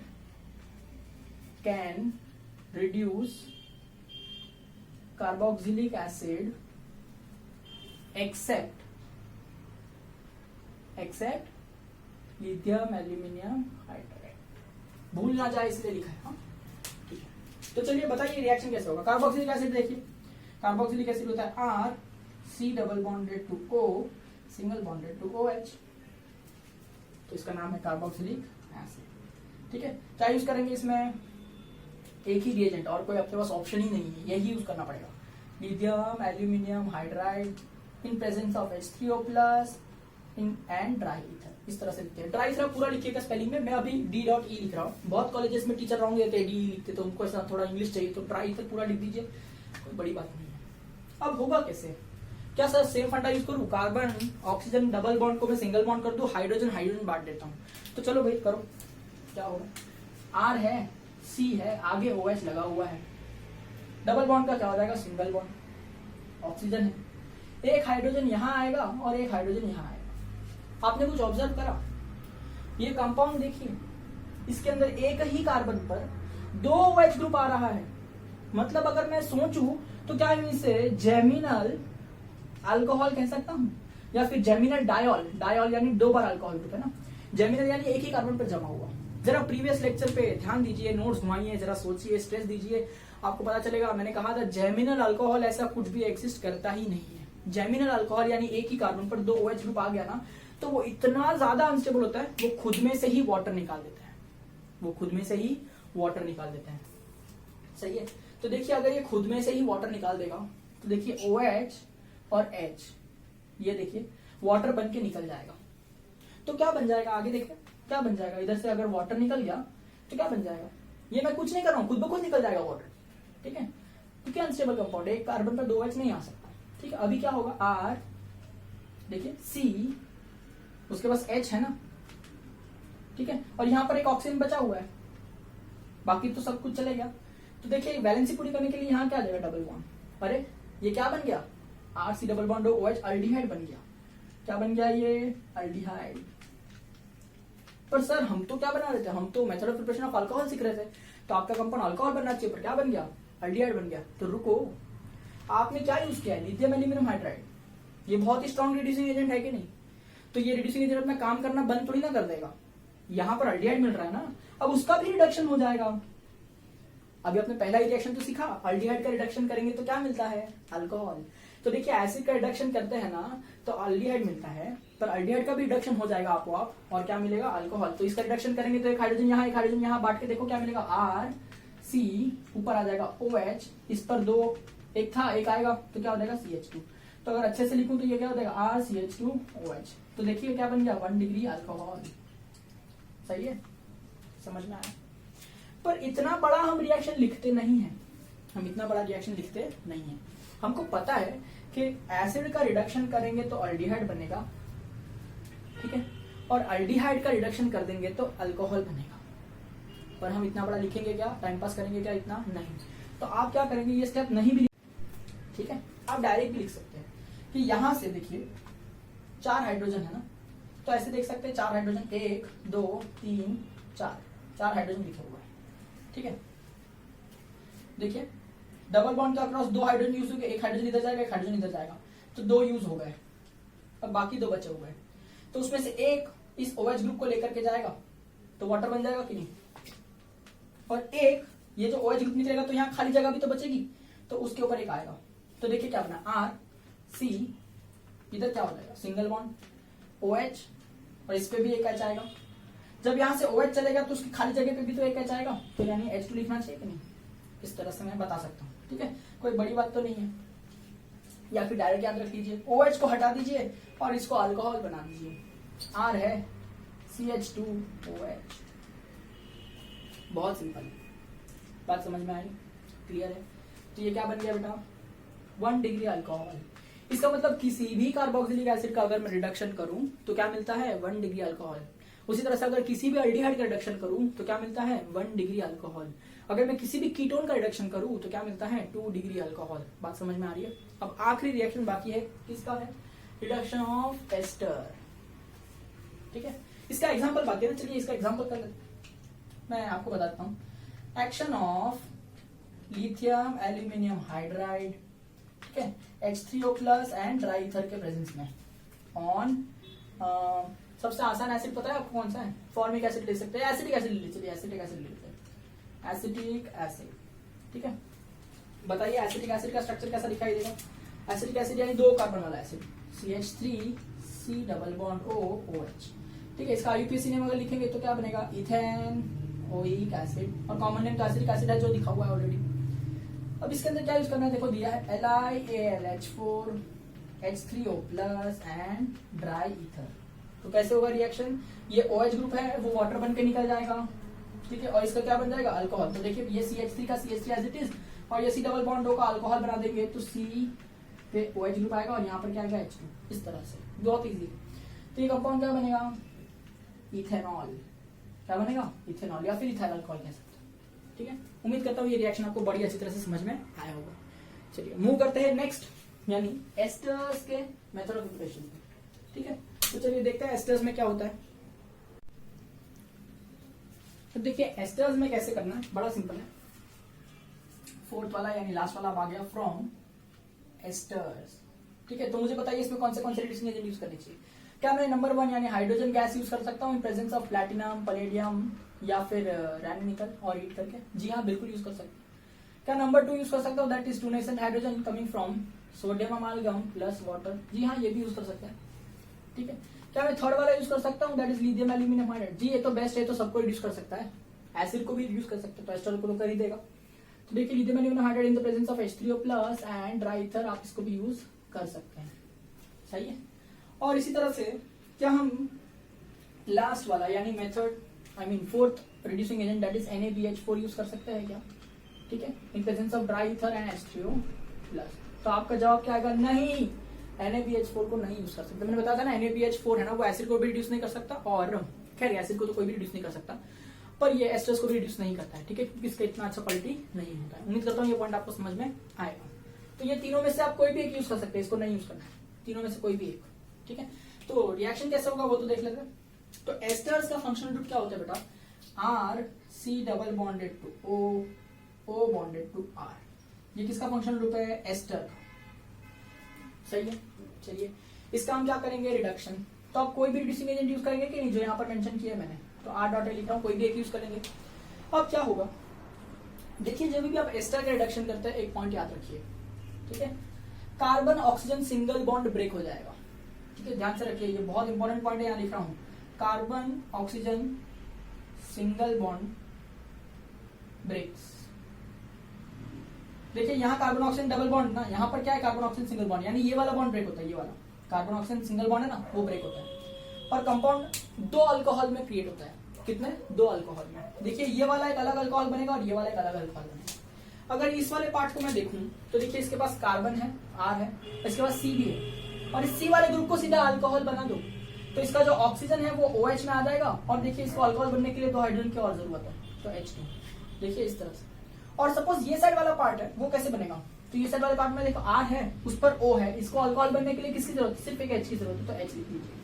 can reduce carboxylic acid except lithium aluminium hydride. भूल ना जाए इसलिए लिखा है। हाँ ठीक है, तो चलिए बताइए रिएक्शन कैसे होगा। कार्बोक्सिलिक एसिड देखिए, कार्बोक्सिलिक एसिड होता है R C double bonded to O single bonded to OH, तो इसका नाम है कार्बोक्सिलिक एसिड। ठीक है, क्या यूज करेंगे इसमें, एक ही रिएजेंट, और कोई आपके पास ऑप्शन ही नहीं है, यही यूज करना पड़ेगा, lithium aluminium hydride in presence of H3O plus in and dry ether. इस तरह से लिखते हैं। ड्राई ईथर पूरा लिखिएगा स्पेलिंग में, मैं अभी D.E लिख रहा हूँ। बहुत कॉलेजेस में टीचर रॉन्ग देते हैं, D लिखते, तो उनको ऐसा थोड़ा इंग्लिश चाहिए, तो ड्राई ईथर पूरा लिख दीजिए, कोई बड़ी बात नहीं है। अब होगा कैसे, क्या सर सेम फंडा यूज करूँ, कार्बन ऑक्सीजन डबल बॉन्ड को मैं सिंगल बॉन्ड कर दूं, हाइड्रोजन हाइड्रोजन बांट देता हूँ, तो चलो भाई करो। क्या होगा, R है C है, आगे OH लगा हुआ है, डबल बॉन्ड का क्या हो जाएगा, सिंगल बॉन्ड, ऑक्सीजन है, एक हाइड्रोजन यहाँ आएगा और एक हाइड्रोजन यहाँ आएगा। आपने कुछ ऑब्जर्व करा, ये कंपाउंड देखिए, इसके अंदर एक ही कार्बन पर 2 OH ग्रुप आ रहा है। मतलब अगर मैं सोचूं तो क्या इसे जेमिनल अल्कोहल कह सकता हूं, या फिर जेमिनल डायॉल, डायॉल यानी 2 बार अल्कोहल ग्रुप है ना, जेमिनल यानी एक ही कार्बन पर जमा हुआ। जरा प्रीवियस लेक्चर पे ध्यान दीजिए, नोट्स घुमाइए, जरा सोचिए, स्ट्रेस दीजिए, आपको पता चलेगा। मैंने कहा था जेमिनल अल्कोहल ऐसा कुछ भी एग्जिस्ट करता ही नहीं है। जेमिनल अल्कोहल यानी एक ही कार्बन पर 2 OH ग्रुप आ गया ना, तो वो इतना ज्यादा अनस्टेबल होता है, वो खुद में से ही वाटर निकाल देता है, वो खुद में से ही वाटर निकाल देता है। सही है, तो देखिए अगर ये खुद में से ही वाटर निकाल देगा तो देखिए OH और H, ये देखिए वाटर बन के निकल जाएगा। तो क्या बन जाएगा, आगे देखिए क्या बन जाएगा, इधर से अगर वाटर निकल गया तो क्या बन जाएगा, ये मैं कुछ नहीं कर रहा हूं, खुद ब खुद निकल जाएगा वाटर। ठीक है, क्योंकि अनस्टेबल कंपाउंड, एक कार्बन पर 2 OH नहीं आ सकता। ठीक है, अभी क्या होगा, R देखिए C, उसके पास H है ना, ठीक है, और यहां पर एक ऑक्सीजन बचा हुआ है, बाकी तो सब कुछ चले गया। तो देखिए वैलेंसी पूरी करने के लिए यहाँ क्या आ जाएगा, डबल बॉन्ड, अरे ये क्या बन गया, RC double bond OH aldehyde बन गया। क्या बन गया, ये अल्डिहाइड। पर सर हम तो क्या बना रहे थे, हम तो method of preparation of alcohol सीख रहे थे, तो आपका कंपाउंड अल्कोहल बनना चाहिए, पर क्या बन गया, एल्डिहाइड बन गया। तो रुको, आपने क्या यूज किया है, लिथियम एल्यूमिनियम हाइड्राइड, ये बहुत ही स्ट्रॉन्ग रिड्यूसिंग एजेंट है कि नहीं, तो ये रिड्यूसिंग एजेंट अपना काम करना बंद थोड़ी ना कर देगा, यहाँ पर एल्डिहाइड मिल रहा है ना, अब उसका भी रिडक्शन हो जाएगा। अभी आपने पहला ही रिएक्शन तो सीखा, एल्डिहाइड का रिडक्शन करेंगे तो क्या मिलता है, अल्कोहल। तो देखिए एसिड का रिडक्शन करते हैं ना तो एल्डिहाइड मिलता है, पर एल्डिहाइड का भी रिडक्शन हो जाएगा आपको आप, और क्या मिलेगा, अल्कोहल। तो इसका रिडक्शन करेंगे तो एक हाइड्रोजन यहाँ, एक हाइड्रोजन यहाँ, बांट के देखो क्या मिलेगा, आर सी, ऊपर आ जाएगा OH, इस पर दो, एक था एक आएगा तो क्या हो जाएगा CH2। तो अगर अच्छे से लिखूं तो ये क्या हो जाएगा, RCH2OH। तो देखिए क्या बन गया, 1 डिग्री अल्कोहल। सही है, समझ में आया। पर इतना बड़ा हम रिएक्शन लिखते नहीं है, हम इतना बड़ा रिएक्शन लिखते नहीं है। हमको पता है कि एसिड का रिडक्शन करेंगे तो एल्डिहाइड बनेगा, ठीक है, और एल्डिहाइड का रिडक्शन कर देंगे तो अल्कोहल बनेगा, पर हम इतना बड़ा लिखेंगे क्या, टाइम पास करेंगे क्या, इतना नहीं। तो आप क्या करेंगे, ये स्टेप नहीं भी, ठीक है, आप डायरेक्ट भी लिख सकते हैं कि यहां से देखिए 4 हाइड्रोजन है ना, तो ऐसे देख सकते हैं 4 हाइड्रोजन, 1 2 3 4 हाइड्रोजन लिखे हुआ है, ठीक है। देखिए डबल बॉन्ड का क्रॉस 2 हाइड्रोजन यूज हो गए, एक हाइड्रोजन इधर जाएगा, एक हाइड्रोजन इधर जाएगा, तो 2 यूज हो गए, अब बाकी 2 बचे हुए हैं। तो उसमें से एक इस OH ग्रुप को लेकर के जाएगा तो वाटर बन जाएगा कि नहीं, और एक ये जो OH ग्रुप निकलेगा तो यहाँ खाली जगह भी तो बचेगी, तो उसके ऊपर एक आएगा। तो देखिए क्या बना, RC, इधर क्या हो जाएगा, सिंगल बॉन्ड OH, और इस पे भी एक H आएगा। जब यहाँ से OH चलेगा तो उसकी खाली जगह पे भी तो एक H आएगा, तो यानी H2 लिखना चाहिए कि नहीं, इस तरह से मैं बता सकता हूँ, ठीक है, कोई बड़ी बात तो नहीं है। या फिर डायरेक्ट याद रख लीजिए, OH को हटा दीजिए और इसको अल्कोहल बना दीजिए, R है CH2OH। बहुत सिंपल, बात समझ में आई, क्लियर है। तो ये क्या बन गया बेटा, 1 डिग्री अल्कोहल। इसका मतलब किसी भी कार्बोक्सिलिक एसिड का अगर मैं रिडक्शन करूं तो क्या मिलता है, 1 डिग्री अल्कोहल। उसी तरह से अगर किसी भी एल्डिहाइड का रिडक्शन करूं तो क्या मिलता है, 1 डिग्री अल्कोहल। अगर मैं किसी भी कीटोन का रिडक्शन करूं तो क्या मिलता है, 2 डिग्री अल्कोहल। बात समझ में आ रही है। अब आखिरी रिएक्शन बाकी है, किसका है, रिडक्शन ऑफ एस्टर, ठीक है। इसका एग्जाम्पल बाकी है ना, चलिए इसका एग्जाम्पल कर लेते, मैं आपको बताता हूँ। Action of lithium aluminium hydride, ठीक है, H3O plus and dry ether के प्रेजेंस में ऑन, सबसे आसान एसिड पता है आपको कौन सा है, फॉर्मिक एसिड ले सकते हैं, एसिटिक एसिड ले लीजिए, एसिटिक एसिड ले लेते हैं, एसिटिक एसिड, ठीक है। बताइए एसिटिक एसिड का स्ट्रक्चर कैसा दिखाई देगा, एसिटिक एसिड यानी 2 कार्बन वाला acid, CH3 C double bond OH, ठीक है। इसका IUPAC नेम अगर लिखेंगे तो क्या बनेगा, इथेन ओइक एसिड, और कॉमन नेम तो एसिटिक एसिड है जो लिखा हुआ है ऑलरेडी। अब इसके अंदर क्या यूज करना है, देखो दिया है LiAlH4 H3O plus and dry ether. तो कैसे होगा रिएक्शन, ये OH ग्रुप है वो वाटर बन के निकल जाएगा, ठीक है, और इसका क्या बन जाएगा, अल्कोहल। तो देखिए ये CH3 का CH3 एज इट इज, और ये C डबल बॉन्ड O का अल्कोहल बना देंगे तो C पे OH ग्रुप आएगा और यहाँ पर क्या आएगा H2, इस तरह से, बहुत इजी। तो ये कंपाउंड क्या बनेगा, इथेनॉल, क्या बनेगा, इथेनॉल, या फिर इथाइल अल्कोहल कह सकते हैं, ठीक है। उम्मीद करता हूँ ये रिएक्शन आपको बड़ी अच्छी तरह से समझ में आया होगा। चलिए मूव करते हैं नेक्स्ट, यानी एस्टर्स के मेथड ऑफ प्रिपरेशन, ठीक है। तो चलिए देखते हैं एस्टर्स में क्या होता है। तो देखिए एस्टर्स में कैसे करना है, बड़ा सिंपल है। 4th वाला यानी लास्ट वाला आ गया, फ्रॉम एस्टर्स, ठीक है। तो मुझे बताइए इसमें कौन से रिड्यूसिंग एजेंट यूज करने चाहिए। क्या मैं नंबर 1 यानी हाइड्रोजन गैस यूज कर सकता हूँ इन प्रेजेंस ऑफ प्लैटिनम, पलेडियम या फिर रैन निकल और हीट करके, जी हाँ बिल्कुल यूज कर सकते हैं। क्या नंबर 2 यूज कर सकता हूँ, that is 2 nascent hydrogen coming from sodium amalgam plus water, जी हाँ ये भी यूज कर सकते हैं, ठीक है। क्या मैं 3rd वाला यूज कर सकता हूँ, that is lithium aluminium hydride, जी ये तो बेस्ट है, तो सबको रिड्यूस कर सकता है, एसिड को भी रिड्यूस कर सकते हैं, तो एस्टर को तो कर ही देगा। तो देखिए lithium aluminium hydride in the presence of H3O plus and dry ether, आप इसको भी यूज कर सकते हैं, सही है। और इसी तरह से क्या हम लास्ट वाला यानी method I mean 4th reducing agent that is NaBH4 use कर सकते हैं क्या, ठीक है, इन presence of dry ether and H3O plus. तो आपका जवाब क्या आएगा, नहीं, NaBH4 को नहीं यूज कर सकते। मैंने बताया था ना NaBH4 है ना, वो एसिड को भी रिड्यूस नहीं कर सकता, और खैर एसिड को तो कोई भी रिड्यूस नहीं कर सकता, पर ये एस्टर्स को भी रिड्यूस नहीं करता है, ठीक है, क्योंकि इसका इतना अच्छा क्वालिटी नहीं होता है। उम्मीद करता हूँ ये पॉइंट आपको समझ में आएगा। तो ये तीनों में से आप कोई भी एक यूज कर सकते हैं, इसको नहीं यूज करना है, तीनों में से कोई भी एक, ठीक है। तो रिएक्शन कैसे होगा वो तो देख लेते हैं। तो एस्टर्स का फंक्शनल ग्रुप क्या होता है बेटा, R C double bonded to O, O bonded to R. ये किसका फंक्शनल ग्रुप है, एस्टर का। सही है। चलिए इसका हम क्या करेंगे, रिडक्शन। तो आप कोई भी रिड्यूसिंग एजेंट यूज करेंगे कि नहीं, जो यहाँ पर मेंशन किया मैंने, तो आर डॉट लिख रहा हूँ, कोई भी एक यूज करेंगे। अब क्या होगा, देखिए जब भी आप एस्टर का रिडक्शन करते हैं एक पॉइंट याद रखिए, ठीक है, carbon oxygen single bond break हो जाएगा। ठीक है, ध्यान से रखिए, ये बहुत इंपॉर्टेंट पॉइंट है, यहाँ लिख रहा हूँ, carbon oxygen single bond breaks. देखिए यहाँ कार्बन ऑक्सीजन डबल बॉन्ड ना, यहाँ पर क्या है, कार्बन ऑक्सीजन सिंगल बॉन्ड, यानी ये वाला बॉन्ड ब्रेक होता है, ये वाला कार्बन ऑक्सीजन सिंगल बॉन्ड है ना, वो ब्रेक होता है। और कंपाउंड दो अल्कोहल में क्रिएट होता है, कितने, दो अल्कोहल में। देखिए ये वाला एक अलग अल्कोहल बनेगा और ये वाला एक अलग अल्कोहल बनेगा। अगर इस वाले पार्ट को मैं देखूं तो देखिए इसके पास कार्बन है, आर है, इसके पास सी भी है, और इस सी वाले ग्रुप को सीधा अल्कोहल बना दो, तो इसका जो ऑक्सीजन है वो OH में आ जाएगा, और देखिए इसको अल्कोहल बनने के लिए दो हाइड्रोजन की और जरूरत है, तो H2। देखिए इस तरह से। और सपोज ये साइड वाला पार्ट है, वो कैसे बनेगा, तो ये साइड वाले पार्ट में देखो आर है, उस पर O है, इसको अल्कोहल बनने के लिए किसकी जरूरत है, सिर्फ एक H की जरूरत है, तो H लिख लीजिए।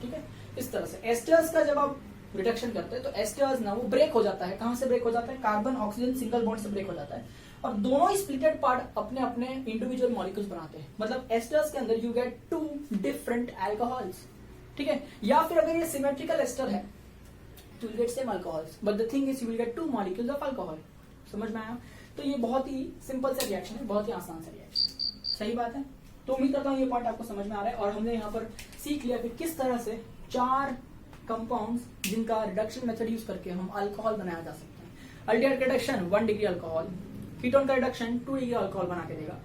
ठीक है, इस तरह से एस्टर्स का जब आप रिडक्शन करते हैं तो एस्टर्स ना वो ब्रेक हो जाता है, कहां से ब्रेक हो जाता है, कार्बन ऑक्सीजन सिंगल बॉन्ड से ब्रेक हो जाता है, और दोनों ही स्प्लिटेड पार्ट अपने अपने इंडिविजुअल मॉलिक्यूल्स बनाते हैं। मतलब एस्टर्स के अंदर you get to different alcohols. ठीक है, या फिर अगर ये सिमेट्रिकल एस्टर है तो you get same alcohols, but the thing is you will get two molecules of alcohol. समझ में आया? तो ये बहुत ही सिंपल सा रिएक्शन है, बहुत ही आसान सा रिएक्शन। सही बात है। तो उम्मीद करता हूँ ये पॉइंट आपको समझ में आ रहा है, और हमने यहाँ पर सीख लिया कि किस तरह से चार कंपाउंड्स जिनका रिडक्शन मेथड यूज करके हम अल्कोहल बनाया जा सकते हैं। अल्डिहाइड का रिडक्शन 1 डिग्री अल्कोहल, कीटोन का रिडक्शन 2 डिग्री अल्कोहल बना के देगा,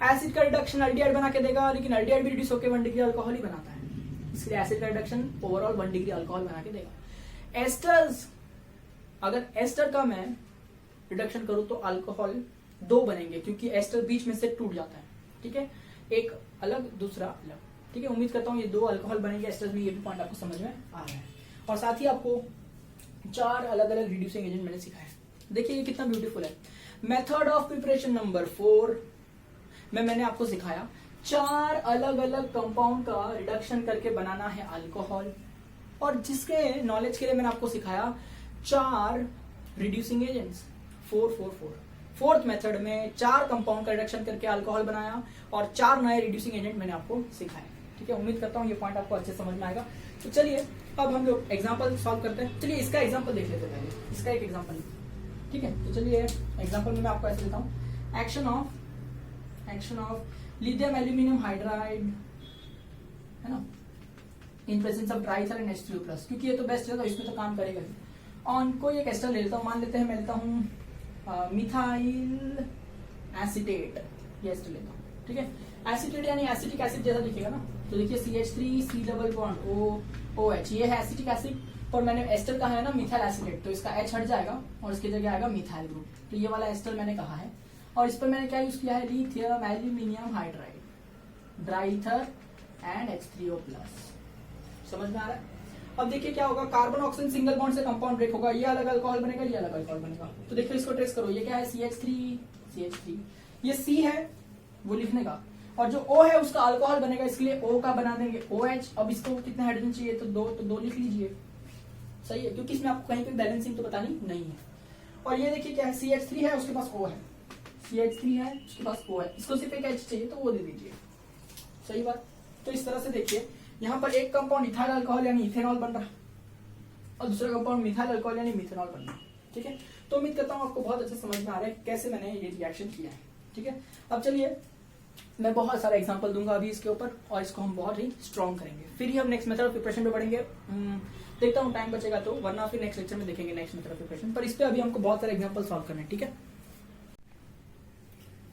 एसिड का रिडक्शन अल्डिहाइड बना के देगा, लेकिन अल्डिहाइड भी रिड्यूस होकर 1 डिग्री अल्कोहल ही बनाता है, इसलिए एसिड का रिडक्शन ओवरऑल 1 डिग्री अल्कोहल बना के देगा। एस्टर्स, अगर एस्टर का मैं रिडक्शन करूं तो अल्कोहल 2 बनेंगे, क्योंकि एस्टर बीच में से टूट जाता है। ठीक है, एक अलग दूसरा अलग। ठीक है, उम्मीद करता हूं ये 2 अल्कोहल बनेंगे एस्टर्स में, ये भी पॉइंट आपको समझ में आ रहा है। और साथ ही आपको 4 अलग अलग रिड्यूसिंग एजेंट मैंने सिखाया। देखिए ये कितना ब्यूटीफुल है। मेथड ऑफ प्रिपरेशन नंबर 4 में मैंने आपको सिखाया 4 अलग अलग कंपाउंड का रिडक्शन करके बनाना है अल्कोहल, और जिसके नॉलेज के लिए मैंने आपको सिखाया 4 रिड्यूसिंग एजेंट्स 444। फोर्थ मेथड में 4 कंपाउंड का रिडक्शन करके अल्कोहल बनाया और 4 नए रिड्यूसिंग एजेंट मैंने आपको सिखाए। ठीक है, उम्मीद करता हूँ ये पॉइंट आपको अच्छे समझ में आएगा। तो चलिए अब हम लोग एग्जांपल सॉल्व करते हैं। चलिए इसका एग्जांपल देख लेते हैं पहले, इसका एक एग्जांपल। ठीक है, तो चलिए एग्जांपल में मैं आपको ऐसे देता हूँ, action of lithium aluminium hydride, है ना, in presence of dry ether and H3O+, क्योंकि ये तो बेस्ट है तो इसमें तो काम करेगा ही। ऑन कोई एक एस्टर ले लेता हूँ, मान लेते हैं मैं लेता हूँ मिथाइल एसिटेट, ये एस्टर लेता हूँ। ठीक है, एसिटेट यानी एसिटिक एसिड जैसा दिखेगा ना, तो देखिए CH3 C double bond OH, ये है एसिटिक एसिड, पर मैंने एस्टर कहा है ना मिथाइल एसिटेट, तो इसका H हट जाएगा और इसकी जगह आएगा मिथाइल ग्रुप। तो ये वाला एस्टर मैंने कहा है, और इस पर मैंने क्या यूज किया है, lithium aluminium hydride, dry ether and H3O+। समझ में आ रहा है? अब देखिए क्या होगा, कार्बन ऑक्सीजन सिंगल बॉन्ड से कंपाउंड ब्रेक होगा, ये अलग अल्कोहल बनेगा, ये अलग अल्कोहल बनेगा। तो देखिए इसको ट्रेस करो, ये क्या है CH3, ये C है वो लिखने का, और जो O है उसका अल्कोहल बनेगा, इसलिए O का बना देंगे OH। अब इसको कितने हाइड्रोजन चाहिए, तो 2 लिख लीजिए। सही है, क्योंकि इसमें आपको कहीं पे बैलेंसिंग तो बतानी नहीं है। और ये देखिए क्या है, CH3 है उसके पास O है, CH3 है उसके पास O है, इसको सिर्फ एक H चाहिए तो वो दे दीजिए। सही बात। तो इस तरह से देखिए यहाँ पर एक कंपाउंड इथाइल अल्कोहल यानी इथेनॉल बन रहा है, और दूसरा कंपाउंड मिथाइल अल्कोहल यानी मिथेनॉल बन रहा है। ठीक है, तो उम्मीद करता हूँ आपको बहुत अच्छे समझ में आ रहा है कैसे मैंने ये रिएक्शन किया है। ठीक है, अब चलिए मैं बहुत सारा एग्जांपल दूंगा अभी इसके ऊपर, और इसको हम बहुत ही स्ट्रॉन्ग करेंगे, फिर ही हम नेक्स्ट मेथड ऑफ प्रिपरेशन पे बढ़ेंगे। देखता हूँ टाइम बचेगा तो, वरना फिर नेक्स्ट लेक्चर में देखेंगे नेक्स्ट मेथड ऑफ प्रिपरेशन, पर इस पे अभी हमको बहुत सारे एग्जांपल सॉल्व करने हैं। ठीक है,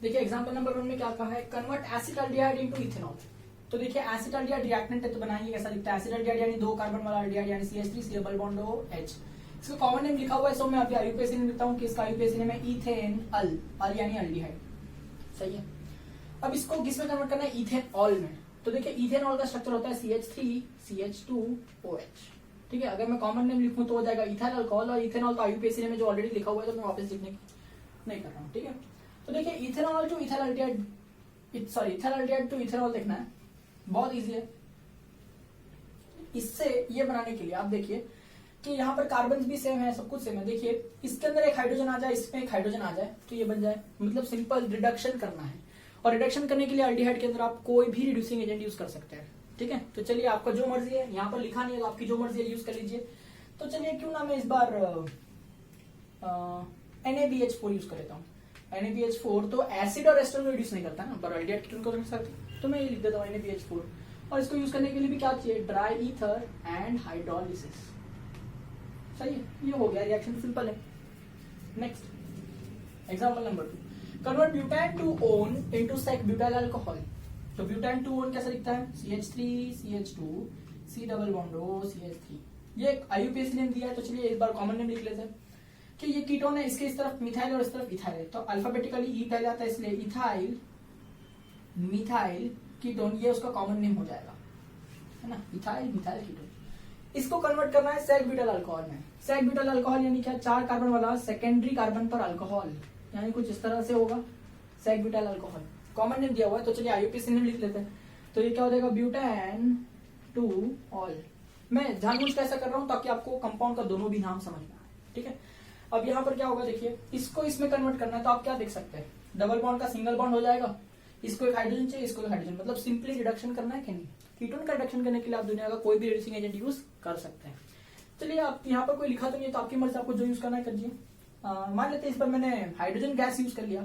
देखिए एग्जांपल नंबर 1 में क्या कहा है, कन्वर्ट एसिटाल्डिहाइड इनटू इथेनॉल। तो देखिए एसिटाल्डिहाइड रिएक्टेंट है, तो बनाएंगे कैसा दिखता है, एसिटाल्डिहाइड यानी 2 कार्बन वाला अल्डिहाइड यानी CH3 C double bond OH। इसका कॉमन नेम लिखा हुआ है, सो मैं अभी IUPAC नेम लिखता हूँ कि इसका IUPAC नेम है इथेन अल यानी अल्डिहाइड। सही है, अब इसको किस में कन्वर्ट करना है, इथेनॉल में। तो देखिए इथेनॉल का स्ट्रक्चर होता है CH3 CH2 OH। ठीक है, अगर मैं कॉमन नेम लिखूं तो हो जाएगा इथाइल अल्कोहल, और इथेनॉल का IUPAC नेम है जो ऑलरेडी लिखा हुआ है, तो मैं वापस लिखने नहीं कर रहा हूँ। ठीक है, तो देखिए ethanol to ethyl aldehyde, sorry ethyl aldehyde to ethanol देखना है, बहुत इजी है। इससे ये बनाने के लिए आप देखिए कि यहाँ पर कार्बन भी सेम है, सब कुछ सेम है। देखिए इसके अंदर एक हाइड्रोजन आ जाए, इसमें एक हाइड्रोजन आ जाए, तो ये बन जाए। मतलब सिंपल रिडक्शन करना है, और रिडक्शन करने के लिए अल्डिहाइड के अंदर आप कोई भी रिड्यूसिंग एजेंट यूज कर सकते हैं। ठीक है, तो चलिए आपका जो मर्जी है, यहाँ पर लिखा नहीं है तो आपकी जो मर्जी है यूज कर लीजिए। तो चलिए क्यों ना मैं इस बार NaBH4 यूज कर लेता हूँ। NaBH4 तो एसिड और एस्टर को रिड्यूस नहीं करता ना, पर अल्डिहाइड कीटोन को कर सकते, तो मैं ये लिख देता हूँ NaBH4। और इसको यूज करने के लिए भी क्या चाहिए, ड्राई ईथर एंड हाइड्रोलिसिस। सही है, ये हो गया, रिएक्शन सिंपल है। Next example number 2, convert butan two one into sec butyl alcohol. तो ब्यूटान टू ओन कैसा दिखता है, CH3 CH2 C double bond O CH3। ये IUPAC नेम दिया है, तो चलिए एक बार कॉमन नेम लिख लेते हैं कि ये कीटोन है, इसके इस तरफ मिथाइल और इस तरफ इथाइल है, तो अल्फाबेटिकली ई पहले आता है, इसलिए इथाइल मिथाइल कीटोन, ये उसका कॉमन नेम हो जाएगा, है ना, इथाइल मिथाइल कीटोन। इसको कन्वर्ट करना है सेक ब्यूटाइल अल्कोहल में। सेक ब्यूटाइल अल्कोहल यानी क्या, 4 कार्बन वाला सेकेंडरी कार्बन पर अल्कोहल, यानी कुछ इस तरह से होगा sec butyl alcohol. Common name दिया हुआ है, तो चलिए IUPAC नेम लिख लेते हैं। तो ये क्या हो जाएगा, ब्यूटान टू ऑल। मैं जानबूझ कैसा कर रहा हूं ताकि आपको कंपाउंड का दोनों भी नाम समझ में आए। ठीक है, अब यहाँ पर क्या होगा, देखिए इसको इसमें कन्वर्ट करना है, तो आप क्या देख सकते हैं, डबल बॉन्ड का सिंगल बॉन्ड हो जाएगा, इसको एक हाइड्रोजन चाहिए, इसको एक हाइड्रोजन, मतलब सिंपली रिडक्शन करना है कि नहीं। कीटोन का रिडक्शन करने के लिए आप दुनिया का कोई भी रिड्यूसिंग एजेंट यूज कर सकते हैं। चलिए आप यहाँ पर कोई लिखा तो नहीं है, तो आपकी मर्जी, आपको जो यूज करना है करिए। मान लेते हैं इस बार मैंने हाइड्रोजन गैस यूज कर लिया,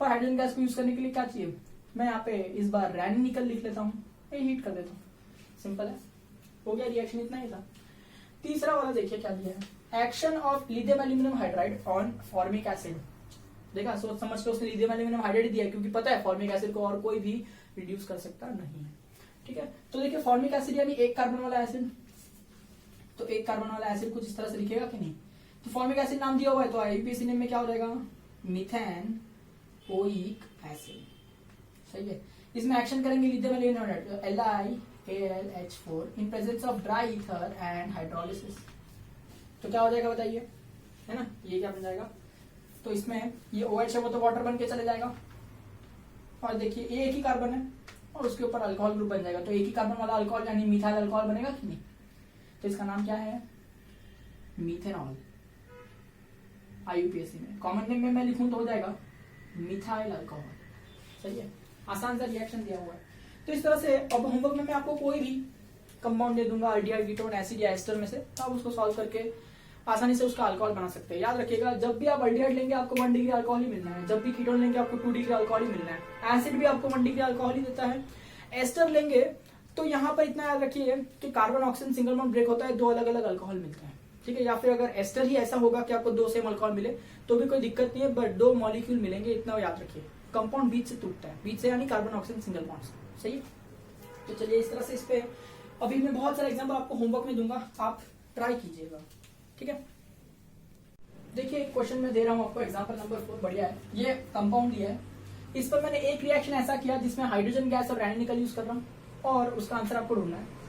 पर हाइड्रोजन गैस को यूज करने के लिए क्या चाहिए, मैं यहाँ पे इस बार रैनी निकल लिख लेता हूँ, ये हीट कर देता हूँ, सिंपल है, हो गया, रिएक्शन इतना ही था। तीसरा वाला देखिए क्या दिया है, action of lithium aluminium hydride on formic acid. देखा, सोच समझ के उसने लिथियम एल्यूमिनियम हाइड्राइड दिया, क्योंकि पता है फॉर्मिक एसिड को और कोई भी रिड्यूस कर सकता नहीं है। ठीक है, तो देखिए फॉर्मिक एसिड यानी एक कार्बन वाला एसिड, तो एक कार्बन वाला एसिड कुछ इस तरह से लिखेगा कि नहीं। तो फॉर्मिक एसिड नाम दिया हुआ है, तो IUPAC नेम में क्या हो जाएगा, मीथेन ओइक एसिड। सही है, इसमें एक्शन करेंगे lithium aluminium hydride, LiAlH4 in presence of dry ether and hydrolysis. तो क्या हो जाएगा बताइए, है ना, ये क्या बन जाएगा, तो इसमें ये OH है वो तो वाटर बन के चले जाएगा, और देखिए एक ही कार्बन है और उसके ऊपर अल्कोहल ग्रुप बन जाएगा, तो एक ही कार्बन वाला अल्कोहल यानी मिथाइल अल्कोहल बनेगा कि नहीं। तो इसका नाम क्या है, मीथेनॉल। IUPAC में कॉमन नेम में मैं लिखूं तो हो जाएगा मिथाइल अल्कोहल। सही है, आसान सा रिएक्शन दिया हुआ है। तो इस तरह से अब होमवर्क में मैं आपको कोई भी कंपाउंड दे दूंगा अल्डिहाइड कीटोन एसिड या एस्टर में से, तो आप उसको सॉल्व करके आसानी से उसका अल्कोहल बना सकते हैं। याद रखिएगा, जब भी आप अल्डिहाइड लेंगे आपको 1 डिग्री अल्कोहल ही मिलना है, जब भी कीटोन लेंगे आपको 2 डिग्री अल्कोहल ही मिलना है, एसिड भी आपको 1 डिग्री अल्कोहल ही देता है। एस्टर लेंगे तो यहाँ पर इतना याद रखिए कि carbon oxygen single bond break होता है, 2 अलग अलग अल्कोहल मिलते हैं। ठीक है, या फिर अगर एस्टर ही ऐसा होगा कि आपको 2 सेम अल्कोहल मिले तो भी कोई दिक्कत नहीं है, बट 2 मॉलिक्यूल मिलेंगे, इतना याद रखिए। कंपाउंड बीच से टूटता है, बीच से यानी कार्बन ऑक्सीजन सिंगल बॉन्ड से। सही है, तो चलिए इस तरह से इस पे अभी मैं बहुत सारे एग्जाम्पल आपको होमवर्क में दूंगा, आप ट्राई कीजिएगा। ठीक है, देखिए एक क्वेश्चन में दे रहा हूं आपको, एग्जाम्पल नंबर 4, बढ़िया है। ये कंपाउंड दिया है, इस पर मैंने एक रिएक्शन ऐसा किया जिसमें हाइड्रोजन गैस और रैनी निकल यूज कर रहा हूँ, और उसका आंसर आपको ढूंढना है।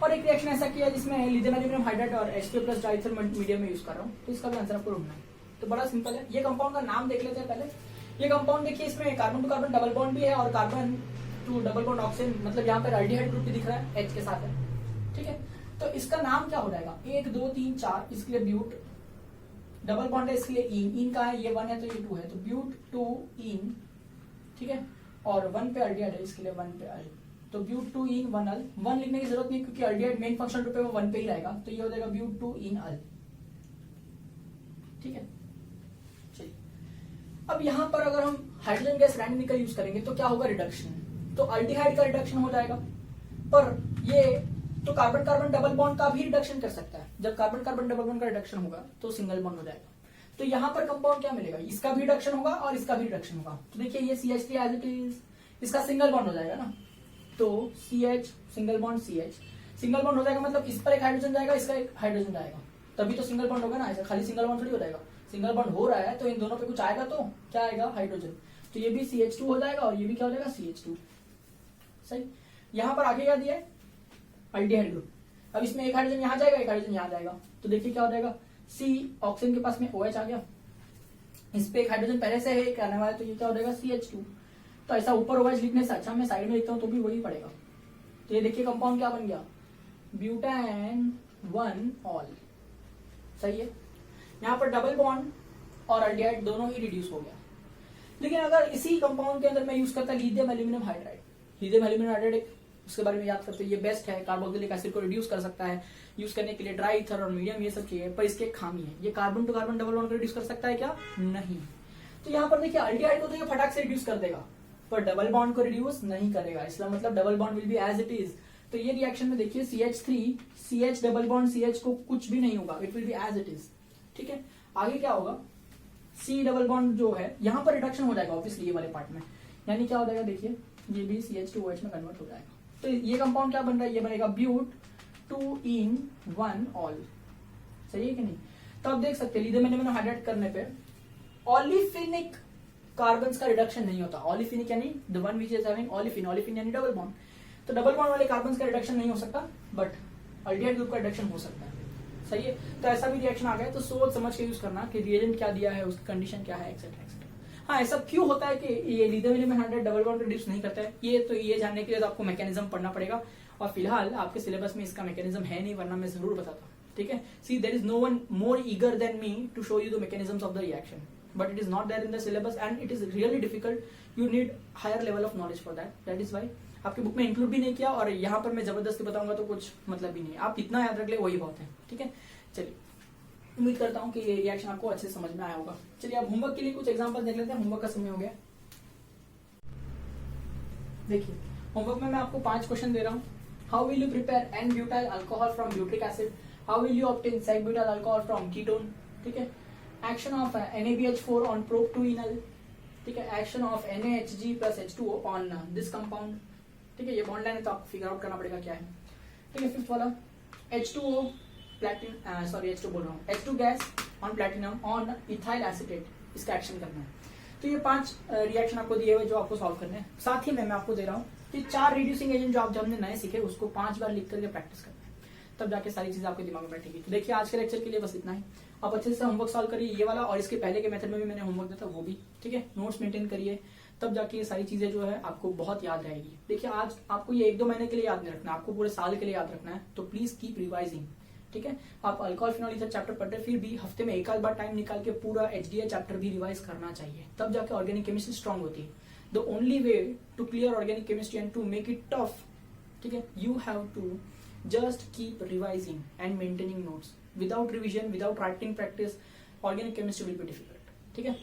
और एक रिएक्शन ऐसा किया जिसमें लिथियम एल्यूमिनियम हाइड्राइड और H2 प्लस डाइथर मीडियम में यूज कर रहा हूँ, तो इसका भी आंसर आपको ढूंढना है। तो बड़ा सिंपल है, ये कंपाउंड का नाम देख लेते हैं पहले। ये कंपाउंड देखिए, इसमें carbon to carbon double bond भी है और carbon to double bond oxygen, मतलब यहाँ पर अल्डिहाइड ग्रुप भी दिख रहा है, H के साथ है। ठीक है, तो इसका नाम क्या हो जाएगा, 1 2 3 4, इसके लिए ब्यूट, डबल बॉन्ड है इसके लिए इन का है, ये 1 है तो ये 2 है, तो ब्यूट 2 इन। ठीक है, और 1 पे अल्डिहाइड है, इसके लिए 1 पे अल, तो ब्यूट 2 इन 1 अल। 1 लिखने की जरूरत नहीं क्योंकि अल्डिहाइड मेन फंक्शन ग्रुप है, वो 1 पे ही रहेगा, तो ये हो जाएगा ब्यूट 2 इन अल। ठीक है, चलिए अब यहाँ पर अगर हम हाइड्रोजन गैस रैंडम निकल यूज करेंगे तो क्या होगा, रिडक्शन, तो अल्डिहाइड का रिडक्शन हो जाएगा, पर ये तो कार्बन कार्बन डबल बॉन्ड का भी रिडक्शन कर सकता है। जब कार्बन कार्बन डबल बॉन्ड का रिडक्शन होगा तो सिंगल बॉन्ड हो जाएगा, तो यहाँ पर कंपाउंड क्या मिलेगा, इसका भी रिडक्शन होगा और इसका भी रिडक्शन होगा। तो देखिए ये CH3 एज इट इज, इसका सिंगल बॉन्ड हो जाएगा ना, तो CH single bond CH single bond हो जाएगा, मतलब इस पर एक हाइड्रोजन जाएगा, इसका एक हाइड्रोजन जाएगा, तभी तो सिंगल बॉन्ड होगा ना, ऐसा खाली सिंगल बॉन्ड थोड़ी हो जाएगा। सिंगल बॉन्ड हो रहा है तो इन दोनों पे कुछ आएगा, तो क्या आएगा, हाइड्रोजन, तो ये भी CH2 हो जाएगा और ये भी क्या हो जाएगा, CH2। सही, यहाँ पर आगे क्या दिया है, अल्डिहाइड ग्रुप। अब इसमें एक हाइड्रोजन यहाँ जाएगा, एक हाइड्रोजन यहाँ जाएगा, तो देखिए क्या हो जाएगा, C ऑक्सीजन के पास में OH आ गया, इस पे एक हाइड्रोजन पहले से है करने वाला, तो ये क्या हो जाएगा, CH2। तो ऐसा ऊपर OH लिखने से अच्छा मैं साइड में लिखता हूँ तो भी वही पड़ेगा। तो ये देखिए कंपाउंड क्या बन गया, ब्यूटान 1 ऑल। सही है। यहाँ पर डबल बॉन्ड और अल्डिहाइड दोनों ही रिड्यूस हो गया। लेकिन अगर इसी कंपाउंड के अंदर मैं यूज करता lithium aluminium hydride, lithium aluminium hydride उसके बारे में याद करते हैं, ये बेस्ट है, कार्बोक्सिलिक एसिड को रिड्यूस कर सकता है, यूज करने के लिए ड्राई ईथर और मीडियम ये सब चाहिए, पर इसके खामी है, ये carbon to carbon double bond को रिड्यूस कर सकता है क्या? नहीं। तो यहाँ पर देखिए अल्डिहाइड को तो ये फटाक से रिड्यूस कर देगा, पर डबल बॉन्ड को रिड्यूस नहीं करेगा, इसका मतलब double bond will be as it is. तो ये रिएक्शन में देखिए CH3 CH double bond CH को कुछ भी नहीं होगा, it will be as it is. ठीक है, आगे क्या होगा, C डबल बॉन्ड जो है यहाँ पर रिडक्शन हो जाएगा ऑब्वियसली ये वाले पार्ट में, यानी क्या हो जाएगा देखिए ये भी CH2OH में कन्वर्ट हो जाएगा। तो ये कंपाउंड क्या बन रहा है, ये बनेगा ब्यूट 2 in 1 ऑल। सही है कि नहीं? तो आप देख सकते हैं लिथियम एल्यूमिनियम हाइड्राइड करने पे ऑलिफिनिक कार्बन्स का रिडक्शन नहीं होता। ऑलिफिनिक यानी the one which is having olefin, olefin यानी डबल बॉन्ड, तो डबल बॉन्ड वाले कार्बन्स का रिडक्शन नहीं हो सकता, बट अल्डिहाइड ग्रुप का रिडक्शन हो सकता है। सही है, तो ऐसा भी रिएक्शन आ गया, तो सोच समझ के यूज करना कि रिएजेंट क्या दिया है, उसकी कंडीशन क्या है, एक्सेट्रा एक्सेट्रा। हाँ, ऐसा क्यों होता है कि ये lithium aluminium hydride double bond reduce नहीं करता है, ये जानने के लिए तो आपको मैकेनिज्म पढ़ना पड़ेगा, और फिलहाल आपके सिलेबस में इसका मैकेनिज्म है नहीं, वरना मैं जरूर बताता। ठीक है, see there is no one more eager than me to show you the mechanisms of the reaction, but it is not there in the syllabus and it is really difficult. You need higher level of knowledge for that is why आपकी बुक में इंक्लूड भी नहीं किया, और यहाँ पर मैं जबरदस्ती बताऊंगा तो कुछ मतलब ही नहीं, आप इतना याद रख ले वही बहुत है। ठीक है, चलिए उम्मीद करता हूँ कि ये रिएक्शन आपको अच्छे से समझ में आया होगा। चलिए अब होमवर्क के लिए कुछ एग्जांपल देख लेते हैं, होमवर्क का समय हो गया। देखिए होमवर्क में मैं आपको 5 क्वेश्चन दे रहा हूँ। How will you prepare n butyl alcohol from butyric acid, how will you obtain sec butyl alcohol from ketone, ठीक है, एक्शन ऑफ NaBH4 ऑन प्रोप-2-enol, ठीक है, action of NaHG plus H2O on this compound, ठीक है, ये बॉन्ड लाइन है तो आपको फिगर आउट करना पड़ेगा क्या है। ठीक है, फिफ्थ वाला H2O H2 बोल रहा हूँ, H2 gas on platinum on ethyl acetate, इसका एक्शन करना है। तो ये 5 रिएक्शन आपको दिए हुए जो आपको सॉल्व करने हैं। साथ ही में मैं आपको दे रहा हूँ कि 4 रिड्यूसिंग एजेंट जो हमने नए सीखे उसको 5 बार लिख करके प्रैक्टिस करना है, तब जाके सारी चीजें आपके दिमाग में बैठेगी। तो देखिए आज के लेक्चर के लिए बस इतना ही। आप अच्छे से होमवर्क सॉल्व करिए ये वाला, और इसके पहले के मेथड में भी मैंने होमवर्क दिया था वो भी, ठीक है, नोट्स मेंटेन करिए, तब जाके ये सारी चीजें जो है आपको बहुत याद रहेगी। देखिए आज आपको ये 1-2 महीने के लिए याद नहीं रखना, आपको पूरे साल के लिए याद रखना है, तो प्लीज कीप रिवाइजिंग। ठीक है, आप अल्कोहल फिनोल ईथर चैप्टर पढ़ते फिर भी हफ्ते में एक आध बार टाइम निकाल के पूरा HDA चैप्टर भी रिवाइज करना चाहिए, तब जाके ऑर्गेनिक केमिस्ट्री स्ट्रांग होती है। The only way to clear organic chemistry and to make it tough, ठीक है, you have to just keep revising and maintaining notes. Without revision, without writing practice, organic chemistry will be difficult. ठीक है,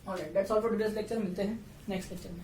alright, that's all for today's lecture. मिलते हैं नेक्स्ट लेक्चर में।